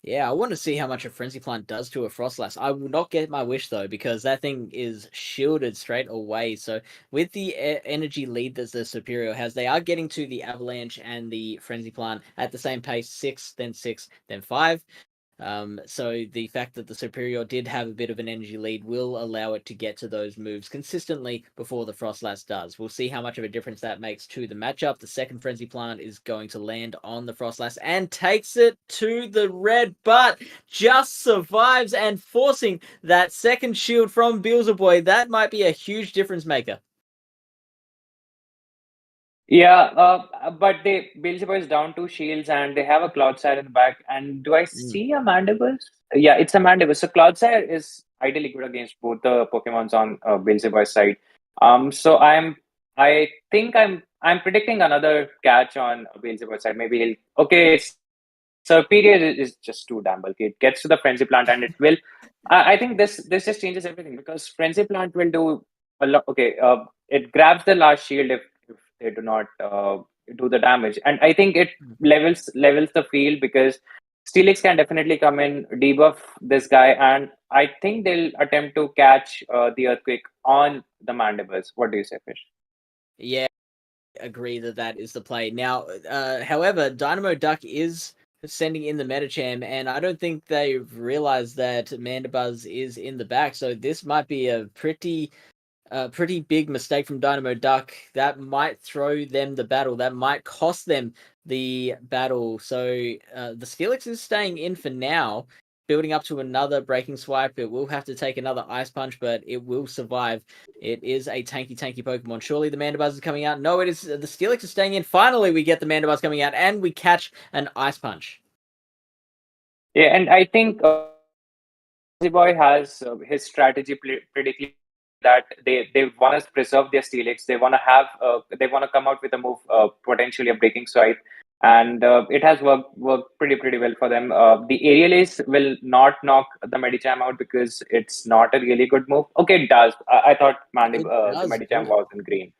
Yeah, I want to see how much a Frenzy Plant does to a Frostlass. I will not get my wish, though, because that thing is shielded straight away. So with the energy lead that the Superior has, they are getting to the Avalanche and the Frenzy Plant at the same pace, 6, then 5. So the fact that the Superior did have a bit of an energy lead will allow it to get to those moves consistently before the Frostlass does. We'll see how much of a difference that makes to the matchup. The second Frenzy Plant is going to land on the Frostlass and takes it to the red, but just survives and forcing that second shield from Beelzeboy. That might be a huge difference maker. Yeah, but Beelzebub is down 2 shields and they have a Cloudsire in the back. And do I see a Mandibus? Yeah, it's a Mandibus. So Cloudsire is ideally good against both the Pokemons on Beelzebub's side. So I think I'm predicting another catch on Beelzebub's side. Maybe he'll Superior is just too damn bulky. It gets to the Frenzy Plant and it will. I think this just changes everything because Frenzy Plant will do a lot. Okay, it grabs the last shield if they do not do the damage, and I think it levels the field because Steelix can definitely come in, debuff this guy, and I think they'll attempt to catch the Earthquake on the Mandibus. What do you say, Fish? Yeah, I agree that is the play. Now, however, Dynamo Duck is sending in the Metacham, and I don't think they've realized that Mandibuzz is in the back, so this might be a pretty big mistake from Dynamo Duck. That might throw them the battle. That might cost them the battle. So the Steelix is staying in for now, building up to another Breaking Swipe. It will have to take another Ice Punch, but it will survive. It is a tanky Pokemon. Surely the Mandibuzz is coming out. No, it is. The Steelix is staying in. Finally, we get the Mandibuzz coming out, and we catch an Ice Punch. Yeah, and I think Boy has his strategy pretty clear that they want to preserve their Steelix. They want to come out with a move, potentially a Breaking Swipe, and it has worked pretty well for them. The Aerial Ace will not knock the Medicham out because it's not a really good move. Okay, it does. I thought the Medicham was in green.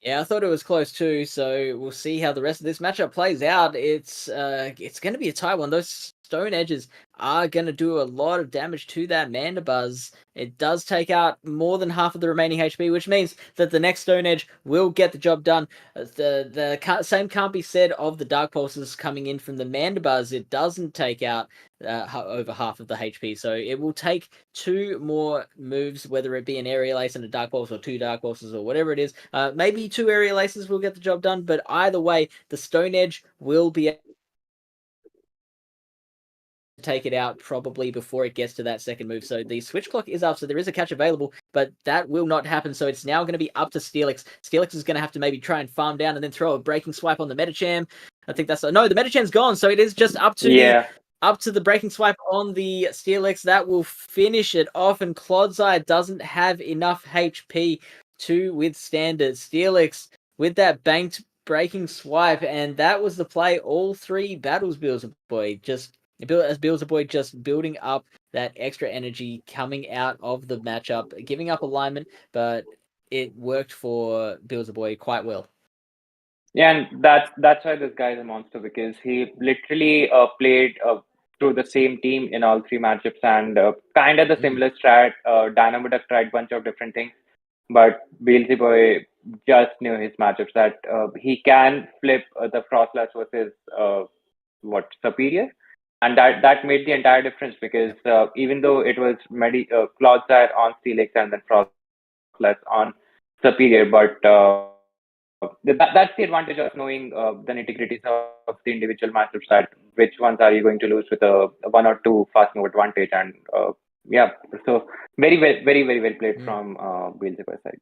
Yeah, I thought it was close too, so we'll see how the rest of this matchup plays out. It's going to be a tight one. Those Stone Edges are going to do a lot of damage to that Mandibuzz. It does take out more than half of the remaining HP, which means that the next Stone Edge will get the job done. The same can't be said of the Dark Pulses coming in from the Mandibuzz. It doesn't take out over half of the HP, so it will take 2 more moves, whether it be an Aerial Ace and a Dark Pulse or 2 Dark Pulses or whatever it is. Maybe 2 Aerial Aces will get the job done, but either way, the Stone Edge will be take it out probably before it gets to that second move. So the switch clock is up, so there is a catch available, but that will not happen. So it's now going to be up to Steelix. Steelix is going to have to maybe try and farm down and then throw a breaking swipe on the Metacham. I think that's no, the Metacham's gone, so it is just up to the breaking swipe on the Steelix. That will finish it off, and Clodsire doesn't have enough HP to withstand it. Steelix with that banked breaking swipe, and that was the play. All three battles, Beelzeboy just building up that extra energy coming out of the matchup, giving up alignment, but it worked for Beelzeboy quite well. Yeah, and that's why this guy is a monster, because he literally played through the same team in all three matchups, and kind of the similar strat. Dynamo Duck tried bunch of different things, but Beelzeboy just knew his matchups, that he can flip the Frostlass versus Superior, and that made the entire difference, because even though it was Clodsire on Steelix and then Frostlass on Superior, but that's the advantage of knowing the nitty-gritties of the individual matchups, that which ones are you going to lose with a one or two fast move advantage. And so very well played from Beelzeboy's side.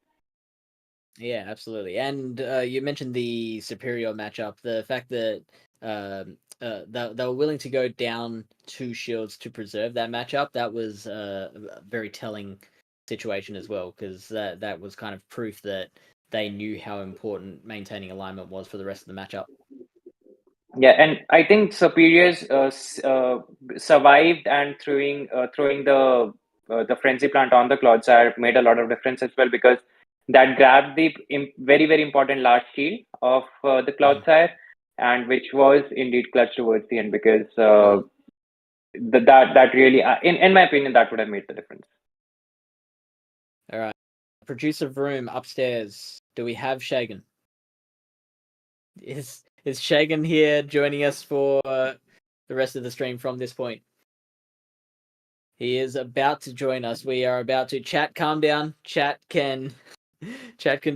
Yeah, absolutely. And you mentioned the Superior matchup, the fact that they were willing to go down 2 shields to preserve that matchup. That was a very telling situation as well, because that was kind of proof that they knew how important maintaining alignment was for the rest of the matchup. Yeah, and I think Superiors survived, and throwing the Frenzy Plant on the Clodsire made a lot of difference as well, because that grabbed the very important last shield of the Clodsire, and which was indeed clutch towards the end, because that really, in my opinion, that would have made the difference. All right, producer Vroom upstairs. Do we have Shagan? Is Shagan here joining us for the rest of the stream from this point? He is about to join us. We are about to chat. Calm down. Chat can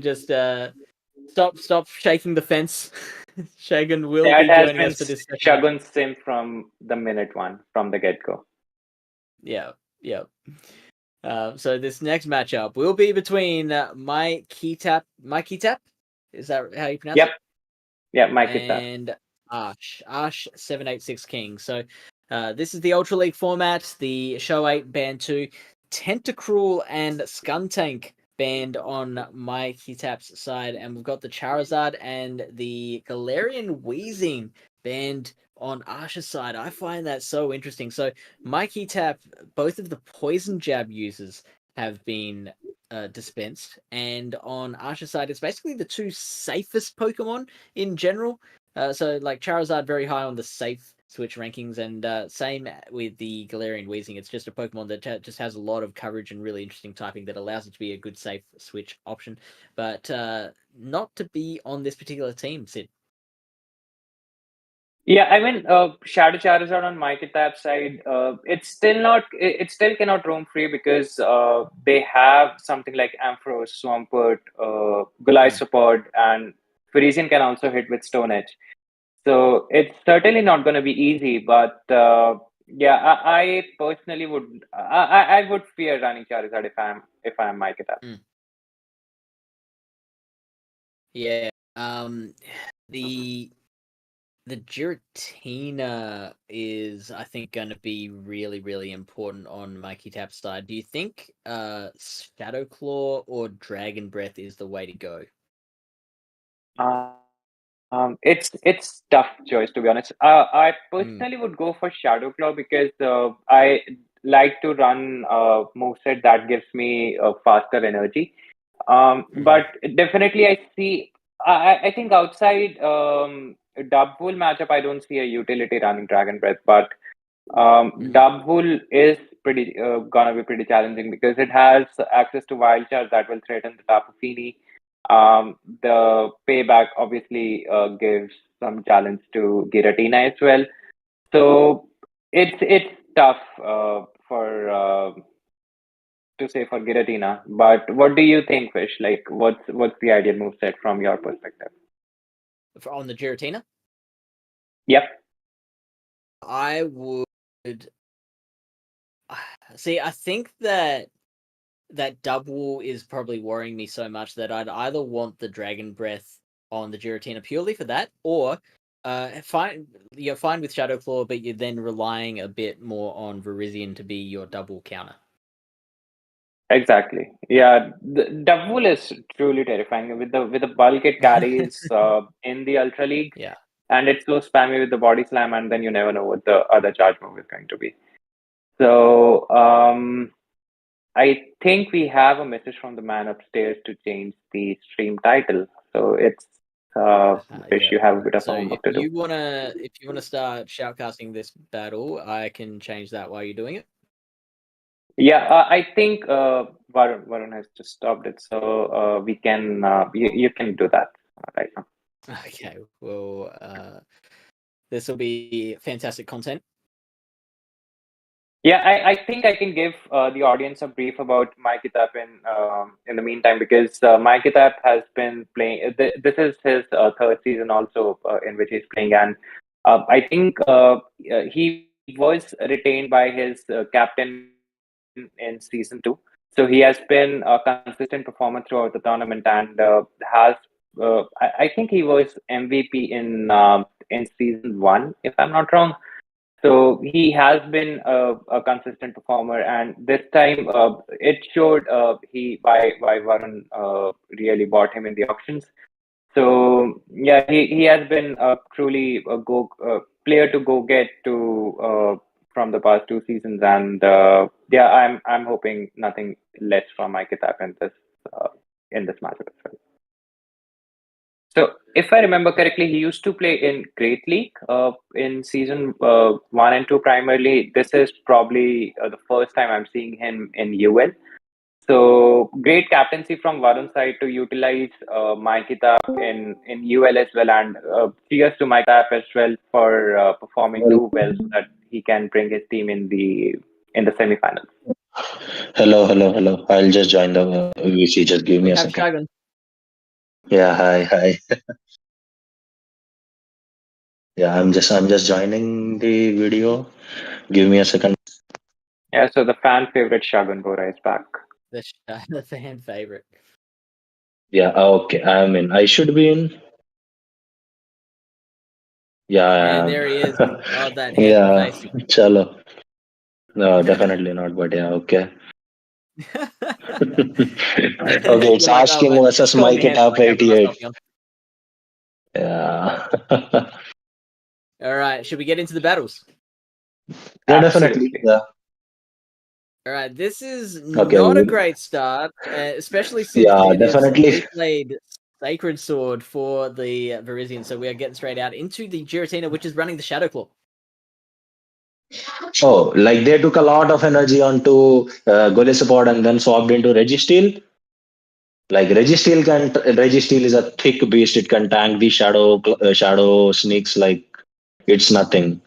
just stop shaking the fence. Shagan will be joining us for this session. Shagun's sim from the minute one, from the get-go. Yeah. So this next matchup will be between Mikey-Tap. Is that how you pronounce it? Yeah, Mikey-Tap. And Ash 786 King. So this is the Ultra League format. The Show 8 banned 2, Tentacruel and Skuntank banned on Mikey-Tap's side, and we've got the Charizard and the Galarian Weezing banned on Ash's side. I find that so interesting. So Mikey-Tap, both of the Poison Jab users have been dispensed, and on Ash's side, it's basically the 2 safest Pokemon in general. So like Charizard very high on the safe switch rankings, and same with the Galarian Weezing. It's just a Pokemon that just has a lot of coverage and really interesting typing that allows it to be a good safe switch option, but not to be on this particular team, Sid. Yeah, I mean, Shadow Charizard on Mikey-Tap's side, it still cannot roam free, because they have something like Ampharos, Swampert, Golisopod, and Parisian can also hit with Stone Edge. So it's certainly not going to be easy, but I personally would I would fear running Charizard if I'm Mikey-Tap. Yeah, the Giratina is, I think, going to be really important on Mikey-Tap's side. Do you think Shadow Claw or Dragon Breath is the way to go? It's tough choice, to be honest. I personally would go for Shadow Claw, because I like to run moveset that gives me faster energy. But definitely I think outside Dubwool matchup, I don't see a utility running Dragon Breath, but Dubwool is gonna be pretty challenging, because it has access to Wild Charge that will threaten the Tapu Fini. The payback obviously gives some challenge to Giratina as well. So it's tough for to say for Giratina. But what do you think, Fish? Like, what's the ideal moveset from your perspective? On the Giratina? Yep. I would see. I think that double is probably worrying me so much that I'd either want the Dragon Breath on the Giratina purely for that, or you're fine with Shadow Claw, but you're then relying a bit more on Virizion to be your double counter. Exactly. Yeah, the double is truly terrifying with the bulk it carries in the Ultra League. Yeah. And it's so spammy with the body slam, and then you never know what the other charge move is going to be. So I think we have a message from the man upstairs to change the stream title. So it's Fish, you have a bit of homework to do. If you wanna start shoutcasting this battle, I can change that while you're doing it. Yeah, I think Varun has just stopped it, so we can you can do that right now. Okay, well, this will be fantastic content. Yeah, I think I can give the audience a brief about Mykitap in the meantime, because Mykitap has been playing. This is his third season also in which he's playing, and I think he was retained by his captain in season 2. So he has been a consistent performer throughout the tournament, and has I think he was MVP in season 1, if I'm not wrong. So he has been a consistent performer, and this time it showed why Varun really bought him in the auctions. So yeah, he has been truly a player to go get to from the past 2 seasons, and yeah, I'm hoping nothing less from Mykitap in this matchup as well. So, if I remember correctly, he used to play in Great League in season 1 and 2 primarily. This is probably the first time I'm seeing him in UL. So, great captaincy from Varun's side to utilize Mykitap in UL as well. And cheers to Mykitap as well for performing too well so that he can bring his team in the semifinals. Hello. I'll just join the VC. Just give me a second. Shagun. Yeah, hi. Yeah, I'm just joining the video. Give me a second. Yeah, so the fan favorite Shagun Bora is back. The fan favorite. Yeah, okay. I'm in. I should be in. Yeah, I And am. there he is. Oh, that handsome Yeah, face. chalo. No, definitely not. But yeah, okay. Okay, it's You're like, oh, asking but versus call me handsome, Mykitap I can't put my 88. selfie on. Yeah. All right, should we get into the battles? Yeah, definitely. Absolutely. Yeah. All right, this is Okay. not a great start, especially since Yeah, it is definitely. we played Sacred Sword for the Virizion, so we are getting straight out into the Giratina, which is running the Shadow Claw. Oh, like they took a lot of energy onto Golisopod and then swapped into Registeel. Like Registeel is a thick beast. It can tank the shadow sneaks like it's nothing.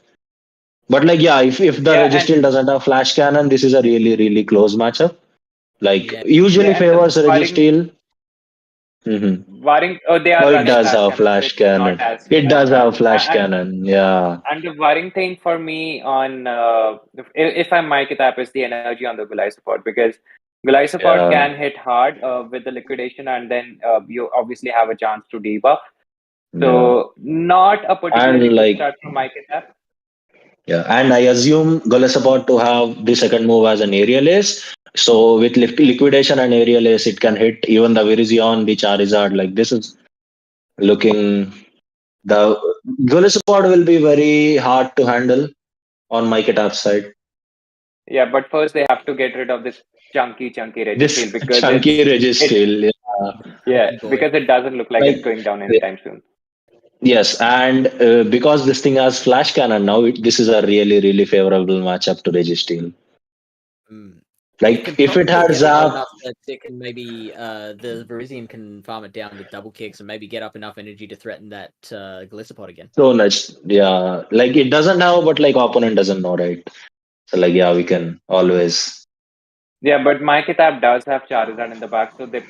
But like yeah, if the Yeah, Registeel doesn't have flash cannon, this is a really close matchup. Like Yeah. usually and the favors Registeel. Mm-hmm. Waring, they are Oh, it running does flash have cannon, so flash it's not cannon. as It as does bad. have flash cannon. Yeah. And the worrying thing for me on if I'm Mike Tap is the energy on the Gulai support, because Gulai support Yeah. can hit hard with the liquidation, and then you obviously have a chance to debuff. So not a particularly And good like start from Mike Tap. yeah, and I assume Golisopod to have the second move as an aerial ace. So with liquidation and aerial ace, it can hit even the Virizion, the Charizard. Like this is looking the Golisopod will be very hard to handle on Mykitap's side. Yeah, but first they have to get rid of this chunky Registeel, This because chunky it Registeel, yeah. yeah, Boy. because it doesn't look like Like it's going down anytime soon. yes, and because this thing has flash cannon now, this is a really favorable matchup to Registeel. It Like can if it probably had get low Zap, enough that it can maybe the Virizion can farm it down with double kicks and maybe get up enough energy to threaten that Golisopod again. so much, yeah. Like it doesn't have, but like opponent doesn't know, right? So like yeah, we can always. Yeah, but my Kitab does have Charizard in the back, so they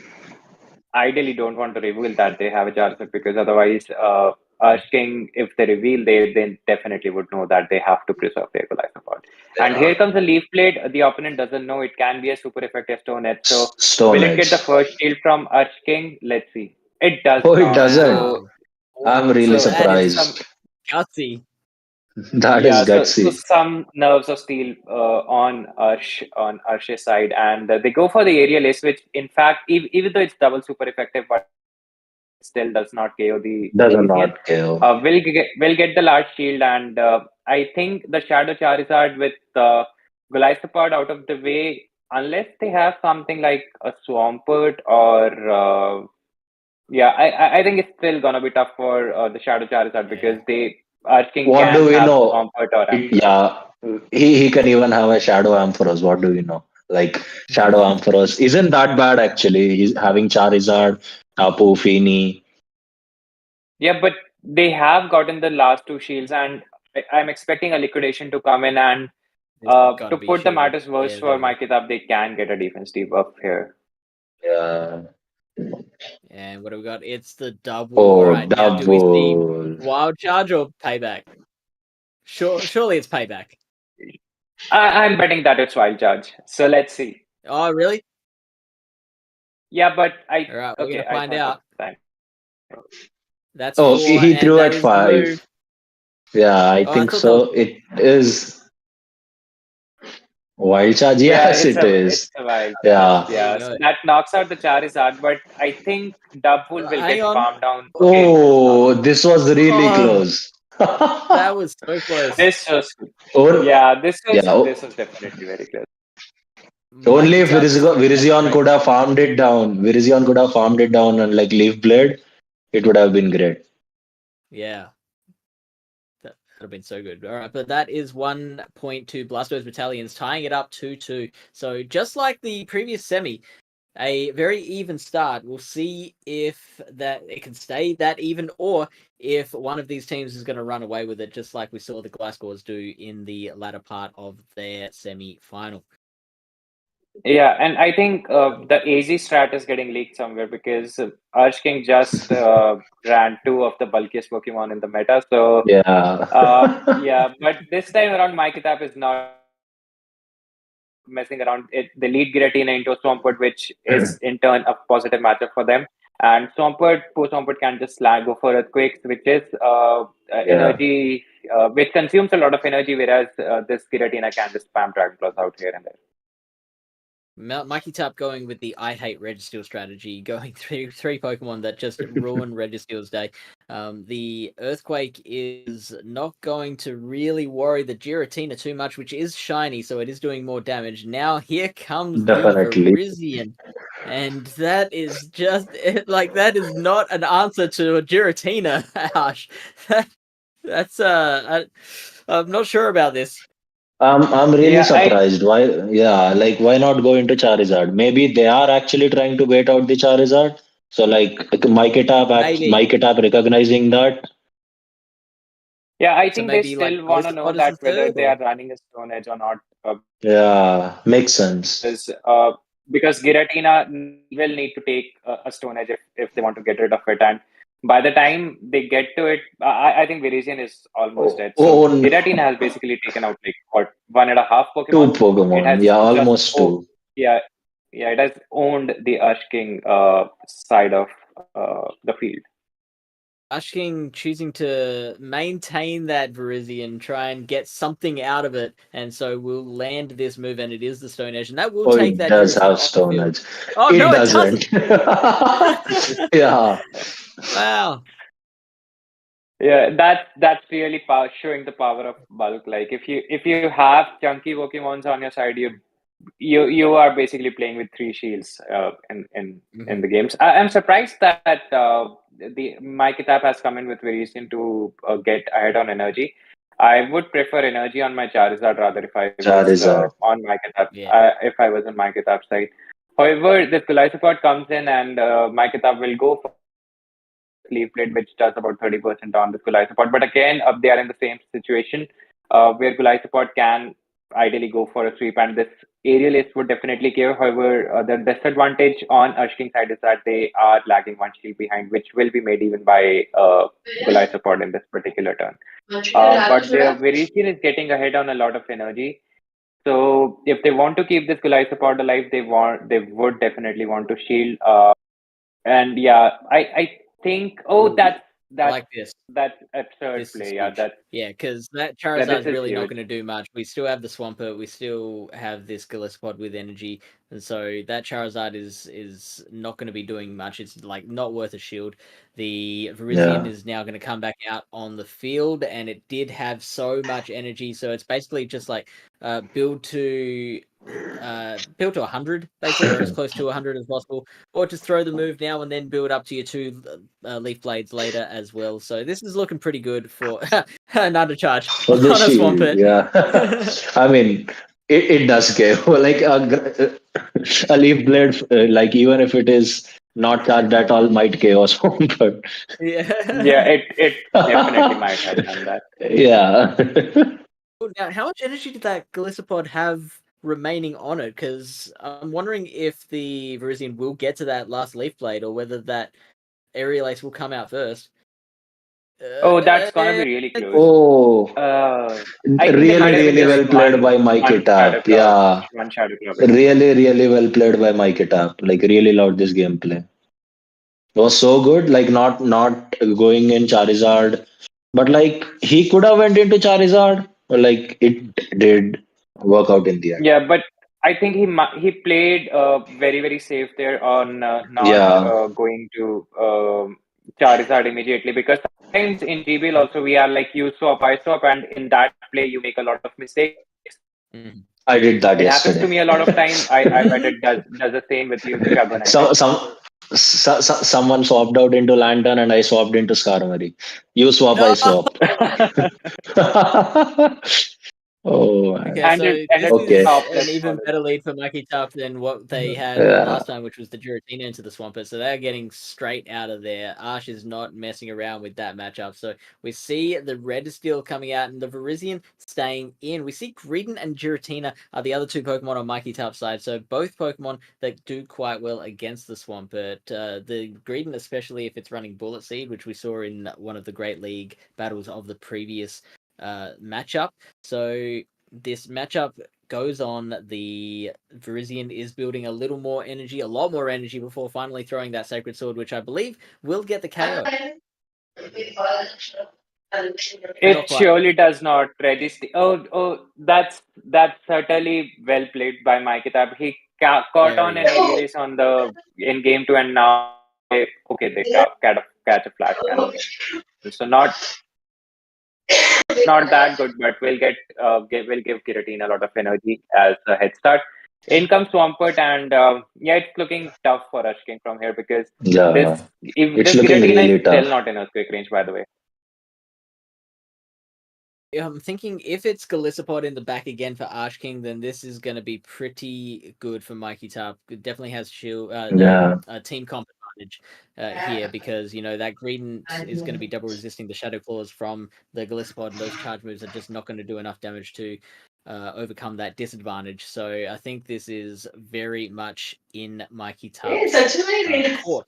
ideally don't want to reveal that they have a Charizard, because otherwise Arch King, if they reveal, they definitely would know that they have to preserve their Goliathopod. And here comes the Leaf Blade. The opponent doesn't know it can be a super effective Stone Edge. So Stone will it get Edge. the first shield from Arch King? Let's see. It does Oh, it not. doesn't. So I'm really so That is some surprised. gutsy. That yeah, is so gutsy. some nerves of steel on Arsh's side, and they go for the aerial ace, which in fact, even though it's double super effective, but still does not KO the Does Elysian. not kill. Will get the large shield, and I think the Shadow Charizard with Goliathopod out of the way, unless they have something like a Swampert or yeah, I think it's still gonna be tough for the Shadow Charizard because they Arch King What can do we have know? Swampert or Ampharos. Yeah, he can even have a Shadow Ampharos. What do we know? Like Shadow Ampharos isn't that bad actually. He's having Charizard, Tapu, Fini. Yeah, but they have gotten the last two shields, and I'm expecting a liquidation to come in, and There's got to to be a put the shield. matters worse Yeah, for there my is. Kitab, they can get a defense debuff here. Yeah. And what have we got? It's the double. All Oh, right, now do we see double. wild charge or payback? Surely it's payback. I'm betting that it's Wild Charge. So let's see. Oh, really? Yeah, but All right, we're okay, gonna I find thought it out. was time. That's Oh, four, he and threw that at is the move. 5. Yeah, I Oh, I think thought that was so. It is Wild Charge. Yeah, Yes, it it's is. a Wild Charge. Yeah. there. You Yeah, go. so that knocks out the Charizard, but I think Double will Hang get on. farmed down again. Oh, this was really Oh, close. that was so close. This was Or, yeah, yeah, this was definitely very close. only Mikey if Tap is throwing that Virizion straight. could have farmed it down. Virizion could have farmed it down and like Leaf Blade, it would have been great. Yeah. That would have been so good. All right, but that is 1 point to Blastoise Battalions, tying it up 2-2. So just like the previous semi, a very even start. We'll see if that it can stay that even, or if one of these teams is going to run away with it, just like we saw the Glasgows do in the latter part of their semi-final. Yeah, and I think the AZ strat is getting leaked somewhere because Arch King just ran two of the bulkiest Pokemon in the meta. So Yeah. yeah, but this time around, my Kitab is not messing around. They lead Giratina into a Swampert, which is in turn a positive matchup for them. And post Swampert can just go for Earthquakes, which is Yeah. energy, which consumes a lot of energy, whereas this Giratina can just spam Dragon Claws out here and there. Mikey Tap going with the I hate Registeel strategy, going through three Pokemon that just ruin Registeel's day. The Earthquake is not going to really worry the Giratina too much, which is shiny, so it is doing more damage. Now here comes Definitely. the Virizion. And that is just like that is not an answer to a Giratina, Ash. That's I'm not sure about this. I'm really Yeah, surprised. Why? Yeah, like why not go into Charizard? Maybe they are actually trying to bait out the Charizard. So like Maybe. Miketap recognizing that. I So think they maybe like still want to know Ghost is the that whether third they are or running a Stone Edge or not. Yeah, makes sense. Because Giratina will need to take a Stone Edge if they want to get rid of it. And by the time they get to it, I think Virizion is almost Oh, dead. So oh no. Giratina has basically taken out like what, one and a half Two Pokemon. It Pokemon. has Yeah, just almost two. yeah, it has owned the Ash King side of the field. Ash King choosing to maintain that Virizion, try and get something out of it, and so we'll land this move, and it is the Stone Edge, and that will Oh, take it that does Giratina have off the Stone field. Edge. Oh It no, it doesn't! doesn't. Yeah. Wow. Yeah, that's really showing the power of bulk. Like if you have chunky Pokemons on your side, you are basically playing with three shields in the games. I'm surprised that the my Kitab has come in with Virizion to get ahead on energy. I would prefer energy on my Charizard rather if I was Charizard. on my Kitab. Yeah. If I was on my Kitab side. However, this Goliathopod comes in and my Kitab will go for Leaf Blade, which does about 30% on the Goliathopod. But again, they are in the same situation where Goliathopod can ideally go for a sweep, and this aerialist would definitely give. However, the disadvantage on Ashking side is that they are lagging one shield behind, which will be made even by Goliath support in this particular turn. But the Varisian is getting ahead on a lot of energy. So if they want to keep this Goliath support alive, they would definitely want to shield. And yeah, I think I that's like this. that's absurd This is play. Yeah, huge. that's Yeah, because that this Charizard's is really not huge. going to do much. We still have the Swampert. We still have this Gillespod with energy, and so that Charizard is not going to be doing much. It's like not worth a shield. The Virizion Yeah. is now going to come back out on the field, and it did have so much energy. So it's basically just like build to 100 basically, or as close to 100 as possible, or just throw the move now and then build up to your two leaf blades later as well. So this is looking pretty good for an undercharge For on the a shield, Swampert. yeah. I mean, it does care. Like a leaf blade, like even if it is not charged at all, might chaos home, but Yeah, Yeah. it definitely might have done that. yeah. Now, how much energy did that Gliscopod have remaining on it? Because I'm wondering if the Virizion will get to that last leaf blade, or whether that aerial ace will come out first. Oh, that's gonna be really close. Oh, I think they really, might even really just well played by one Mikey shadow Tap. cloud, Yeah, one shadow cloud it. really, really well played by Mikey Tap. Like really loved this gameplay. It was so good. Like not going in Charizard, but like he could have went into Charizard. But like it did work out in the end. Yeah, but I think he played very safe there on not Yeah, going to Charizard immediately, because sometimes in GBL also we are like you swap, I swap, and in that play you make a lot of mistakes. Mhm. I did that It happens to yesterday. me a lot of time. I bet it does the same with you, Shagun, I bet. Someone swapped out into Lantern and I swapped into Skarmory. You swap, I No. swap. Oh man. Okay, so And this it's Okay. is top, an let's even call it. better lead for Mikey Tough than what they had Yeah. last time, which was the Giratina into the Swampert. So they're getting straight out of there. Ash is not messing around with that matchup. So we see the Red Steel coming out and the Virizion staying in. We see Greedent and Giratina are the other two Pokemon on Mikey Tough's side. So both Pokemon that do quite well against the Swampert. The Greedent, especially if it's running Bullet Seed, which we saw in one of the Great League battles of the previous matchup. So this matchup goes on. The Virizion is building a little more energy, a lot more energy, before finally throwing that Sacred Sword, which I believe will get the KO. Not It quite. surely does not register. That's certainly well played by Mike Kitab. He caught There on he an is. aerialist on the in game two, and now they catch a flash cannon. So not that good, but will give Giratina a lot of energy as a head start. In comes Swampert, and yeah, it's looking tough for Rushking from here, because Yeah. It's this looking Giratina is really still tough. not in a quick range, by the way. I'm thinking if it's Galisipod in the back again for Ash King, then this is going to be pretty good for Mikey Top. It definitely has shield, Yeah. team comp advantage here, because you know that Greedent is going to be double resisting the Shadow Claws from the Galisipod, and those charge moves are just not going to do enough damage to overcome that disadvantage. So I think this is very much in Mikey Top's court.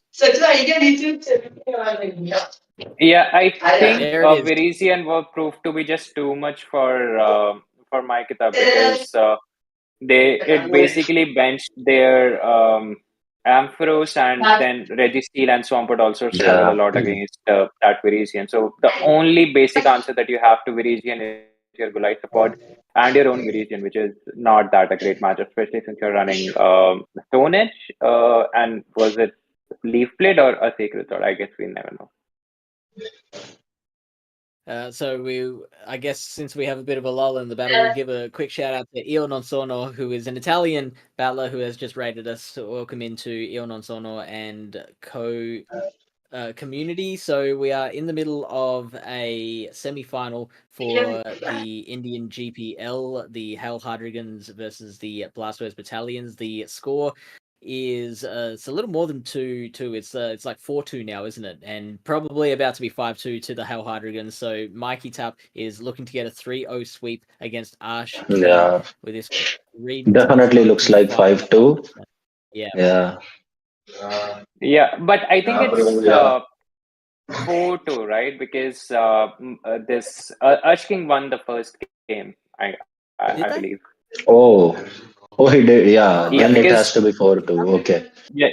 Yeah, I think There it is. Virizion will prove to be just too much for Maikita, because it basically benched their Ampharos, and then Registeel and Swampert also struggle a Yeah. lot against that Virizion. So the only basic answer that you have to Virizion is your Goliath support and your own Virizion, which is not that a great match, especially since you're running Stone Edge, and was it Leaf Blade or a Sacred Sword? I guess we never know. I guess since we have a bit of a lull in the battle, we'll give a quick shout out to Io Non Sono, who is an Italian battler who has just rated us. So welcome into Io Non Sono and co community. So we are in the middle of a semi-final for the Indian GPL, the Hydreigons versus the Blastoise Battalions. The score is it's a little more than 2-2. It's like 4-2 now, isn't it? And probably about to be 5-2 to the Hell Hydreigons. So Mikey Tap is looking to get a 3-0 sweep against Ash King Yeah, with this definitely looks like 5-2. Yeah. Yeah. Yeah, but I think it's Yeah. 4-2, right? Because this Ash King won the first game, I Did they? believe. Oh, oh, he did. Yeah, Yeah, then Oh, it has because to be 4-2. Okay. yeah,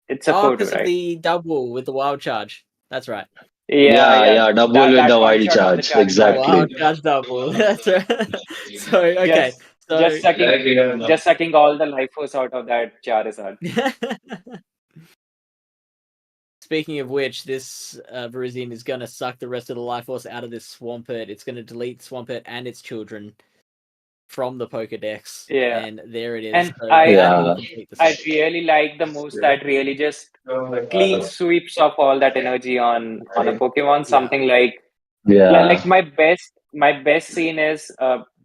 it's a 4-2, because of right? the double with the wild charge. That's right. Yeah, Yeah, yeah. yeah, double That with the that one wild shot on the charge. charge is The actually wild Exactly. charge double. That's right. So okay. just So just sucking all the life force out of that Charizard. speaking of which, this Virizion is going to suck the rest of the life force out of this Swampert. It's going to delete Swampert and its children from the Pokedex. Yeah. And there it is. And So I that will Yeah. complete the I set. really like the moves that really just clean sweeps off all that energy on a Pokemon. Something like Yeah. my best scene is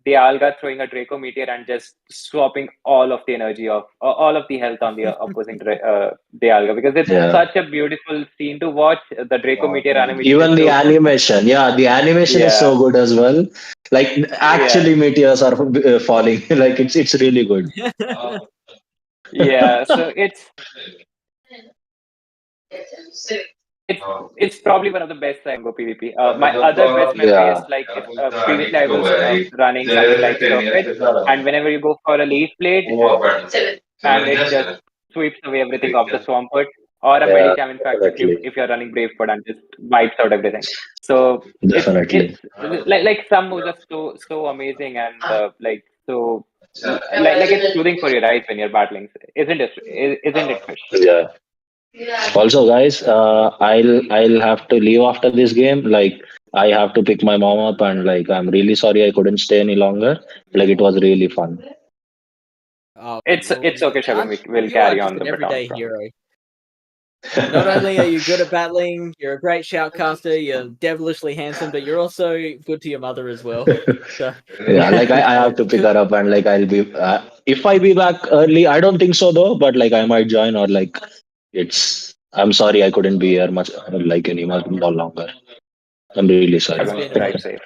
Dialga throwing a Draco Meteor and just swapping all of the energy of all of the health on the opposing Dialga, because it's Yeah. such a beautiful scene to watch. The Draco Meteor animation is Even the so good. animation, yeah, the animation is Yeah, so good as well. Like yeah, actually, meteors are falling. Like it's really good. yeah. So it's it's probably one of the best I go PvP. My other best memory is Yeah. like if previously I was running something like Surfeit, and whenever you go for a Leaf Blade, and it just sweeps away everything off the Swampert, or a Yeah, Medicham, in fact, definitely. if you're running Brave Bird and just wipes out everything. So it's Definitely. like some moves are so amazing, and like so like it's soothing for your eyes when you're battling, isn't it? Isn't it, Fish? Yeah. Also, guys, I'll have to leave after this game. Like, I have to pick my mom up, and like, I'm really sorry I couldn't stay any longer. Like, it was really fun. Oh, well, It's okay, Shagun. We'll you are carry just on an the baton everyday from. hero. Not only are you good at battling, you're a great shoutcaster, you're devilishly handsome, but you're also good to your mother as well. So, Yeah, like I have to pick her up, and like I'll be if I be back early. I don't think so though, but like I might join, or like it's. I'm sorry I couldn't be here much like any more longer. I'm really sorry. it's Shagun, been a drive pleasure. safe.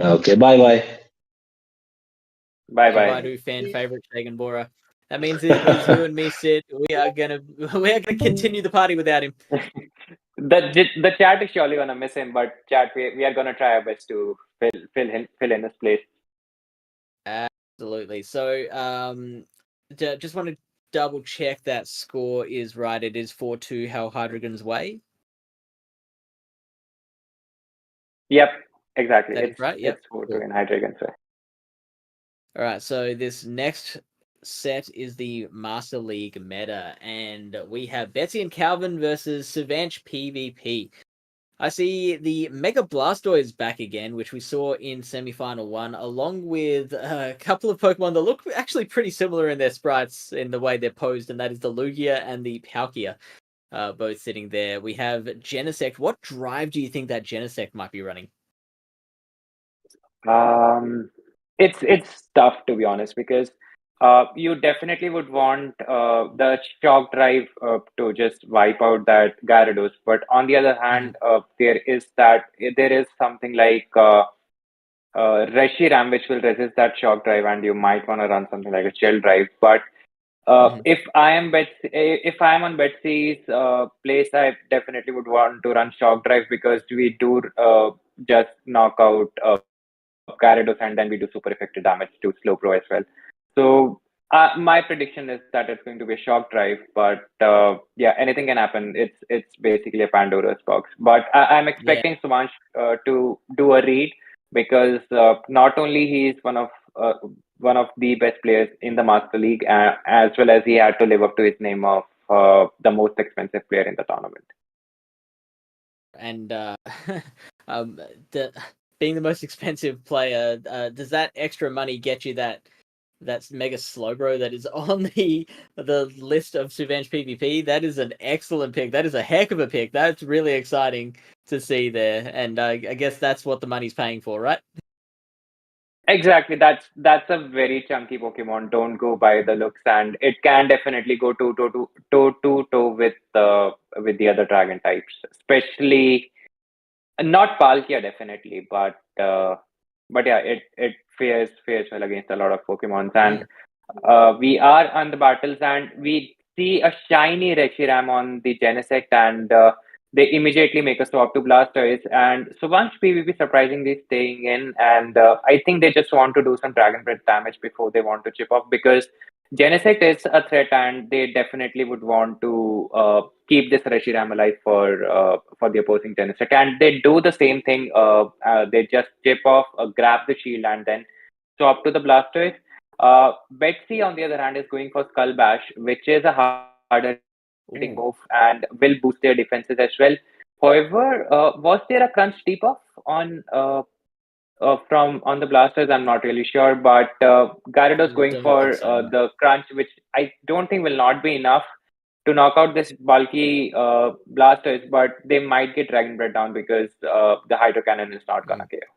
Okay, bye bye. Bye Goodbye bye. to fan favorite Shagan Bora. That means it was you and me, Sid. We are gonna continue the party without him. The chat is surely gonna miss him, but chat, we are gonna try our best to fill in his place. Absolutely. So, just want to double check that score is right. It is 4-2 Hell Hydreigon's way. Yep, exactly. That is right. Yep. It's 4-2 Cool. in Hydreigons way. All right. So this next set is the Master League meta, and we have Betsy and Calvin versus Savanch PvP. I see the Mega Blastoise back again, which we saw in semifinal 1, along with a couple of Pokemon that look actually pretty similar in their sprites in the way they're posed, and that is the Lugia and the Palkia, both sitting there. We have Genesect. What drive do you think that Genesect might be running? It's tough, to be honest, because you definitely would want the shock drive to just wipe out that Gyarados, but on the other hand, there is something like Reshiram, which will resist that shock drive, and you might want to run something like a chill drive. But if I am on Betsy's place, I definitely would want to run shock drive, because we do just knock out Gyarados, and then we do super effective damage to Slowbro as well. So my prediction is that it's going to be a shock drive, but yeah, anything can happen. It's basically a Pandora's box. But I'm Yeah. expecting Sumansh to do a read, because not only he is one of the best players in the Master League, as well as he had to live up to his name of the most expensive player in the tournament. And um, being the most expensive player, does that extra money get you that's Mega Slowbro that is on the list of Savanch PvP? That is an excellent pick. That is a heck of a pick. That's really exciting to see there. And I guess that's what the money's paying for, right? Exactly. That's a very chunky Pokemon. Don't go by the looks, and it can definitely go toe to toe with the other dragon types, especially not Palkia definitely, but yeah, it fares well against a lot of Pokemons, and Mm. we are on the battles, and we see a shiny Reshiram on the Genesect, and they immediately make a swap to Blastoise. And Suvansh PvP surprisingly staying in, and I think they just want to do some Dragon Breath damage before they want to chip off, because Genesect is a threat, and they definitely would want to keep this Reshiram alive for the opposing Genesect. And they do the same thing. They just chip off, grab the shield, and then swap to the Blastoise. Betsy, on the other hand, is going for Skull Bash, which is a harder hitting move and Ooh. will boost their defenses as well. However, was there a crunch debuff from on the Blasters? I'm not really sure, but Gyarados going Don't think for so. No. the crunch, which I don't think will not be enough to knock out this bulky Blastoise, but they might get Dragon Breath down because the Hydro Cannon is not gonna Mm. care.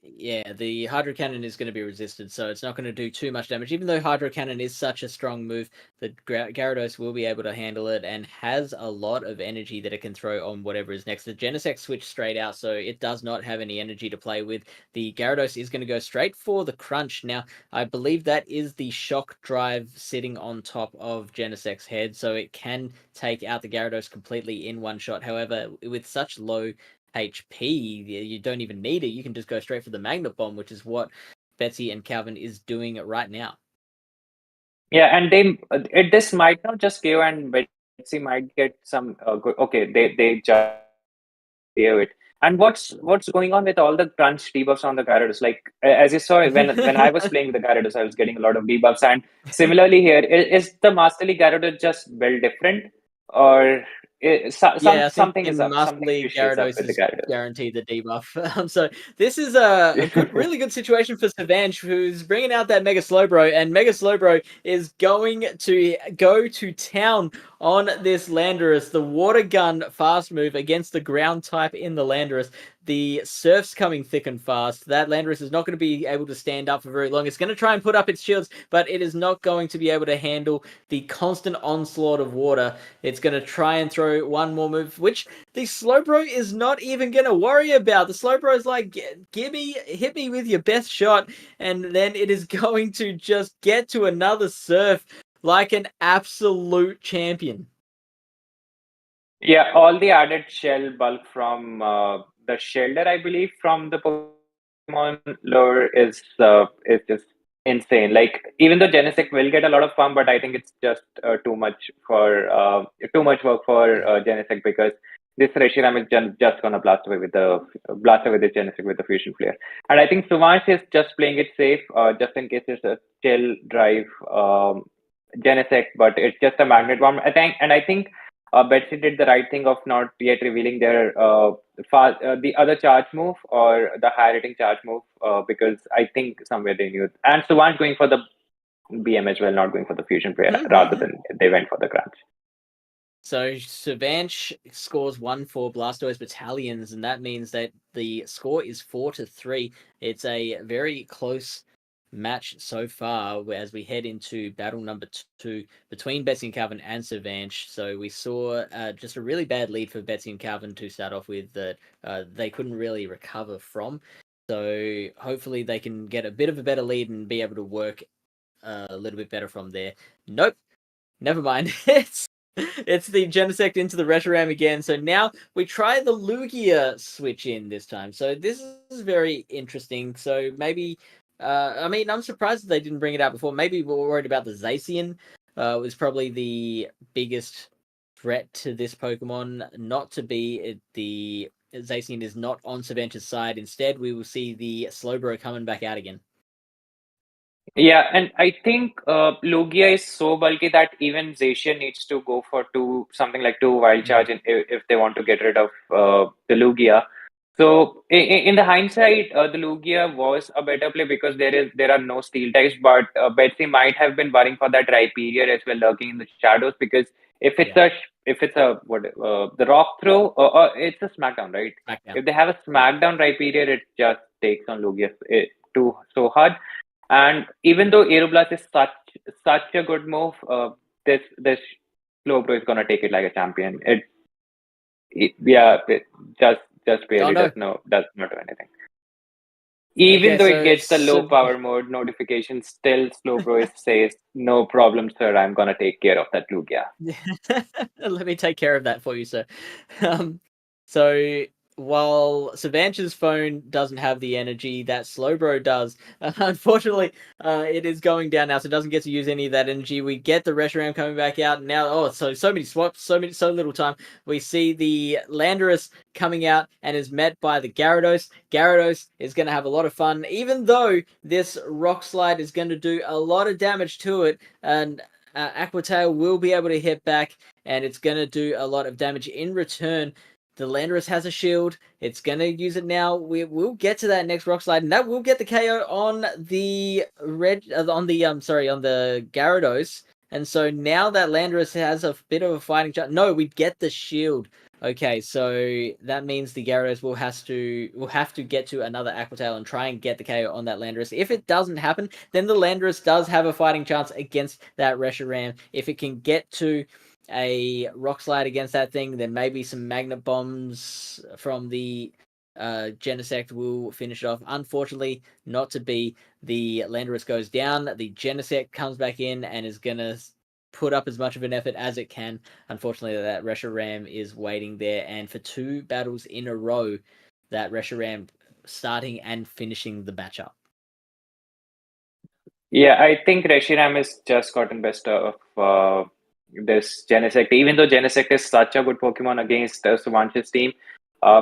Yeah, the Hydro Cannon is going to be resisted, so it's not going to do too much damage. Even though Hydro Cannon is such a strong move, the Gyarados will be able to handle it and has a lot of energy that it can throw on whatever is next. The Genesect switch straight out, so it does not have any energy to play with. The Gyarados is going to go straight for the Crunch. Now, I believe that is the Shock Drive sitting on top of Genesect's head, so it can take out the Gyarados completely in one shot. However, with such low HP, you don't even need it. You can just go straight for the Magnet Bomb, which is what Betsy and Calvin is doing right now. Yeah, and this might not just KO, and Betsy might get some good. Okay, they just KO it. And what's going on with all the crunch debuffs on the Gyarados? Like as you saw when I was playing the Gyarados, I was getting a lot of debuffs. And similarly here, is the Master League Gyarados just built different, or Yeah, I think something is in up, Master something League, fishy is up Gyarados with the is Gyarados? guaranteed the debuff. So this is a good, really good situation for Savanch, who's bringing out that Mega Slowbro, and Mega Slowbro is going to go to town on this Landorus. The Water Gun fast move against the ground type in the Landorus. The Surf's coming thick and fast. That Landorus is not going to be able to stand up for very long. It's going to try and put up its shields, but it is not going to be able to handle the constant onslaught of water. It's going to try and throw one more move, which the Slowbro is not even going to worry about. The Slowbro is like, hit me with your best shot, and then it is going to just get to another Surf like an absolute champion. Yeah, all the added shell bulk from the Shelder, I believe, from the Pokemon lore is just insane. Like even though Genesect will get a lot of fun, but I think it's just too much work for Genesect, because this Reshiram is just gonna blast away the Genesect with the Fusion Flare. And I think Suvansh is just playing it safe, just in case there's a chill drive Genesect, but it's just a Magnet Bomb. I think Betsy did the right thing of not yet revealing their the other charge move or the high rating charge move, because I think somewhere they knew. And Suvansh going for the BM as well, not going for the fusion player, rather than they went for the crunch. So Savanch scores 1 for Blastoise Battalions, and that means that the score is 4-3. It's a very close match so far as we head into battle number 2 between Betsy and Calvin and Savanch. So we saw just a really bad lead for Betsy and Calvin to start off with that they couldn't really recover from. So hopefully they can get a bit of a better lead and be able to work a little bit better from there. Nope. Never mind. It's the Genesect into the Reshiram again. So now we try the Lugia switch in this time. So this is very interesting. So maybe, I mean, I'm surprised that they didn't bring it out before. Maybe we were worried about the Zacian. Was probably the biggest threat to this Pokemon. Not to be the Zacian is not on Savanch's side. Instead, we will see the Slowbro coming back out again. Yeah, and I think Lugia is so bulky that even Zacian needs to go for something like two wild charge if they want to get rid of the Lugia. So in the hindsight, the Lugia was a better play because there are no steel types, but Betsy might have been worrying for that Rhyperior as well, lurking in the shadows, because if it's a the rock throw, it's a smackdown, right? Smackdown. If they have a smackdown Rhyperior, it just takes on Lugia so hard. And even though Aeroblast is such a good move, this Slowbro is gonna take it like a champion. It just barely no. does not do anything. Even Okay, though so it gets the low Sav- power mode notification, still Slowbro says, "No problem, sir. I'm gonna take care of that Lugia." Let me take care of that for you, sir. So while Savanch's phone doesn't have the energy that Slowbro does, unfortunately, it is going down now, so it doesn't get to use any of that energy. We get the Reshiram coming back out now. Oh, so many swaps, so little time. We see the Landorus coming out and is met by the Gyarados. Gyarados is going to have a lot of fun, even though this Rock Slide is going to do a lot of damage to it, and Aqua Tail will be able to hit back, and it's going to do a lot of damage in return. The Landorus has a shield. It's going to use it now. We will get to that next Rock Slide, and that will get the KO on the on the Gyarados. And so now that Landorus has a bit of a fighting chance. No, we get the shield. Okay, so that means the Gyarados will have to get to another Aqua Tail and try and get the KO on that Landorus. If it doesn't happen, then the Landorus does have a fighting chance against that Reshiram. If it can get to a Rock Slide against that thing, then maybe some Magnet Bombs from the Genesect will finish it off. Unfortunately, not to be. The Landorus goes down. The Genesect comes back in and is going to put up as much of an effort as it can. Unfortunately, that Reshiram is waiting there. And for 2 battles in a row, that Reshiram starting and finishing the matchup. Yeah, I think Reshiram has just gotten best of this Genesect. Even though Genesect is such a good Pokemon against Suvansh's team,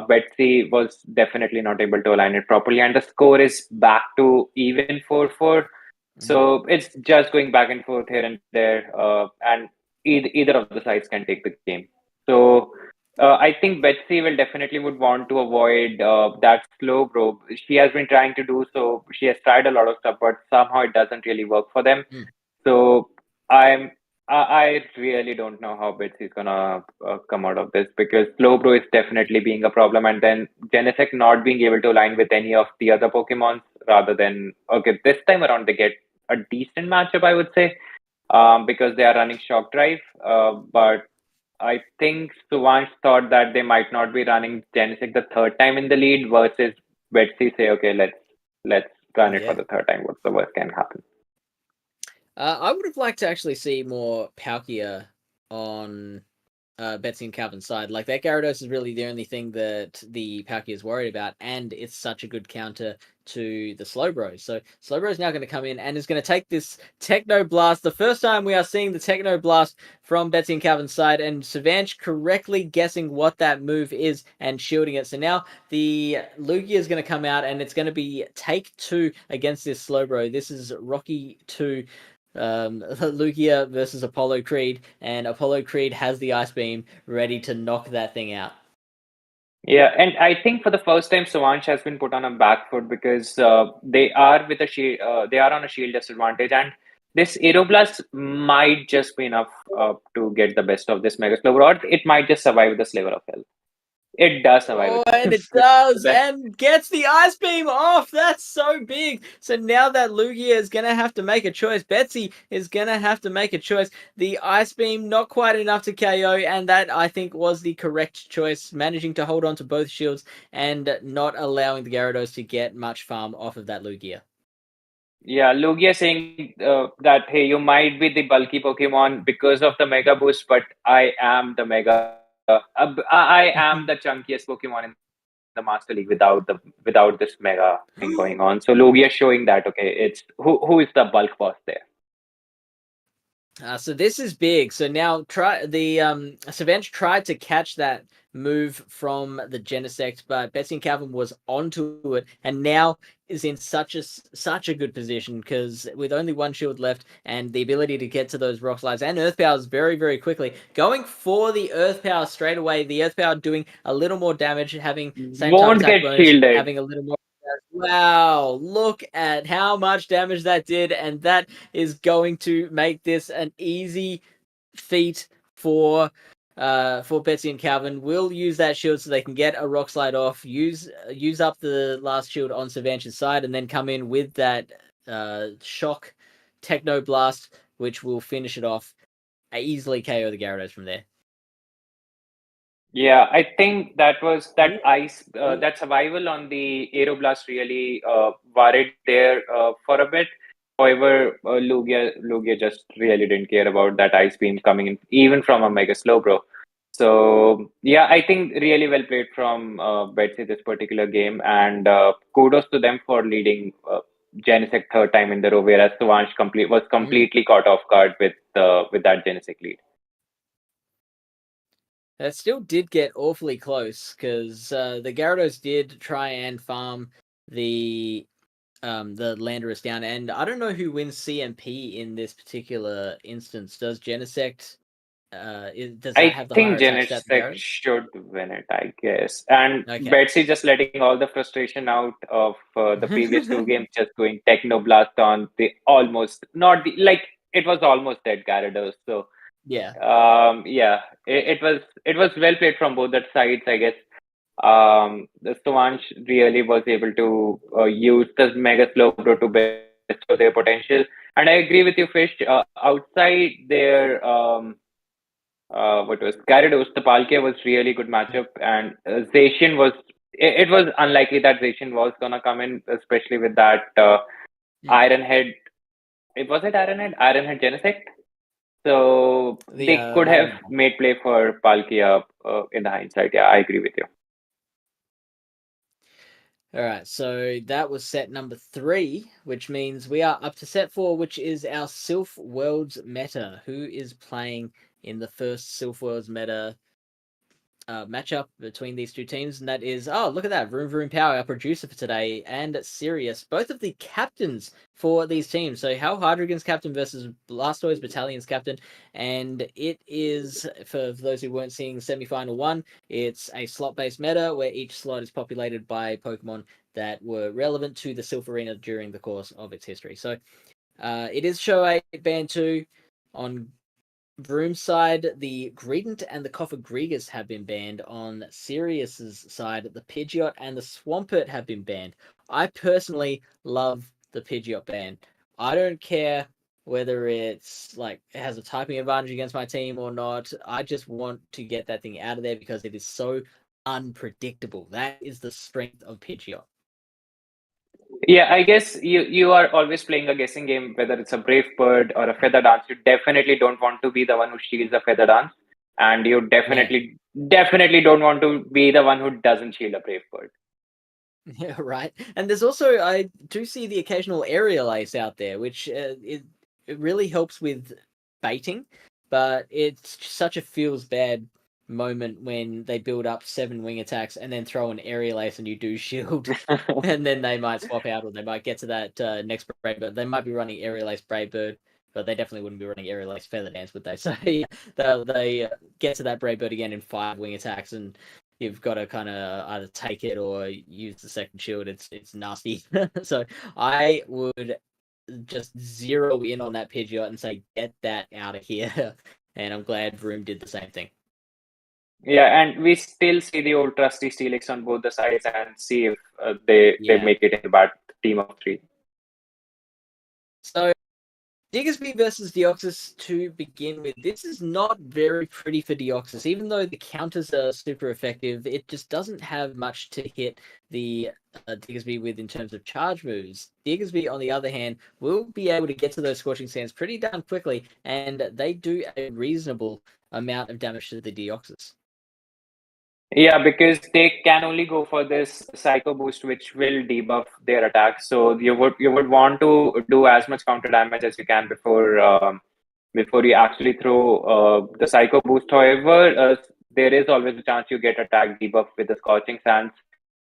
Betsy was definitely not able to align it properly, and the score is back to even 4-4. So it's just going back and forth here and there, and either of the sides can take the game. So I think Betsy will definitely would want to avoid that slow bro. She has been trying to do so. She has tried a lot of stuff, but somehow it doesn't really work for them. So I really don't know how Betsy's gonna come out of this, because Slowbro is definitely being a problem, and then Genesect not being able to align with any of the other Pokemons, rather than, okay, this time around they get a decent matchup, I would say, because they are running Shock Drive. But I think Suvansh thought that they might not be running Genesect the third time in the lead, versus Betsy say, okay, let's run it for the third time. What's the worst can happen? I would have liked to actually see more Palkia on Betsy and Calvin's side. Like, that Gyarados is really the only thing that the Palkia is worried about, and it's such a good counter to the Slowbro. So Slowbro is now going to come in and is going to take this Techno Blast. The first time we are seeing the Techno Blast from Betsy and Calvin's side, and Savanch correctly guessing what that move is and shielding it. So now the Lugia is going to come out, and it's going to be take 2 against this Slowbro. This is Rocky 2. Lugia versus Apollo Creed, and Apollo Creed has the Ice Beam ready to knock that thing out. Yeah, and I think for the first time, Suvansh has been put on a back foot, because they are with a shield. They are on a shield disadvantage, and this Aeroblast might just be enough to get the best of this Mega Slow, or it might just survive the Sliver of Health. It does survive. Oh, and it does, and gets the Ice Beam off. That's so big. So now that Lugia is going to have to make a choice. Betsy is going to have to make a choice. The Ice Beam, not quite enough to KO, and that, I think, was the correct choice, managing to hold on to both shields and not allowing the Gyarados to get much farm off of that Lugia. Yeah, Lugia saying that, hey, you might be the bulky Pokemon because of the Mega Boost, but I am the I am the chunkiest Pokemon in the Master League without this Mega thing going on. So Lugia showing that, okay, it's who is the bulk boss there. So this is big. So now Savanch tried to catch that move from the Genesect, but Betsy and Calvin was onto it, and now is in such a good position, because with only 1 shield left and the ability to get to those Rock Slides and Earth Powers very, very quickly, going for the Earth Power straight away. The Earth Power doing a little more damage, having same Won't time attack get bonus, shielded. having a little more. Wow, look at how much damage that did, and that is going to make this an easy feat for for Betsy and Calvin will use that shield so they can get a Rock Slide off, use up the last shield on Savanch's side, and then come in with that Shock Techno Blast, which will finish it off, easily KO the Gyarados from there. Yeah, I think that was that ice, that survival on the Aeroblast really worried there for a bit. However, Lugia just really didn't care about that ice beam coming in, even from a Mega Slowbro. So yeah, I think really well played from Betsy this particular game, and kudos to them for leading Genesect third time in the row, whereas Suvansh was completely caught off guard with that Genesect lead. That still did get awfully close because the Gyarados did try and farm the Landorus down, and I don't know who wins CMP in this particular instance. Does Genesect does that have the higher think attack stat than Genesect Gyarados? should win it, I guess. And Okay. Betsy just letting all the frustration out of the previous two games, just going Technoblast on the almost not the like it was almost dead Gyarados. So Yeah. yeah, it was well played from both the sides, I guess. The Suvansh really was able to use the Mega Slowbro to best of their potential. And I agree with you, Fish. Outside their what was Gyarados, the Palkia was really good matchup, and Zacian was. It was unlikely that Zacian was gonna come in, especially with that Iron Head. Was it Iron Head? Iron Head Genesect. So they could have made play for Palkia in the hindsight. Yeah, I agree with you. All right, so that was set number 3, which means we are up to set 4, which is our Silph Worlds meta. Who is playing in the first Silph Worlds meta matchup between these two teams? And that is, oh, look at that, VroomVroomPow, our producer for today, and Sirius, both of the captains for these teams. So how Hydreigons captain versus Blastoise Battalions captain, and it is, for those who weren't seeing semi-final 1, it's a slot-based meta where each slot is populated by Pokemon that were relevant to the Silph Arena during the course of its history. So it is Show 8 Band 2 on Vroom's side. The Greedent and the Cofagrigus have been banned. On Sirius's side, the Pidgeot and the Swampert have been banned. I personally love the Pidgeot ban. I don't care whether it's like it has a typing advantage against my team or not. I just want to get that thing out of there because it is so unpredictable. That is the strength of Pidgeot. Yeah, I guess you are always playing a guessing game, whether it's a Brave Bird or a Feather Dance. You definitely don't want to be the one who shields a Feather Dance, and you definitely don't want to be the one who doesn't shield a Brave Bird. Yeah, right. And there's also, I do see the occasional aerial ace out there, which it really helps with baiting, but it's such a feels bad moment when they build up 7 wing attacks and then throw an aerial ace and you do shield, and then they might swap out or they might get to that next Brave Bird. They might be running aerial ace Brave Bird, but they definitely wouldn't be running aerial ace Feather Dance, would they? So yeah, they get to that Brave Bird again in 5 wing attacks, and you've got to kind of either take it or use the second shield. It's nasty. So I would just zero in on that Pidgeot and say, get that out of here. And I'm glad Vroom did the same thing. Yeah, and we still see the old trusty Steelix on both the sides and see if they make it in the bad team of 3. So Diggersby versus Deoxys to begin with. This is not very pretty for Deoxys. Even though the counters are super effective, it just doesn't have much to hit the Diggersby with in terms of charge moves. Diggersby, on the other hand, will be able to get to those Scorching Sands pretty damn quickly, and they do a reasonable amount of damage to the Deoxys. Yeah, because they can only go for this Psycho Boost, which will debuff their attack. So you would want to do as much counter damage as you can before you actually throw the Psycho Boost. However, there is always a chance you get attack debuff with the Scorching Sands,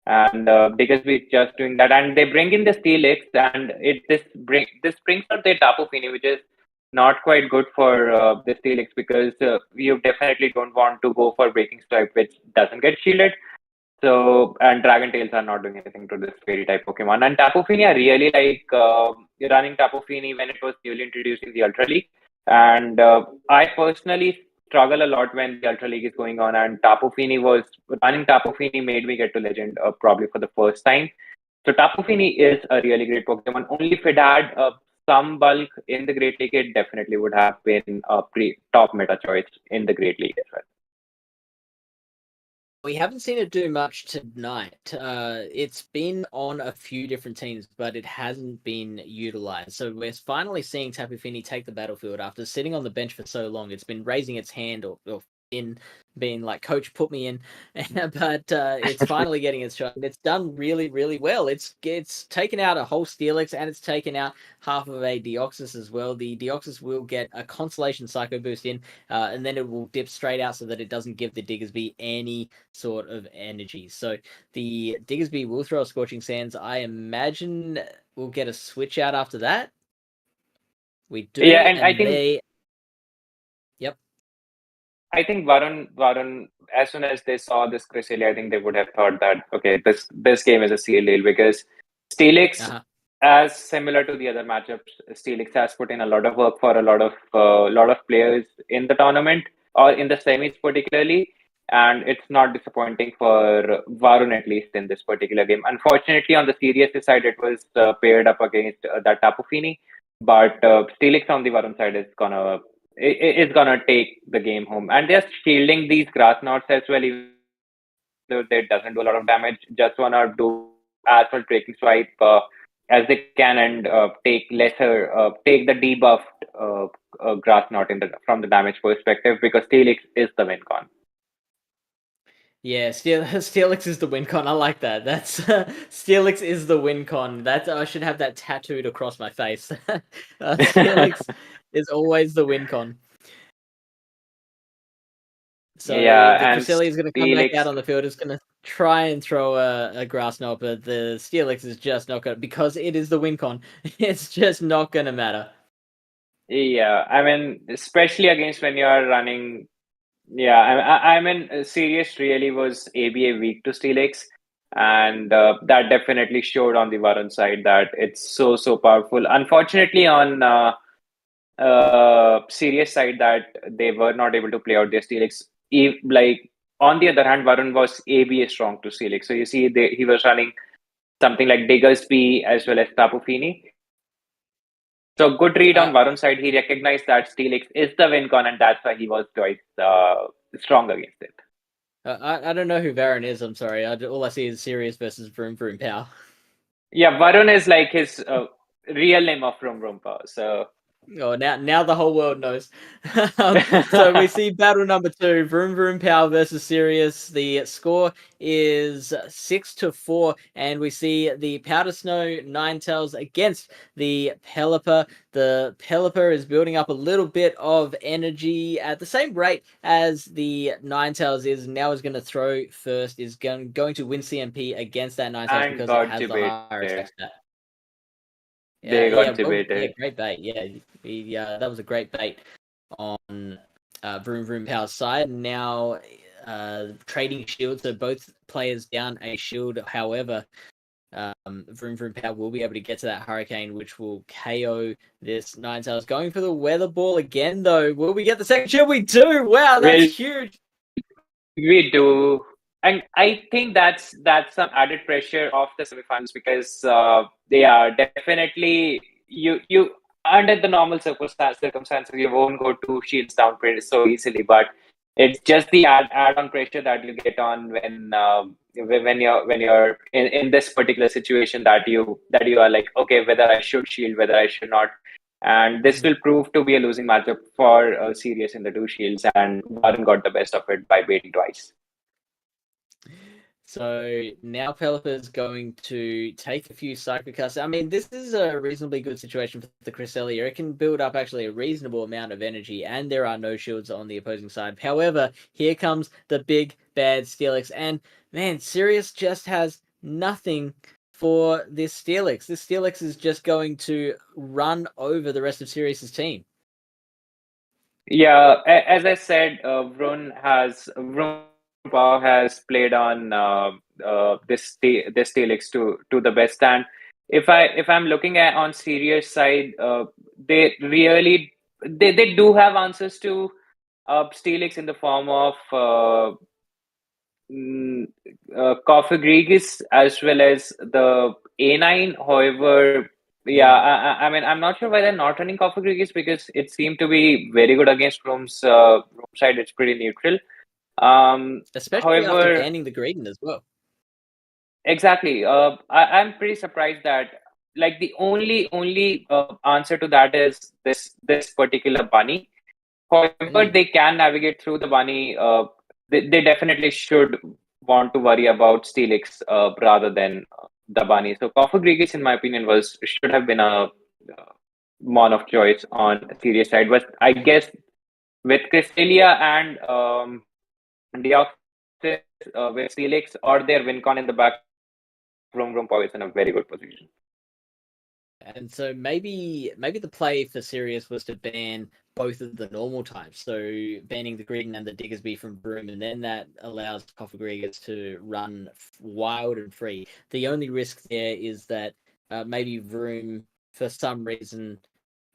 and because we're just doing that, and they bring in the Steelix, and this brings out their Tapu Fini, which is not quite good for the Steelix because you definitely don't want to go for Breaking Strike, which doesn't get shielded. So, and Dragon Tails are not doing anything to this fairy type Pokemon. And Tapu Fini, I really like running Tapu Fini when it was newly introduced in the Ultra League. And I personally struggle a lot when the Ultra League is going on, and Tapu Fini was running. Tapu Fini made me get to Legend probably for the first time. So Tapu Fini is a really great Pokemon. Only if it had some bulk in the Great League, it definitely would have been a top meta choice in the Great League as well. We haven't seen it do much tonight. It's been on a few different teams, but it hasn't been utilized. So we're finally seeing Tapu Fini take the battlefield after sitting on the bench for so long. It's been raising its hand or in being like, "Coach, put me in," but it's finally getting its shot. And it's done really, really well. It's taken out a whole Steelix and it's taken out half of a Deoxys as well. The Deoxys will get a Constellation Psycho boost in, and then it will dip straight out so that it doesn't give the Diggersby any sort of energy. So the Diggersby will throw a Scorching Sands. I imagine we'll get a switch out after that. We do, yeah, and I think Yep. I think Varun, as soon as they saw this Cresselia, I think they would have thought that okay, this game is a seal deal because Steelix, as similar to the other matchups, Steelix has put in a lot of work for a lot of players in the tournament or in the semis particularly, and it's not disappointing for Varun at least in this particular game. Unfortunately, on the serious side, it was paired up against that Tapu Fini, but Steelix on the Varun side is gonna take the game home, and they're shielding these grass knots as well, even though that doesn't do a lot of damage. Just wanna do as much breaking swipe as they can and take the debuffed grass knot from the damage perspective because Steelix is the win con. Yeah, Steelix is the win con. I like that. That's Steelix is the win con. That I should have that tattooed across my face. Steelix is always the win con. So Yeah, the and Cresselia is going to come back Steelix, out on the field. It's going to try and throw a grass knot, but the Steelix is just not going to, because it is the win con. It's just not going to matter. yeah, I mean, especially against when you are running. Yeah, I mean, Sirius really was ABA weak to Steelix, and that definitely showed on the Varun side that it's so powerful. Unfortunately, on Sirius side, that they were not able to play out their Steelix. Like on the other hand, Varun was ABA strong to Steelix, so you see, he was running something like Diggersby as well as Tapu Fini. So good read on Varun's side. He recognized that Steelix is the win con, and that's why he was quite strong against it. I don't know who Varun is. I'm sorry. All I see is Sirius versus VroomVroomPow. Yeah, Varun is like his real name of VroomVroomPow. So. Oh, now the whole world knows. So we see battle number 2, VroomVroomPow versus Sirius. The score is 6-4, and we see the Powder Snow Ninetales against the Pelipper. The Pelipper is building up a little bit of energy at the same rate as the Ninetales is. Now is going to throw first, is going to win CMP against that Ninetales because it has the higher attack stat. They got debated. Great bait. Yeah, that was a great bait on VroomVroomPow's side. Now trading shields, so both players down a shield. However, VroomVroomPow will be able to get to that Hurricane, which will KO this Ninetales. Going for the Weather Ball again, though. Will we get the second shield? We do! Wow, that's huge! We do. And I think that's some added pressure of the semifinals because they are definitely you under the normal circumstances you won't go two shields down pretty so easily, but it's just the add-on pressure that you get on when you're in this particular situation that you are like, okay, whether I should shield, whether I should not. And this will prove to be a losing matchup for Sirius in the two shields, and Varun got the best of it by baiting twice. So now Pelipper's going to take a few Psycho Casts. I mean, this is a reasonably good situation for the Cresselia. It can build up actually a reasonable amount of energy, and there are no shields on the opposing side. However, here comes the big bad Steelix, and man, Sirius just has nothing for this Steelix. This Steelix is just going to run over the rest of Sirius's team. Yeah, as I said, VroomVroomPow has played on this Steelix to the best. And if I'm looking at on Sirius side, they do have answers to Steelix in the form of Coffee Gregus as well as the A9. However, yeah, I mean, I'm not sure why they're not running Coffee Gregus because it seemed to be very good against Room side. It's pretty neutral. Especially after However, banning the Greedent as well. exactly. I'm pretty surprised that like the only answer to that is this particular bunny. However, they can navigate through the bunny. They definitely should want to worry about Steelix rather than the bunny. So Coffee Gregus, in my opinion, should have been a mon of choice on serious side. But I guess with Crystalia and Deoxys with Steelix or their Wincon in the back, VroomVroomPow is in a very good position. And so maybe the play for Sirius was to ban both of the normal types, so banning the Greedent and the Diggersby from Vroom, and then that allows Coffee to run wild and free. The only risk there is that maybe Vroom, for some reason,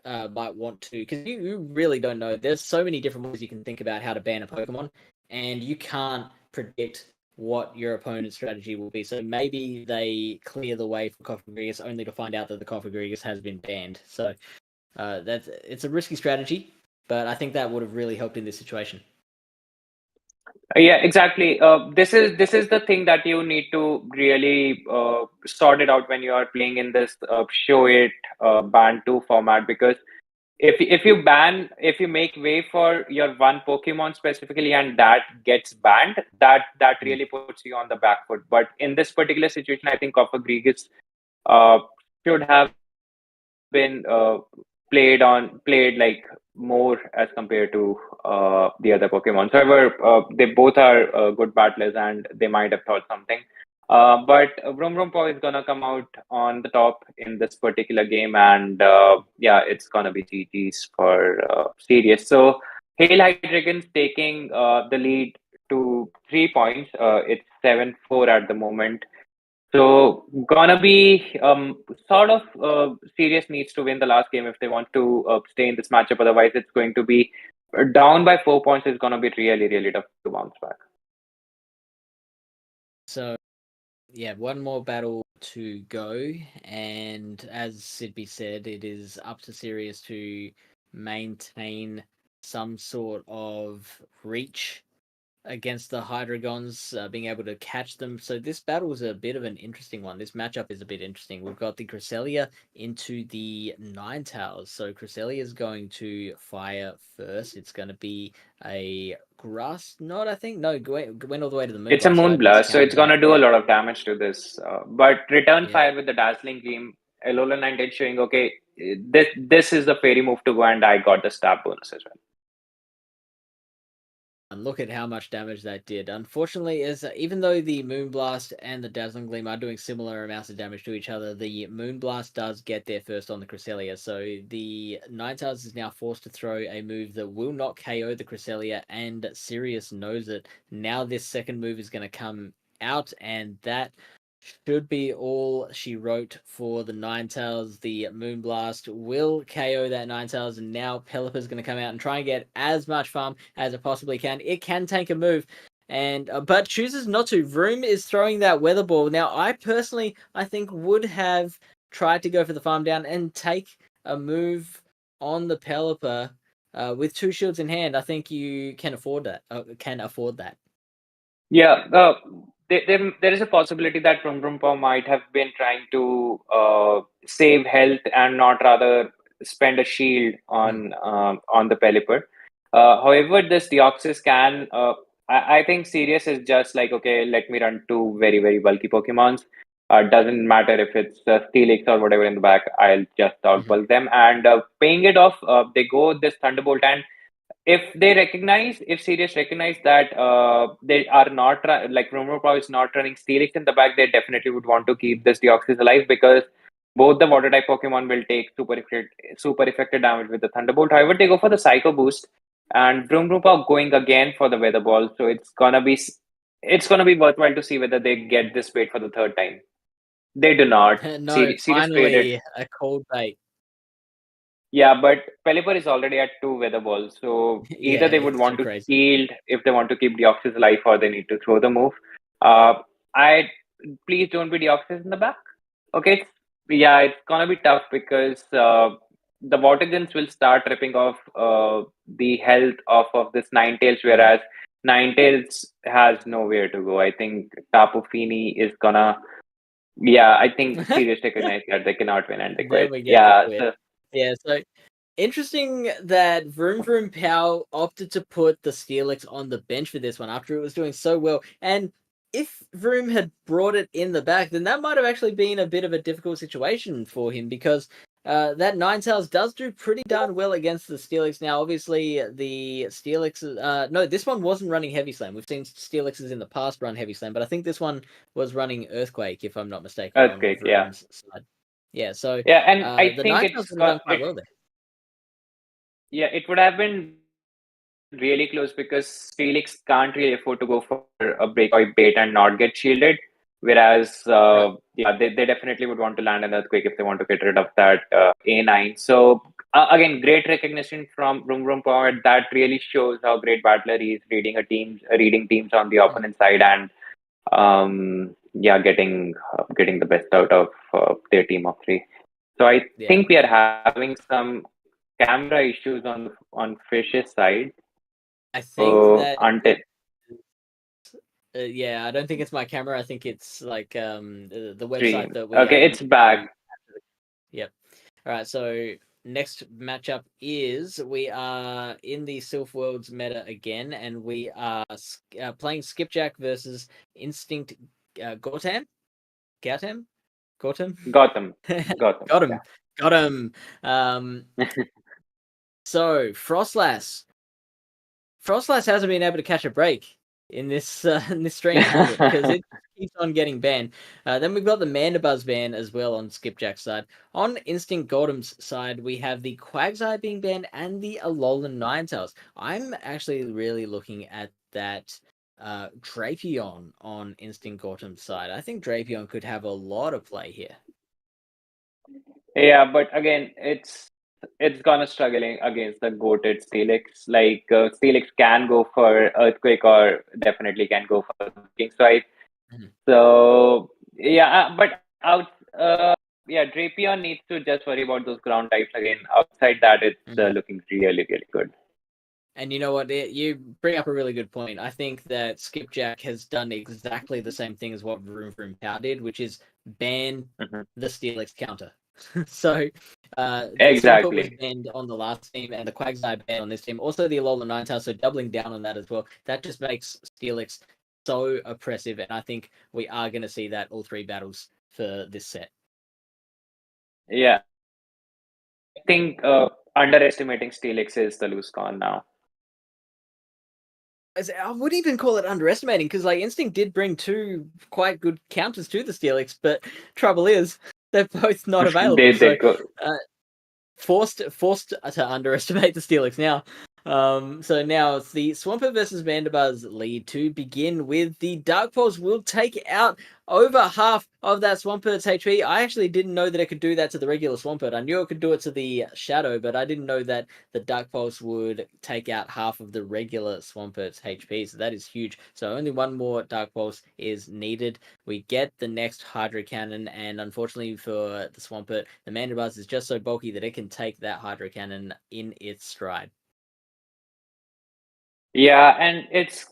might want to, because you really don't know. There's so many different ways you can think about how to ban a Pokemon, and you can't predict what your opponent's strategy will be. So maybe they clear the way for Coffee only to find out that the Coffee has been banned. So it's a risky strategy, but I think that would have really helped in this situation. Yeah, exactly. This is the thing that you need to really sort it out when you are playing in this show it ban 2 format, because if you make way for your one Pokemon specifically and that gets banned, that really puts you on the back foot. But in this particular situation, I think Copper Gregus uh, should have been played like more as compared to the other Pokemon. However, they both are good battlers and they might have thought something. But VroomVroomPow is gonna come out on the top in this particular game, and yeah, it's gonna be GG's for Sirius. So Hail Hydreigons taking the lead to 3 points. It's 7-4 at the moment. So gonna be sort of Sirius needs to win the last game if they want to stay in this matchup. Otherwise, it's going to be down by 4 points. It's gonna be really really tough to bounce back. So yeah, one more battle to go, and as Sidby said, it is up to Sirius to maintain some sort of reach against the Hydreigons, being able to catch them. So this battle is a bit of an interesting one. This matchup is a bit interesting. We've got the Cresselia into the Ninetales. So Cresselia is going to fire first. It's going to be a grass knot, I think. No, went all the way to the moon. It's a Moonblast, so it's gonna do a lot of damage to this. But return fire with the Dazzling Gleam. Alola 9 did showing, okay, this is the fairy move to go, and I got the stab bonus as well. And look at how much damage that did. Unfortunately, even though the Moonblast and the Dazzling Gleam are doing similar amounts of damage to each other, the Moonblast does get there first on the Cresselia. So the Ninetales is now forced to throw a move that will not KO the Cresselia, and Sirius knows it. Now this second move is going to come out, and that should be all she wrote for the Ninetales. The Moonblast will KO that Ninetales, and now Pelipper's going to come out and try and get as much farm as it possibly can. It can tank a move, and but chooses not to. Vroom is throwing that Weather Ball. Now, I personally, I think, would have tried to go for the farm down and take a move on the Pelipper with 2 shields in hand. I think you can afford that. Yeah, there is a possibility that VroomVroomPow might have been trying to save health and not rather spend a shield on the Pelipper. However, this Deoxys can. I think Sirius is just like, okay, let me run 2 very very bulky Pokemons. Doesn't matter if it's Steelix or whatever in the back. I'll just outbulk them, and paying it off. They go this Thunderbolt, and if Sirius recognize that they are not like VroomVroomPow is not running Steelix in the back, they definitely would want to keep this Deoxys alive, because both the water type Pokemon will take super effective damage with the Thunderbolt. However, they go for the Psycho Boost, and VroomVroomPow going again for the Weather Ball. So it's gonna be worthwhile to see whether they get this bait for the third time. They do not. No, Sirius traded. finally a cold bait. Yeah, but Pelipper is already at 2 weather balls, so either Yeah, they would it's too want to crazy. shield if they want to keep Deoxys alive, or they need to throw the move. Uh, I Please don't be Deoxys in the back. Okay, yeah, it's gonna be tough because the water guns will start ripping off the health of this Ninetales, whereas Ninetales has nowhere to go. I think Tapu Fini is gonna. Yeah, I think serious recognize that they cannot win and they Then quit. we get the Yeah, quit. so Yeah, so interesting that VroomVroomPow opted to put the Steelix on the bench for this one after it was doing so well. And if Vroom had brought it in the back, then that might have actually been a bit of a difficult situation for him because that Ninetales does do pretty darn well against the Steelix. Now, obviously, the Steelix... no, this one wasn't running Heavy Slam. We've seen Steelixes in the past run Heavy Slam, but I think this one was running Earthquake, if I'm not mistaken, on Earthquake, yeah. Vroom's side. Yeah, so Yeah, and I the think Ninetales would have done quite well there. yeah, it would have been really close because Felix can't really afford to go for a breakaway bait and not get shielded. Whereas, yeah, they definitely would want to land an earthquake if they want to get rid of that A9. So again, great recognition from VroomVroomPow. That really shows how great battler he is, reading teams on the opponent side, and yeah, getting the best out of their team of three. So I Yeah. think we are having some camera issues on Fish's side. I think So that until yeah, I don't think it's my camera. I think it's like the website stream. that we Okay, it's back. Yep. All right. So next matchup is we are in the Silph Worlds meta again, and we are playing Skipjack versus Instinct Gotham. Gotham. Gotham. Gotham. Got him. Yeah. Got him. So Frostlass hasn't been able to catch a break in this stream because it keeps on getting banned. Then we've got the Mandibuzz ban as well on Skipjack's side. On Instinct Goldham's side, we have the Quagsire being banned and the Alolan Ninetales. I'm actually really looking at that Drapion on Instinct Goldham's side. I think Drapion could have a lot of play here. Yeah, but again, it's gonna struggling against the goated Steelix. Like Steelix can go for Earthquake or definitely can go for King Strike. So yeah, but out yeah, Drapion needs to just worry about those ground types again. Outside that, it's looking really good. And you know what? You bring up a really good point. I think that Skipjack has done exactly the same thing as what VroomVroomPow did, which is ban the Steelix counter. So the Swampert was banned on the last team, and the Quagsire banned on this team. Also, the Alolan Ninetales, so doubling down on that as well. That just makes Steelix so oppressive, and I think we are going to see that all three battles for this set. Yeah, I think underestimating Steelix is the loose con now. I wouldn't even call it underestimating because like Instinct did bring two quite good counters to the Steelix, but trouble is they're both not available. Forced to underestimate the Steelix now. So now it's the Swampert versus Mandibuzz lead to begin with. The Dark Pulse will take out over half of that Swampert's HP. I actually didn't know that it could do that to the regular Swampert. I knew it could do it to the Shadow, but I didn't know that the Dark Pulse would take out half of the regular Swampert's HP. So that is huge. So only one more Dark Pulse is needed. We get the next Hydro Cannon, and unfortunately for the Swampert, the Mandibuzz is just so bulky that it can take that Hydro Cannon in its stride. Yeah, and it's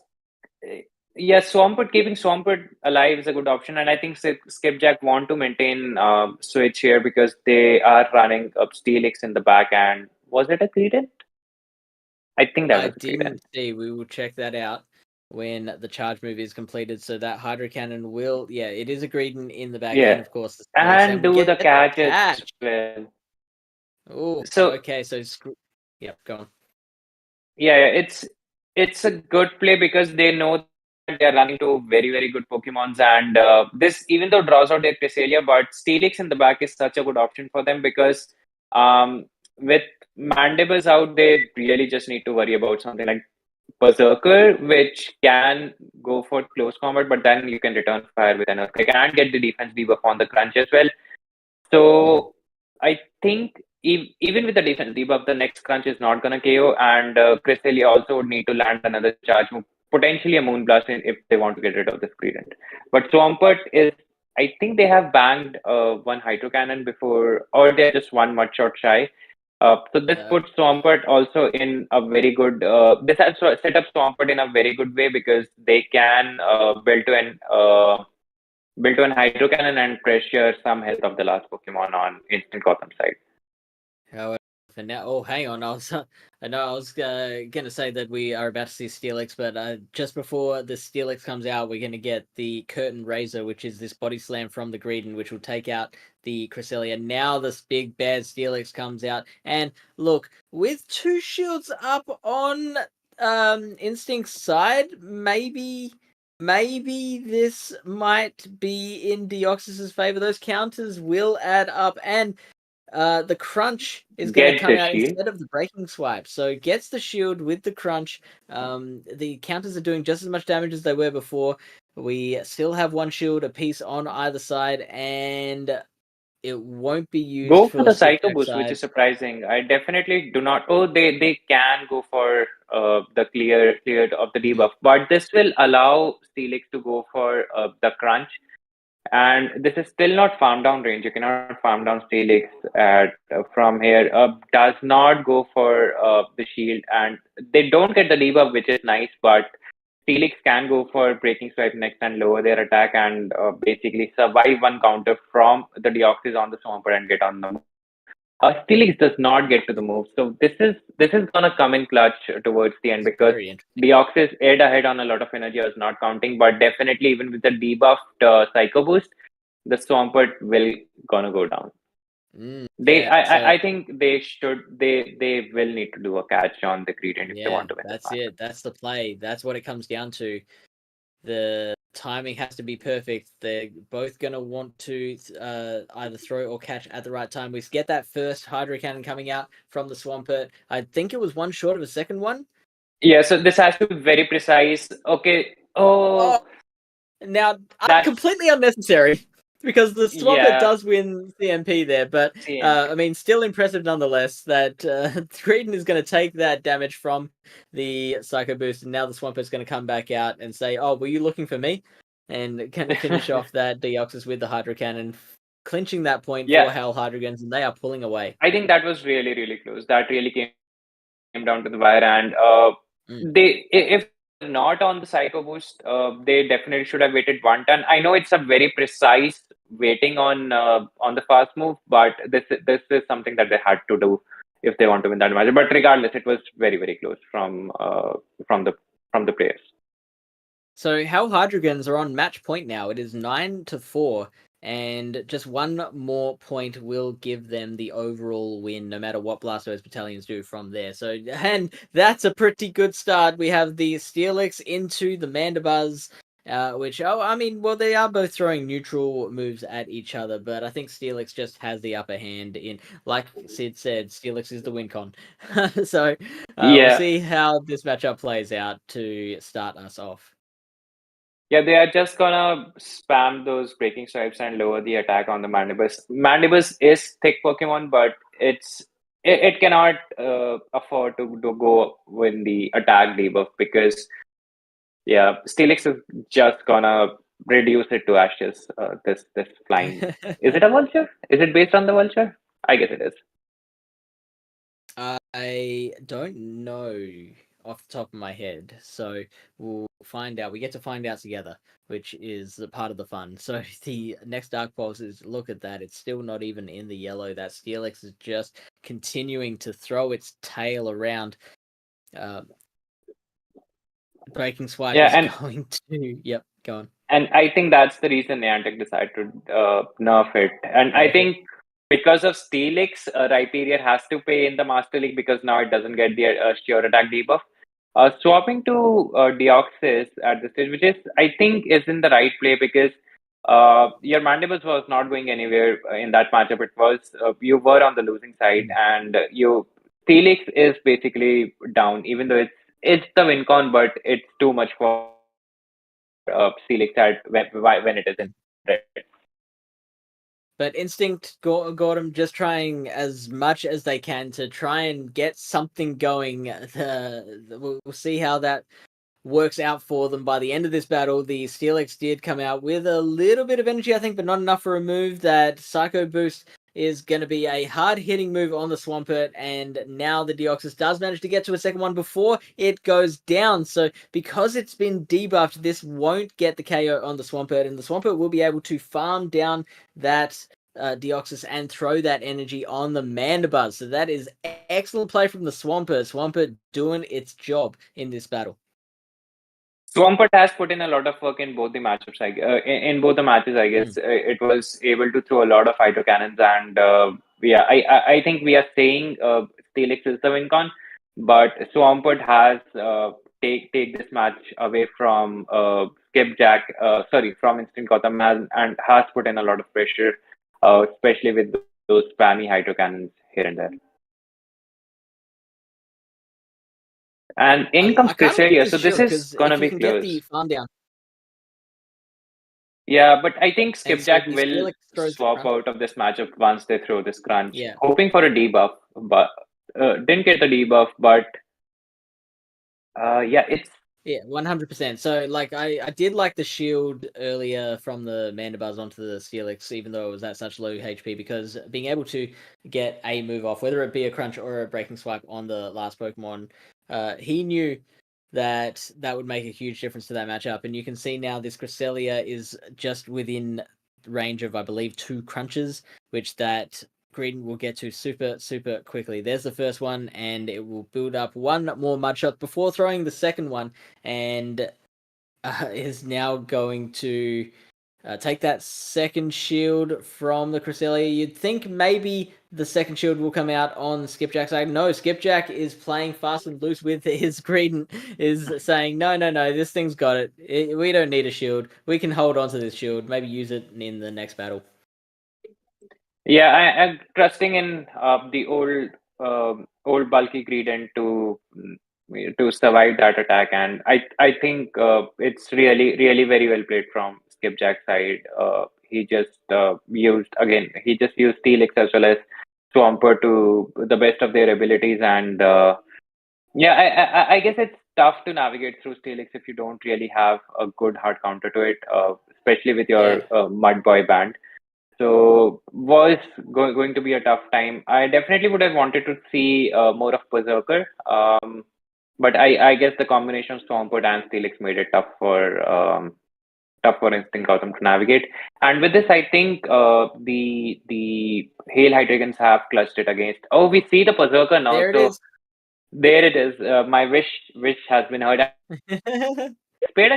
keeping Swampert alive is a good option, and I think Skipjack want to maintain switch here because they are running up Steelix in the back. And was it a Credent? I think that was a didn't Credent. see. We will check that out when the charge move is completed. So that Hydro Cannon will, yeah, it is a Greedent in the back end, of course. And do the catch as well. Oh, so okay. So, yeah, go on. Yeah, it's a good play because they know that they're running to very good Pokemons, and this even though draws out their Cresselia, but Steelix in the back is such a good option for them because with Mandibuzz out, they really just need to worry about something like Berserker, which can go for close combat, but then you can return fire with an Earthquake and get the defense debuff on the crunch as well. So I think even with the defense debuff, the next crunch is not gonna KO, and Cresselia also would need to land another charge move, potentially a Moonblast if they want to get rid of this Credent. But Swampert is, I think they have banged one Hydro Cannon before, or they're just one Mud Shot shy. So this puts Swampert also in a very good. This has set up Swampert in a very good way because they can build to an Hydro Cannon and pressure some health of the last Pokemon on instant Gotham side. However, for now, oh, hang on. I know I was gonna say that we are about to see Steelix, but just before the Steelix comes out, we're gonna get the Curtain Razor, which is this body slam from the Greedent, which will take out the Cresselia. Now this big bad Steelix comes out, and look, with 2 shields up on Instinct's side, maybe this might be in Deoxys's favor. Those counters will add up, and the crunch is going to come out instead of the breaking swipe. So gets the shield with the crunch. The counters are doing just as much damage as they were before. We still have 1 shield apiece on either side, and it won't be used Go for the stick Psycho back Boost, side. which is surprising. I definitely do not. Oh, they can go for the clear of the debuff, but this will allow Steelix to go for the crunch. And this is still not farm down range. You cannot farm down Steelix at from here. Does not go for the shield, and they don't get the debuff, which is nice. But Steelix can go for breaking swipe next and lower their attack and basically survive one counter from the Deoxys on the Swampert and get on the move. Steelix does not get to the move, so this is gonna come in clutch towards the end because Deoxys aired ahead on a lot of energy. I was not counting, but definitely even with the debuffed Psycho Boost, the Swampert will gonna go down. I think they will need to do a catch on the Credent if they want to win. That's it. That's the play. That's what it comes down to. The timing has to be perfect. They're both going to want to either throw or catch at the right time. We get that first Hydro Cannon coming out from the Swampert. I think it was 1 short of a second one. Yeah, so this has to be very precise. Okay. Oh. Now, completely unnecessary. Because the Swampert does win CMP there, but I mean, still impressive nonetheless that Credent is going to take that damage from the Psycho Boost, and now the Swampert's going to come back out and say, "Oh, were you looking for me?" And can finish off that Deoxys with the Hydro Cannon, clinching that point for Hell Hydreigons, and they are pulling away. I think that was really, really close. That really came down to the wire, and they if not on the Psycho Boost, they definitely should have waited 1 turn. I know it's a very precise waiting on the fast move, but this is something that they had to do if they want to win that match. But regardless, it was very, very close from the players. So Hell Hydreigons are on match point now. It is 9-4. And just 1 more point will give them the overall win, no matter what Blastoise Battalions do from there. So, and that's a pretty good start. We have the Steelix into the Mandibuzz, which, I mean, well, they are both throwing neutral moves at each other, but I think Steelix just has the upper hand in, like Sid said, Steelix is the win con. So, we'll see how this matchup plays out to start us off. Yeah, they are just gonna spam those breaking stripes and lower the attack on the Mandibuzz. Mandibuzz is thick Pokemon, but it cannot afford to go with the attack debuff because Steelix is just gonna reduce it to ashes. This flying. Is it a vulture? Is it based on the vulture? I guess it is. I don't know off the top of my head, so we'll find out. We get to find out together, which is the part of the fun. So the next Dark Pulse is, look at that, it's still not even in the yellow. That Steelix is just continuing to throw its tail around. Breaking Swipe is going to... go on. And I think that's the reason Niantic decided to nerf it. And I think because of Steelix, Rhyperior has to pay in the Master League because now it doesn't get the sure attack debuff. Swapping to Deoxys at this stage, which is, I think, is in the right play because your Mandibuzz was not going anywhere in that matchup. It was, you were on the losing side, and Steelix is basically down, even though it's the win con, but it's too much for Steelix at when it is in red. But Instinct got them just trying as much as they can to try and get something going. We'll see how that works out for them by the end of this battle. The Steelix did come out with a little bit of energy, I think, but not enough for a move. That Psycho Boost is going to be a hard-hitting move on the Swampert, and now the Deoxys does manage to get to a second one before it goes down. So because it's been debuffed, this won't get the KO on the Swampert, and the Swampert will be able to farm down that Deoxys and throw that energy on the Mandibuzz. So that is excellent play from the Swampert. Swampert doing its job in this battle. Swampert has put in a lot of work in both the matchups. In both the matches, I guess it was able to throw a lot of hydro cannons, and I think we are saying Steelix is the win con, but Swampert has take this match away from Skipjack, from Instant Gotham, and has put in a lot of pressure, especially with those spammy hydro cannons here and there. And in comes Cresselia, so this is gonna be close. Get the farm down. Yeah, but I think Skipjack so will swap out of this matchup once they throw this crunch, hoping for a debuff, but didn't get the debuff. But it's 100%. So like I did like the shield earlier from the Mandibuzz onto the Steelix, even though it was at such low HP, because being able to get a move off, whether it be a crunch or a breaking swipe on the last Pokemon, he knew that would make a huge difference to that matchup. And you can see now this Cresselia is just within range of, I believe, 2 crunches, which that Green will get to super, super quickly. There's the first one, and it will build up one more mud shot before throwing the second one, and is now going to take that second shield from the Cresselia. You'd think maybe the second shield will come out on Skipjack's side. No, Skipjack is playing fast and loose with his Greedent, is saying, no, this thing's got it. We don't need a shield. We can hold on to this shield, maybe use it in the next battle. Yeah, I'm trusting in the old bulky Greedent to survive that attack, and I think it's really very well played from Skipjack's side. He just used Steelix as well as Swampert to the best of their abilities, and I guess it's tough to navigate through Steelix if you don't really have a good hard counter to it, especially with your Mud Boy band. So was going to be a tough time. I definitely would have wanted to see more of Berserker, but I guess the combination of Swampert and Steelix made it tough for Instinct Gotham to navigate. And with this, I think the Hail Hydreigons have clutched it against. Oh, we see the Berserker now. There it is. My wish has been heard. It's played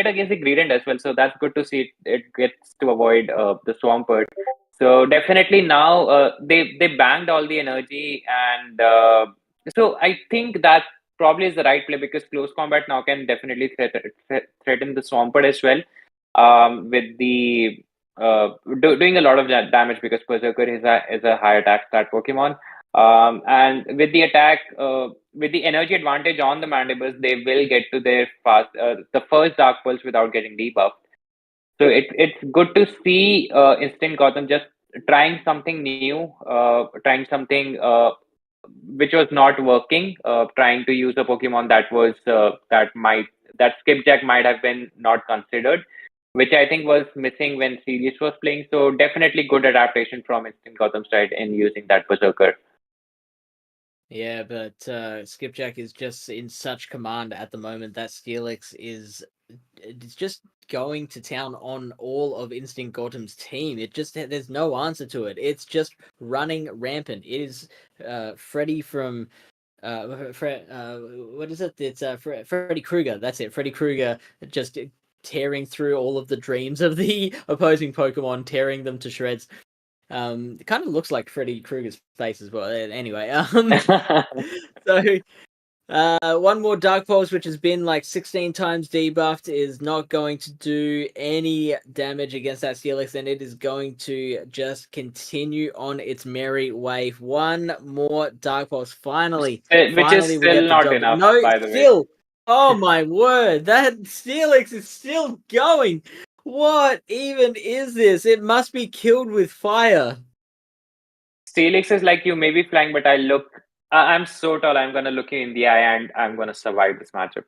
against the Greedent as well, so that's good to see. It gets to avoid the Swampert. So definitely now they banged all the energy, and so I think that probably is the right play, because close combat now can definitely threaten the Swampert as well. With the doing a lot of damage, because Berserker is a high attack stat Pokemon. And with the attack, with the energy advantage on the Mandibuzz, they will get to their the first Dark Pulse without getting debuffed. So it's good to see Instant Gotham just trying something new, trying something which was not working, trying to use a Pokemon that Skipjack might have been not considered, which I think was missing when Sirius was playing. So definitely good adaptation from Instant Gotham side in using that Berserker. Yeah, but Skipjack is just in such command at the moment that Steelix is just going to town on all of Instinct Gotham's team. There's no answer to it. It's just running rampant. It is Freddy from what is it? It's Freddy Krueger. That's it. Freddy Krueger just tearing through all of the dreams of the opposing Pokemon, tearing them to shreds. It kind of looks like Freddy Krueger's face as well. Anyway, so one more Dark Pulse, which has been like 16 times debuffed, is not going to do any damage against that Steelix, and it is going to just continue on its merry way. One more Dark Pulse, finally. Which is still not enough, by the way. Oh my word, that Steelix is still going. What even is this? It must be killed with fire. Steelix is like, you may be flying, but I'm so tall, I'm gonna look you in the eye and I'm gonna survive this matchup.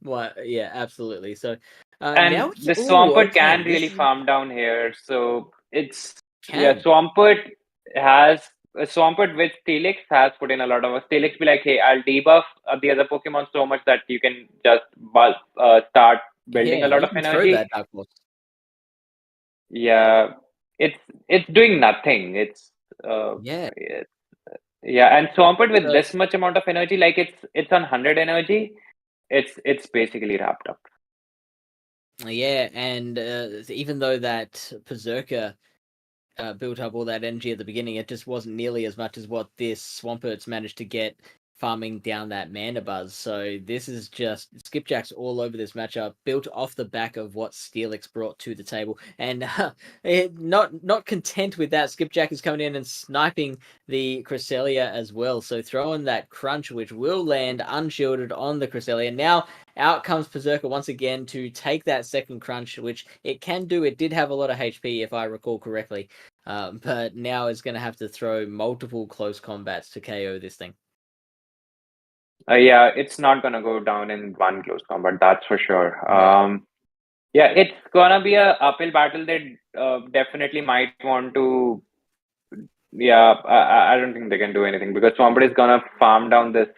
What? Yeah, absolutely. So now And it's the Swampert okay. can This really is farm down here, so yeah, can. Swampert with Steelix has put in a lot of Steelix be like, hey, I'll debuff the other Pokemon so much that you can just start building a Yeah, lot you of can throw energy. that Dark Force. Yeah, it's doing nothing. Yeah. Yeah, and Swampert with So this much amount of energy, like it's on 100 energy, it's basically wrapped up. yeah, and even though that Berserker built up all that energy at the beginning, it just wasn't nearly as much as what this Swampert's managed to get farming down that mana buzz. So this is just skipjacks all over this matchup, built off the back of what Steelix brought to the table. And not content with that, Skipjack is coming in and sniping the Cresselia as well. So throwing that crunch, which will land unshielded on the Cresselia. Now out comes Berserker once again to take that second crunch, which it can do. It did have a lot of HP, if I recall correctly. But now it's going to have to throw multiple close combats to KO this thing. Yeah, it's not gonna go down in one close combat, that's for sure. No. Yeah, it's gonna be a uphill battle. They definitely might want to. Yeah, I don't think they can do anything because Swampert is gonna farm down this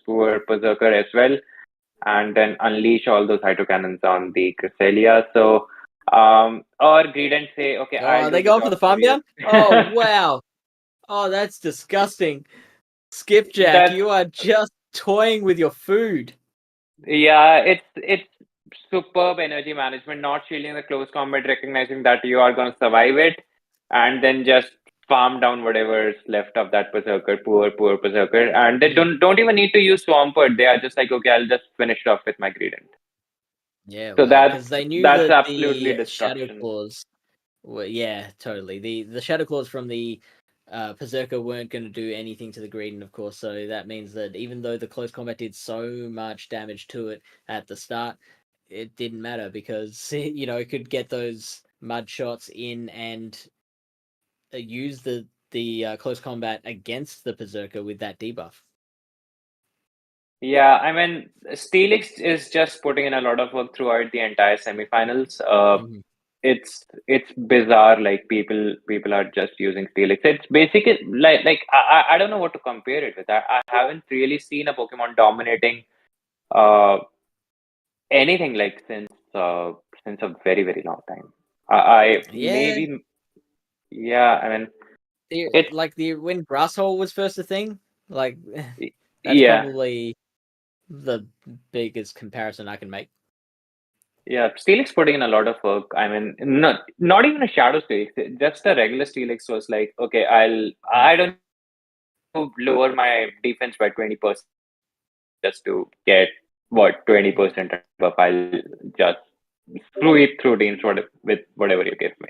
poor Berserker as well, and then unleash all those hydro cannons on the Cresselia. So, or greed and say, okay, Oh, I'll are do they the going for job the for farm you. down? Oh, wow. Oh, that's disgusting. Skipjack, That's you are just toying with your food. Yeah, it's superb energy management, not shielding the close combat, recognizing that you are gonna survive it, and then just farm down whatever is left of that Berserker, poor Berserker. And they Mm. don't even need to use Swampert. They are just like, okay, I'll just finish it off with my Greedent. Yeah, So well, because they knew that's that absolutely the Shadow destruction. Claws. Well, yeah, totally. The Shadow Claws from the Berserker weren't going to do anything to the Greedent, of course. So that means that even though the close combat did so much damage to it at the start, it didn't matter because it could get those mud shots in and use the close combat against the Berserker with that debuff. Yeah, I mean, Steelix is just putting in a lot of work throughout the entire semifinals. Mhm. It's bizarre. Like people are just using Steelix. It's basically I don't know what to compare it with. I haven't really seen a Pokemon dominating uh anything like since a very long time. I Yeah, maybe yeah. I mean it's the when Grasshole was first a thing, like that's yeah. probably the biggest comparison I can make. Yeah, Steelix putting in a lot of work. I mean, not even a shadow Steelix, just a regular Steelix was like, okay, Mm. I don't need to lower my defense by 20% just to get what 20% buff. I'll just screw it through teams with whatever you give me.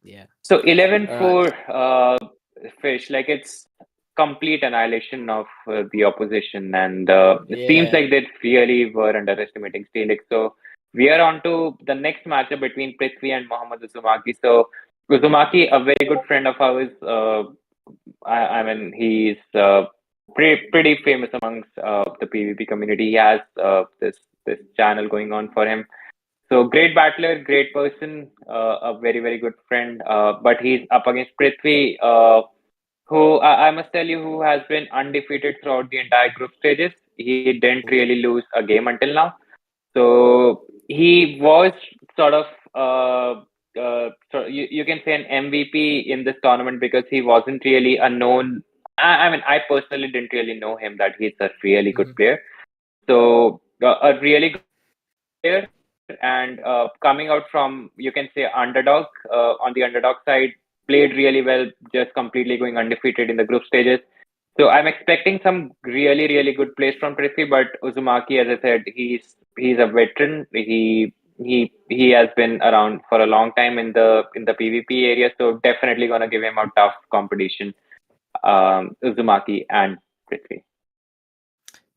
Yeah. So 11 All right. for Fish, like it's complete annihilation of the opposition, and it seems Yeah. like they really were underestimating Steelix. So we are on to the next matchup between Prithvi and Mohammad Uzumaki. So Uzumaki, a very good friend of ours, I mean, he's pretty famous amongst the PvP community. He has this channel going on for him. So great battler, great person, a very good friend. But he's up against Prithvi, who I must tell you, who has been undefeated throughout the entire group stages. He didn't Ooh. really lose a game until now. So he was sort of so you can say an MVP in this tournament because he wasn't really a known. I mean, I personally didn't really know him that he's a really good Mhm. player. So a really good player and coming out from you can say underdog on the underdog side, played really well, just completely going undefeated in the group stages. So I'm expecting some really good plays from Prithvi, but Uzumaki, as I said, he's a veteran. He has been around for a long time in the PvP area, so definitely gonna give him a tough competition. Uzumaki and Prithvi.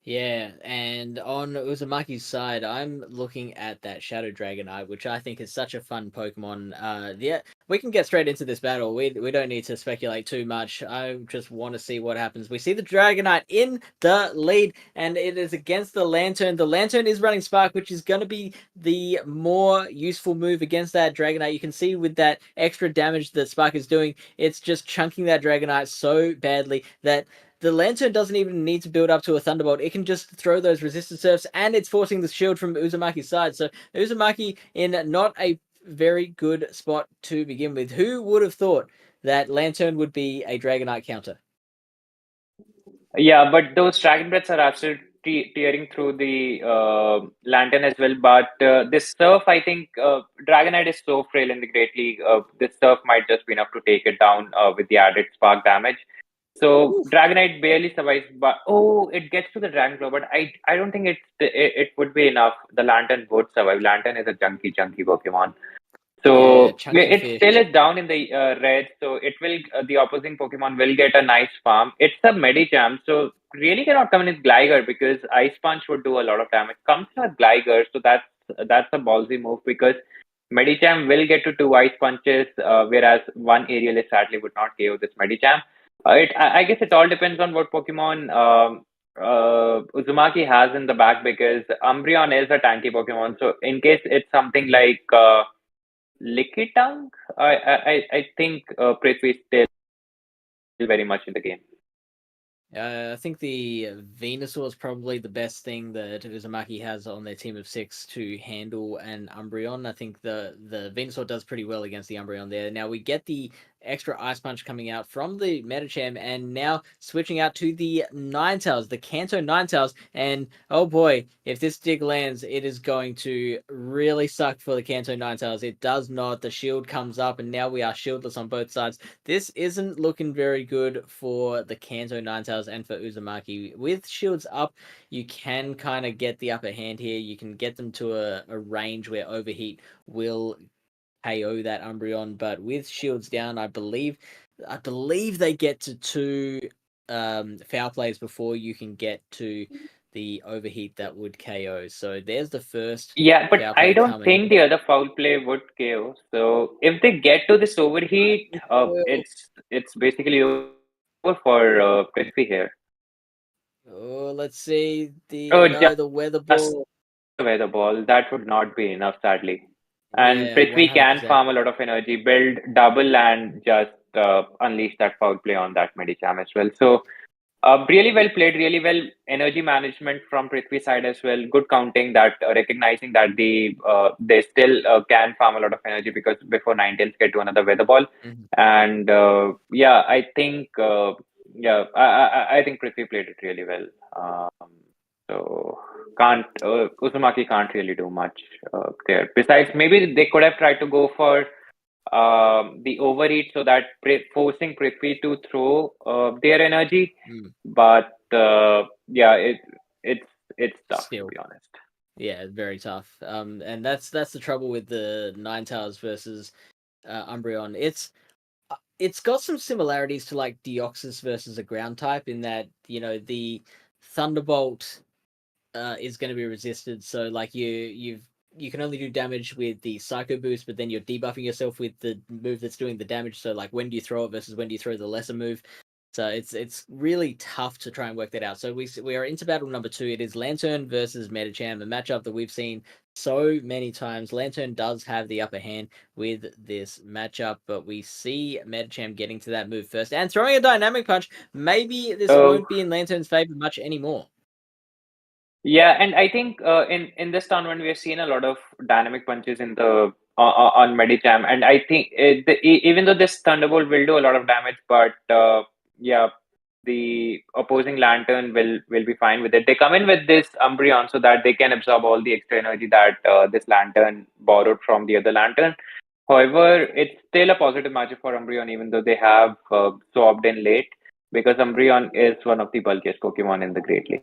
Yeah, and on Uzumaki's side, I'm looking at that Shadow Dragonite, which I think is such a fun Pokemon. Yeah, we can get straight into this battle. We don't need to speculate too much. I just want to see what happens. We see the Dragonite in the lead, and it is against the Lantern. The Lantern is running Spark, which is going to be the more useful move against that Dragonite. You can see with that extra damage that Spark is doing, it's just chunking that Dragonite so badly that the Lantern doesn't even need to build up to a Thunderbolt. It can just throw those resisted surfs, and it's forcing the shield from Uzumaki's side. So Uzumaki in not a very good spot to begin with. Who would have thought that Lantern would be a Dragonite counter? Yeah, but those dragon breaths are absolutely tearing through the lantern as well. But this surf, I think, Dragonite is so frail in the Great League. This surf might just be enough to take it down with the added spark damage. So Oof. Dragonite barely survives, but it gets to the Dragon Claw. But I don't think it would be enough. The Lantern would survive. Lantern is a junky Pokemon. Yeah, So chunky it fish. still is down in the red, so it will the opposing Pokemon will get a nice farm. It's a Medicham, so really cannot come in with Gligar because Ice Punch would do a lot of damage. Comes with Gligar, so that's a ballsy move because Medicham will get to two Ice Punches, whereas one Aerialist sadly would not KO this Medicham. I guess it all depends on what Pokemon Uzumaki has in the back because Umbreon is a tanky Pokemon. So in case it's something like Lickitung, I think Prithvi is still very much in the game. I think the Venusaur is probably the best thing that Uzumaki has on their team of 6 to handle an Umbreon. I think the Venusaur does pretty well against the Umbreon there. Now we get the extra Ice Punch coming out from the Medicham, and now switching out to the Ninetales, the Kanto Ninetales, and oh boy, if this dig lands, it is going to really suck for the Kanto Ninetales. It does not. The shield comes up, and now we are shieldless on both sides. This isn't looking very good for the Kanto Ninetales and for Uzumaki. With shields up, you can kind of get the upper hand here. You can get them to a range where Overheat will KO that Umbreon, but with shields down, I believe they get to two foul plays before you can get to the Overheat that would KO. So there's the first Yeah, but foul I play don't coming. think the other foul play would KO. So if they get to this overheat, it's basically over for Prithvi here. Oh, let's see Oh, the weather just ball. away the ball. That would not be enough, sadly. And Yeah, Prithvi can 100%. farm a lot of energy, build double, and just unleash that foul play on that Medicham as well. So really well played, really well energy management from Prithvi's side as well. Good counting that, recognizing that they still can farm a lot of energy because before Ninetales get to another weather ball. Mhm. And yeah, I think I think Prithvi played it really well. So can't Uzumaki can't really do much there. Besides, maybe they could have tried to go for the overeat so that forcing Prithvi to throw their energy, Mm. but yeah, it's it's tough to Still, be honest. yeah, very tough. And that's the trouble with the Ninetales versus Umbreon. It's got some similarities to like Deoxys versus a ground type in that the Thunderbolt is going to be resisted. So like you can only do damage with the Psycho Boost, but then you're debuffing yourself with the move that's doing the damage. So like when do you throw it versus when do you throw the lesser move? So it's really tough to try and work that out. So we are into battle number 2. It is Lantern versus Medicham, a matchup that we've seen so many times. Lantern does have the upper hand with this matchup, but we see Medicham getting to that move first and throwing a dynamic punch. Maybe this Oh, won't be in Lantern's favor much anymore. yeah, and I think in this tournament we have seen a lot of dynamic punches in the on Medicham, and I think even though this Thunderbolt will do a lot of damage, but yeah, the opposing Lantern will be fine with it. They come in with this Umbreon so that they can absorb all the extra energy that this Lantern borrowed from the other Lantern. However, it's still a positive matchup for Umbreon, even though they have swapped in late, because Umbreon is one of the bulkiest Pokemon in the Great League.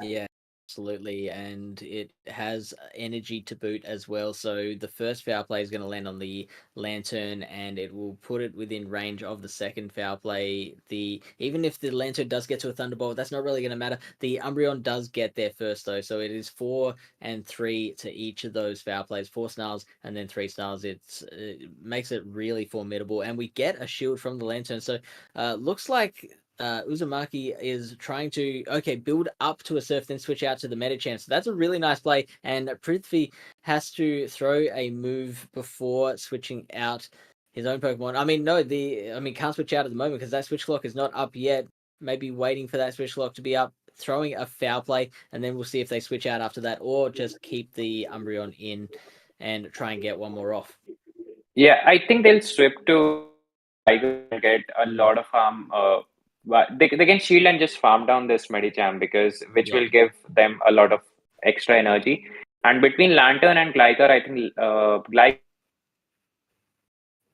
Yeah. Absolutely, and it has energy to boot as well. So the first foul play is going to land on the lantern, and it will put it within range of the second foul play. Even if the lantern does get to a thunderbolt, that's not really going to matter. The Umbreon does get there first though, so it is 4 and 3 to each of those foul plays. 4 snarls and then 3 snarls. It makes it really formidable, and we get a shield from the lantern. So looks like Uzumaki is trying to build up to a Surf, then switch out to the Medicham. So that's a really nice play, and Prithvi has to throw a move before switching out his own Pokemon. I mean, no, can't switch out at the moment because that switch clock is not up yet. Maybe waiting for that switch clock to be up, throwing a foul play, and then we'll see if they switch out after that, or just keep the Umbreon in and try and get one more off. Yeah, I think they'll strip to Tiger and get a lot of farm. They can shield and just farm down this Medicham which will give them a lot of extra energy. And between Lantern and Gligar, I think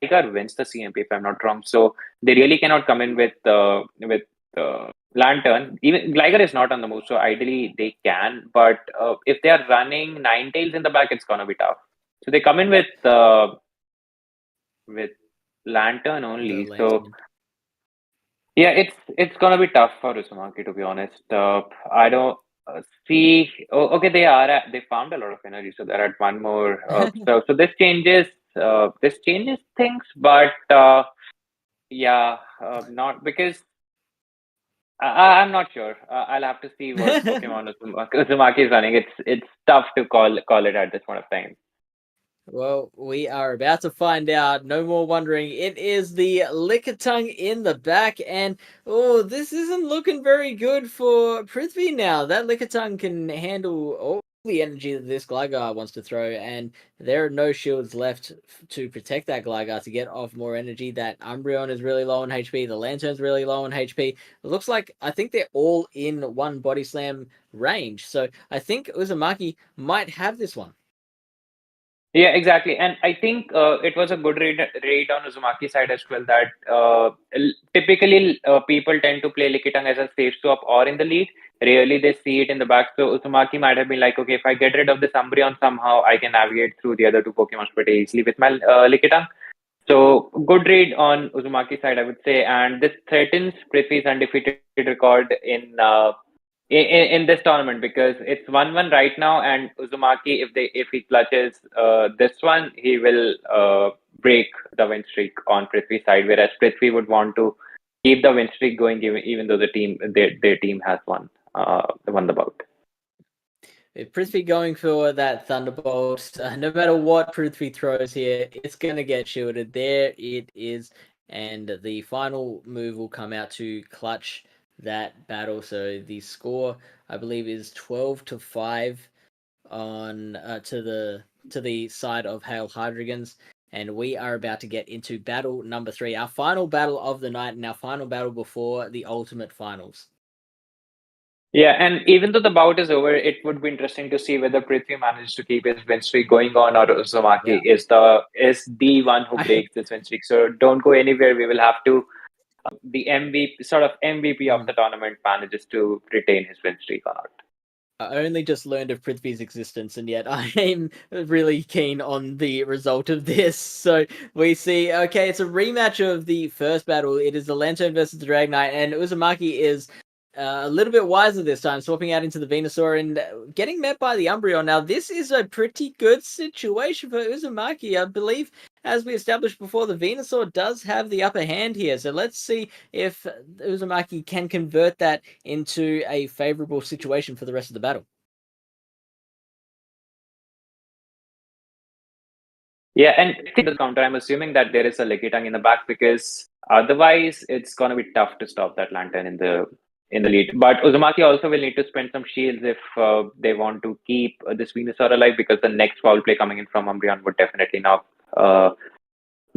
Gligar wins the CMP if I'm not wrong. So they really cannot come in with Lantern. Even Gligar is not on the move, so ideally they can. But if they are running Ninetales in the back, it's gonna be tough. So they come in with Lantern only. So yeah, it's gonna be tough for Uzumaki, to be honest. I don't see. Oh, okay, they found a lot of energy, so they're at one more. So this changes things, but yeah, not because I'm not sure. I'll have to see what Pokemon Uzumaki is running. It's tough to call it at this point of time. Well, we are about to find out. No more wondering. It is the Lickitung in the back, and this isn't looking very good for Prithvi now. That Lickitung can handle all the energy that this Gligar wants to throw, and there are no shields left to protect that Gligar to get off more energy. That Umbreon is really low on HP. The Lantern's really low on HP. It looks like I think they're all in one Body Slam range, so I think Uzumaki might have this one. Yeah, exactly. And I think it was a good read on Uzumaki's side as well that typically people tend to play Lickitung as a safe swap or in the lead. Rarely they see it in the back. So Uzumaki might have been like, okay, if I get rid of this Umbreon somehow, I can navigate through the other two Pokemon pretty easily with my Lickitung. So good read on Uzumaki's side, I would say. And this threatens Prithvi's undefeated record in this tournament because it's 1-1 right now, and Uzumaki, if he clutches this one, he will break the win streak on Prithvi's side, whereas Prithvi would want to keep the win streak going even though their team has won the bout. If Prithvi going for that Thunderbolt, no matter what Prithvi throws here, it's going to get shielded. There it is. And the final move will come out to clutch that battle. So the score, I believe, is 12-5 on to the side of Hail Hydreigons. And we are about to get into battle number 3, our final battle of the night and our final battle before the Ultimate Finals. Yeah, and even though the bout is over, it would be interesting to see whether Prithvi manages to keep his win streak going on or Uzumaki is the one who breaks this win streak. So don't go anywhere. We will have to the MVP of the tournament manages to retain his win streak or not. I only just learned of Prithvi's existence, and yet I am really keen on the result of this. So we see, okay, it's a rematch of the first battle. It is the Lantern versus the Dragonite, and Uzumaki is a little bit wiser this time, swapping out into the Venusaur and getting met by the Umbreon. Now, this is a pretty good situation for Uzumaki. I believe, as we established before, the Venusaur does have the upper hand here. So let's see if Uzumaki can convert that into a favorable situation for the rest of the battle. Yeah, and the counter, I'm assuming that there is a Lickitung in the back because otherwise it's going to be tough to stop that Lantern in the lead. But Uzumaki also will need to spend some shields if they want to keep this Venusaur alive because the next foul play coming in from Umbreon would definitely knock the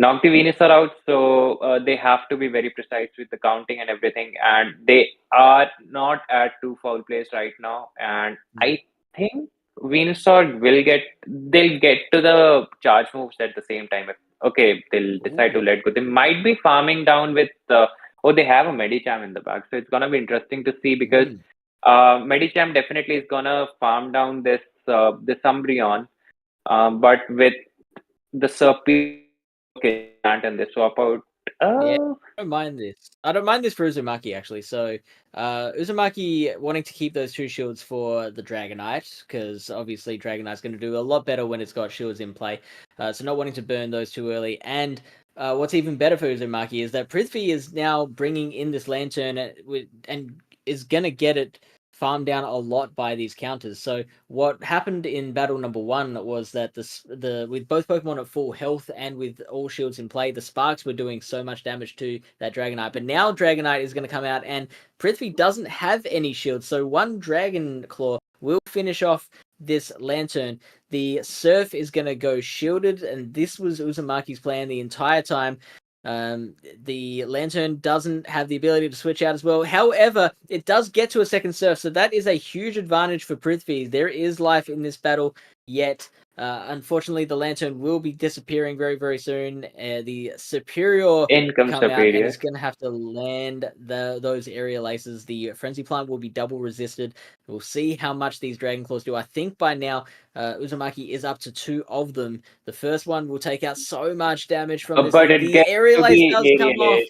Venusaur out. So they have to be very precise with the counting and everything. And they are not at 2 foul plays right now. And I think Venusaur they'll get to the charge moves at the same time. They'll decide to let go. They might be farming down with they have a Medicham in the back. So it's gonna be interesting to see because Medicham definitely is gonna farm down this Umbreon, but with the Serpent and they swap out. Yeah, Uh, I don't mind this. I don't mind this for Uzumaki actually. So, Uzumaki wanting to keep those 2 shields for the Dragonite because obviously Dragonite's going to do a lot better when it's got shields in play. So not wanting to burn those too early. And what's even better for Uzumaki is that Prithvi is now bringing in this Lantern and is going to get it farmed down a lot by these counters. So what happened in battle number 1 was that with both Pokemon at full health and with all shields in play, the Sparks were doing so much damage to that Dragonite. But now Dragonite is going to come out, and Prithvi doesn't have any shields, so one Dragon Claw will finish off this Lantern. The Surf is going to go shielded, and this was Uzumaki's plan the entire time. The Lantern doesn't have the ability to switch out as well. However, it does get to a second Surf, so that is a huge advantage for Prithvi. There is life in this battle yet. Unfortunately, the Lantern will be disappearing very, very soon. The Superior in comes come out and Superior. is going to have to land those aerial aces. The Frenzy Plant will be double resisted. We'll see how much these Dragon Claws do. I think by now, Uzumaki is up to 2 of them. The first one will take out so much damage from this But thing. it The gets aerial to ace be does come off. Aerial.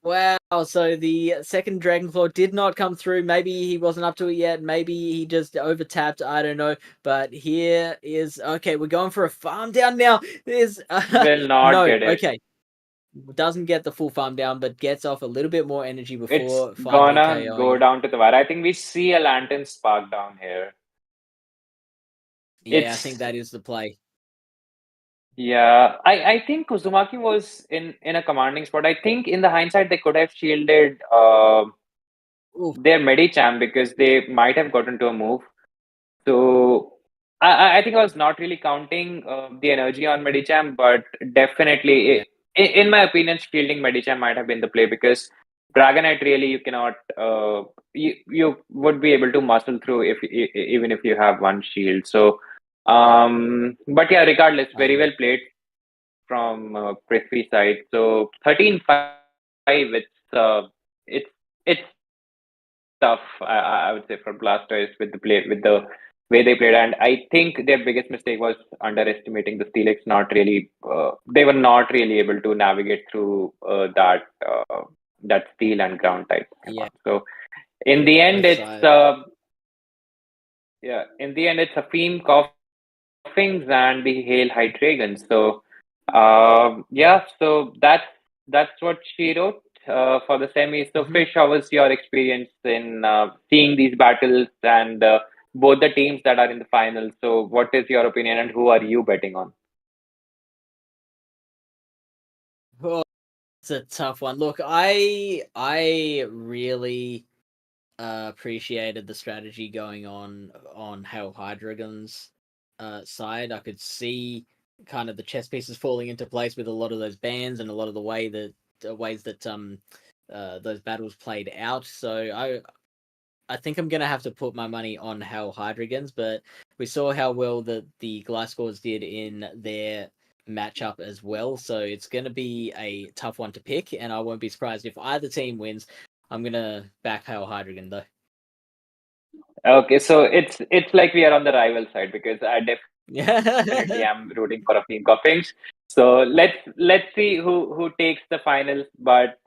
Wow, so the second Dragon Claw did not come through. Maybe he wasn't up to it yet. Maybe he just over-tapped. I don't know. But here is... Okay, we're going for a farm down now. There's... Will not no, get it. okay. Doesn't get the full farm down, but gets off a little bit more energy It's before finally gonna go KOing. down to the wire. I think we see a Lantern Spark down here. Yeah, I It's think that is the play. Yeah, I think Uzumaki was in a commanding spot. I think in the hindsight they could have shielded Oof. their Medicham because they might have gotten to a move. So I think I was not really counting the energy on Medicham, but definitely, Yeah. in my opinion, shielding Medicham might have been the play because Dragonite really you cannot you would be able to muscle through even if you have one shield. So but yeah, regardless, I very agree. well played from Prithvi side. So 13-5, it's it's tough, I would say, for Blastoise with the way they played. And I think their biggest mistake was underestimating the Steelix. Not really, they were not really able to navigate through that steel and ground type Yeah, Pokemon. So in the end, both it's sides. a theme Coughings and the Hail Hydreigons. So yeah, so that's what she wrote for the semis. So Mhm. Fish, how was your experience in seeing these battles and both the teams that are in the finals? So what is your opinion and who are you betting on? Oh, it's a tough one. Look, I really appreciated the strategy going on Hail Hydreigon's side. I could see kind of the chess pieces falling into place with a lot of those bans and a lot of the ways that those battles played out. So I think I'm gonna have to put my money on Hail Hydreigons, but we saw how well the Gliscors did in their matchup as well. So it's gonna be a tough one to pick, and I won't be surprised if either team wins. I'm gonna back Hail Hydreigon though. Okay, so it's like we are on the rival side because I definitely Yeah. am rooting for a team Coughings. So let's see who takes the finals. But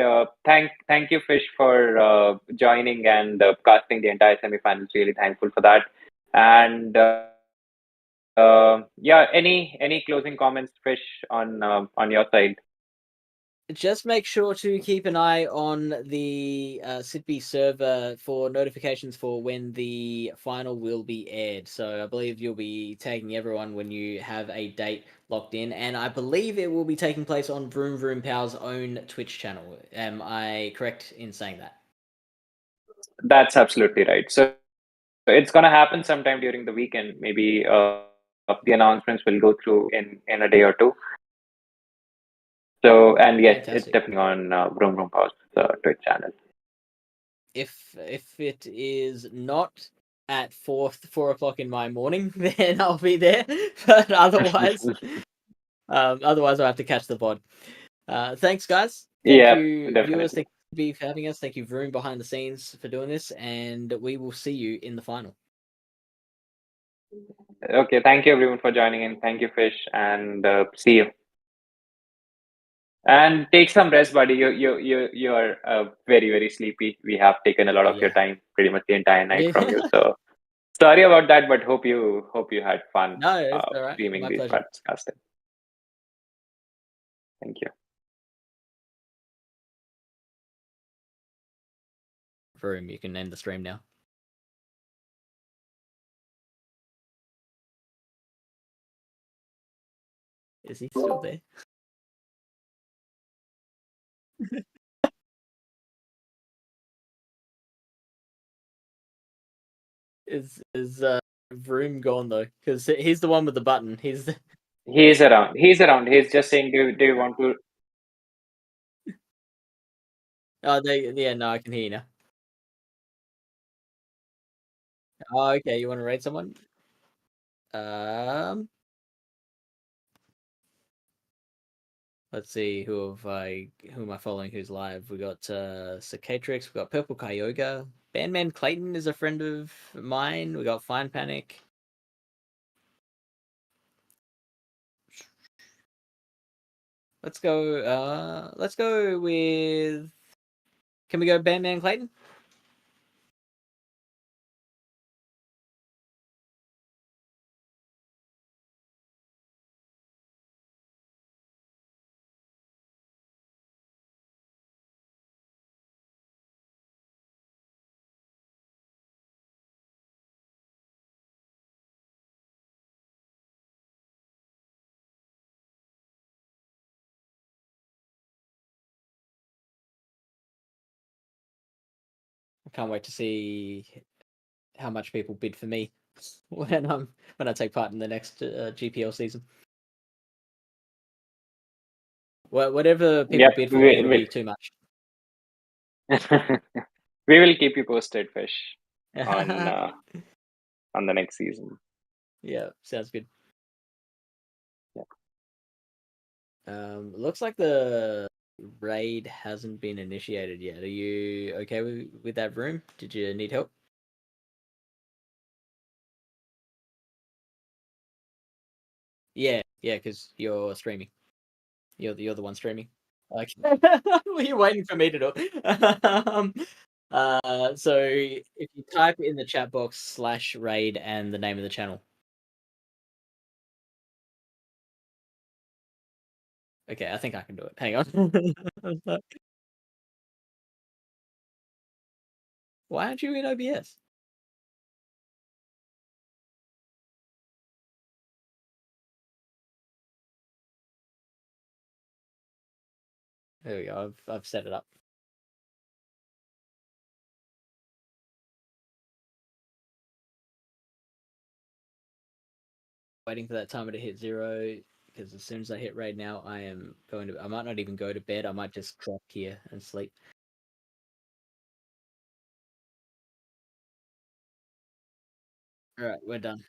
thank you, Fish, for joining and casting the entire semifinals. Really thankful for that. And yeah, any closing comments, Fish, on your side? Just make sure to keep an eye on the SidB server for notifications for when the final will be aired. So I believe you'll be tagging everyone when you have a date locked in, and I believe it will be taking place on VroomVroomPow's own Twitch channel. Am I correct in saying that? That's absolutely right. So it's gonna happen sometime during the weekend. Maybe the announcements will go through in a day or two. So, and yes, it's Fantastic. definitely on VroomVroomPow's Twitch channel. If it is not at 4 o'clock in my morning, then I'll be there. But otherwise, otherwise I'll have to catch the pod. Thanks, guys. Thank Yeah, you, viewers. definitely. Thank be for having us. Thank you, Vroom, behind the scenes for doing this, and we will see you in the final. Okay, thank you everyone for joining in. Thank you, Fish, and see you. And take some rest, buddy. You are very sleepy. We have taken a lot of your time, pretty much the entire night from you. So sorry about that, but hope you had fun. No, it's all right. Streaming My these pleasure. podcasting. Thank you. Vroom, you can end the stream now. Is he still there? Is Vroom gone though? Because he's the one with the button. He's around. He's around. He's just saying, do you want to? Oh, yeah. No, I can hear you now. Oh, okay. You want to raid someone? Let's see who am I following? Who's live? We got Cicatrix. We got Purple Kyogre. Bandman Clayton is a friend of mine. We got Fine Panic. Let's go. Let's go with. Can we go Bandman Clayton? I can't wait to see how much people bid for me when I take part in the next GPL season. Whatever people bid for me, it'll be too much. We will keep you posted, Fish, on the next season. Yeah, sounds good. Yeah. Looks like the raid hasn't been initiated yet. Are you okay with that, Vroom? Did you need help? Yeah, because you're streaming. You're the one streaming. Okay. Were you waiting for me to do it? So if you type in the chat box /raid and the name of the channel. Okay, I think I can do it. Hang on. Why aren't you in OBS? There we go. I've set it up. Waiting for that timer to hit 0 because as soon as I hit raid now, I might not even go to bed. I might just drop here and sleep. All right, we're done.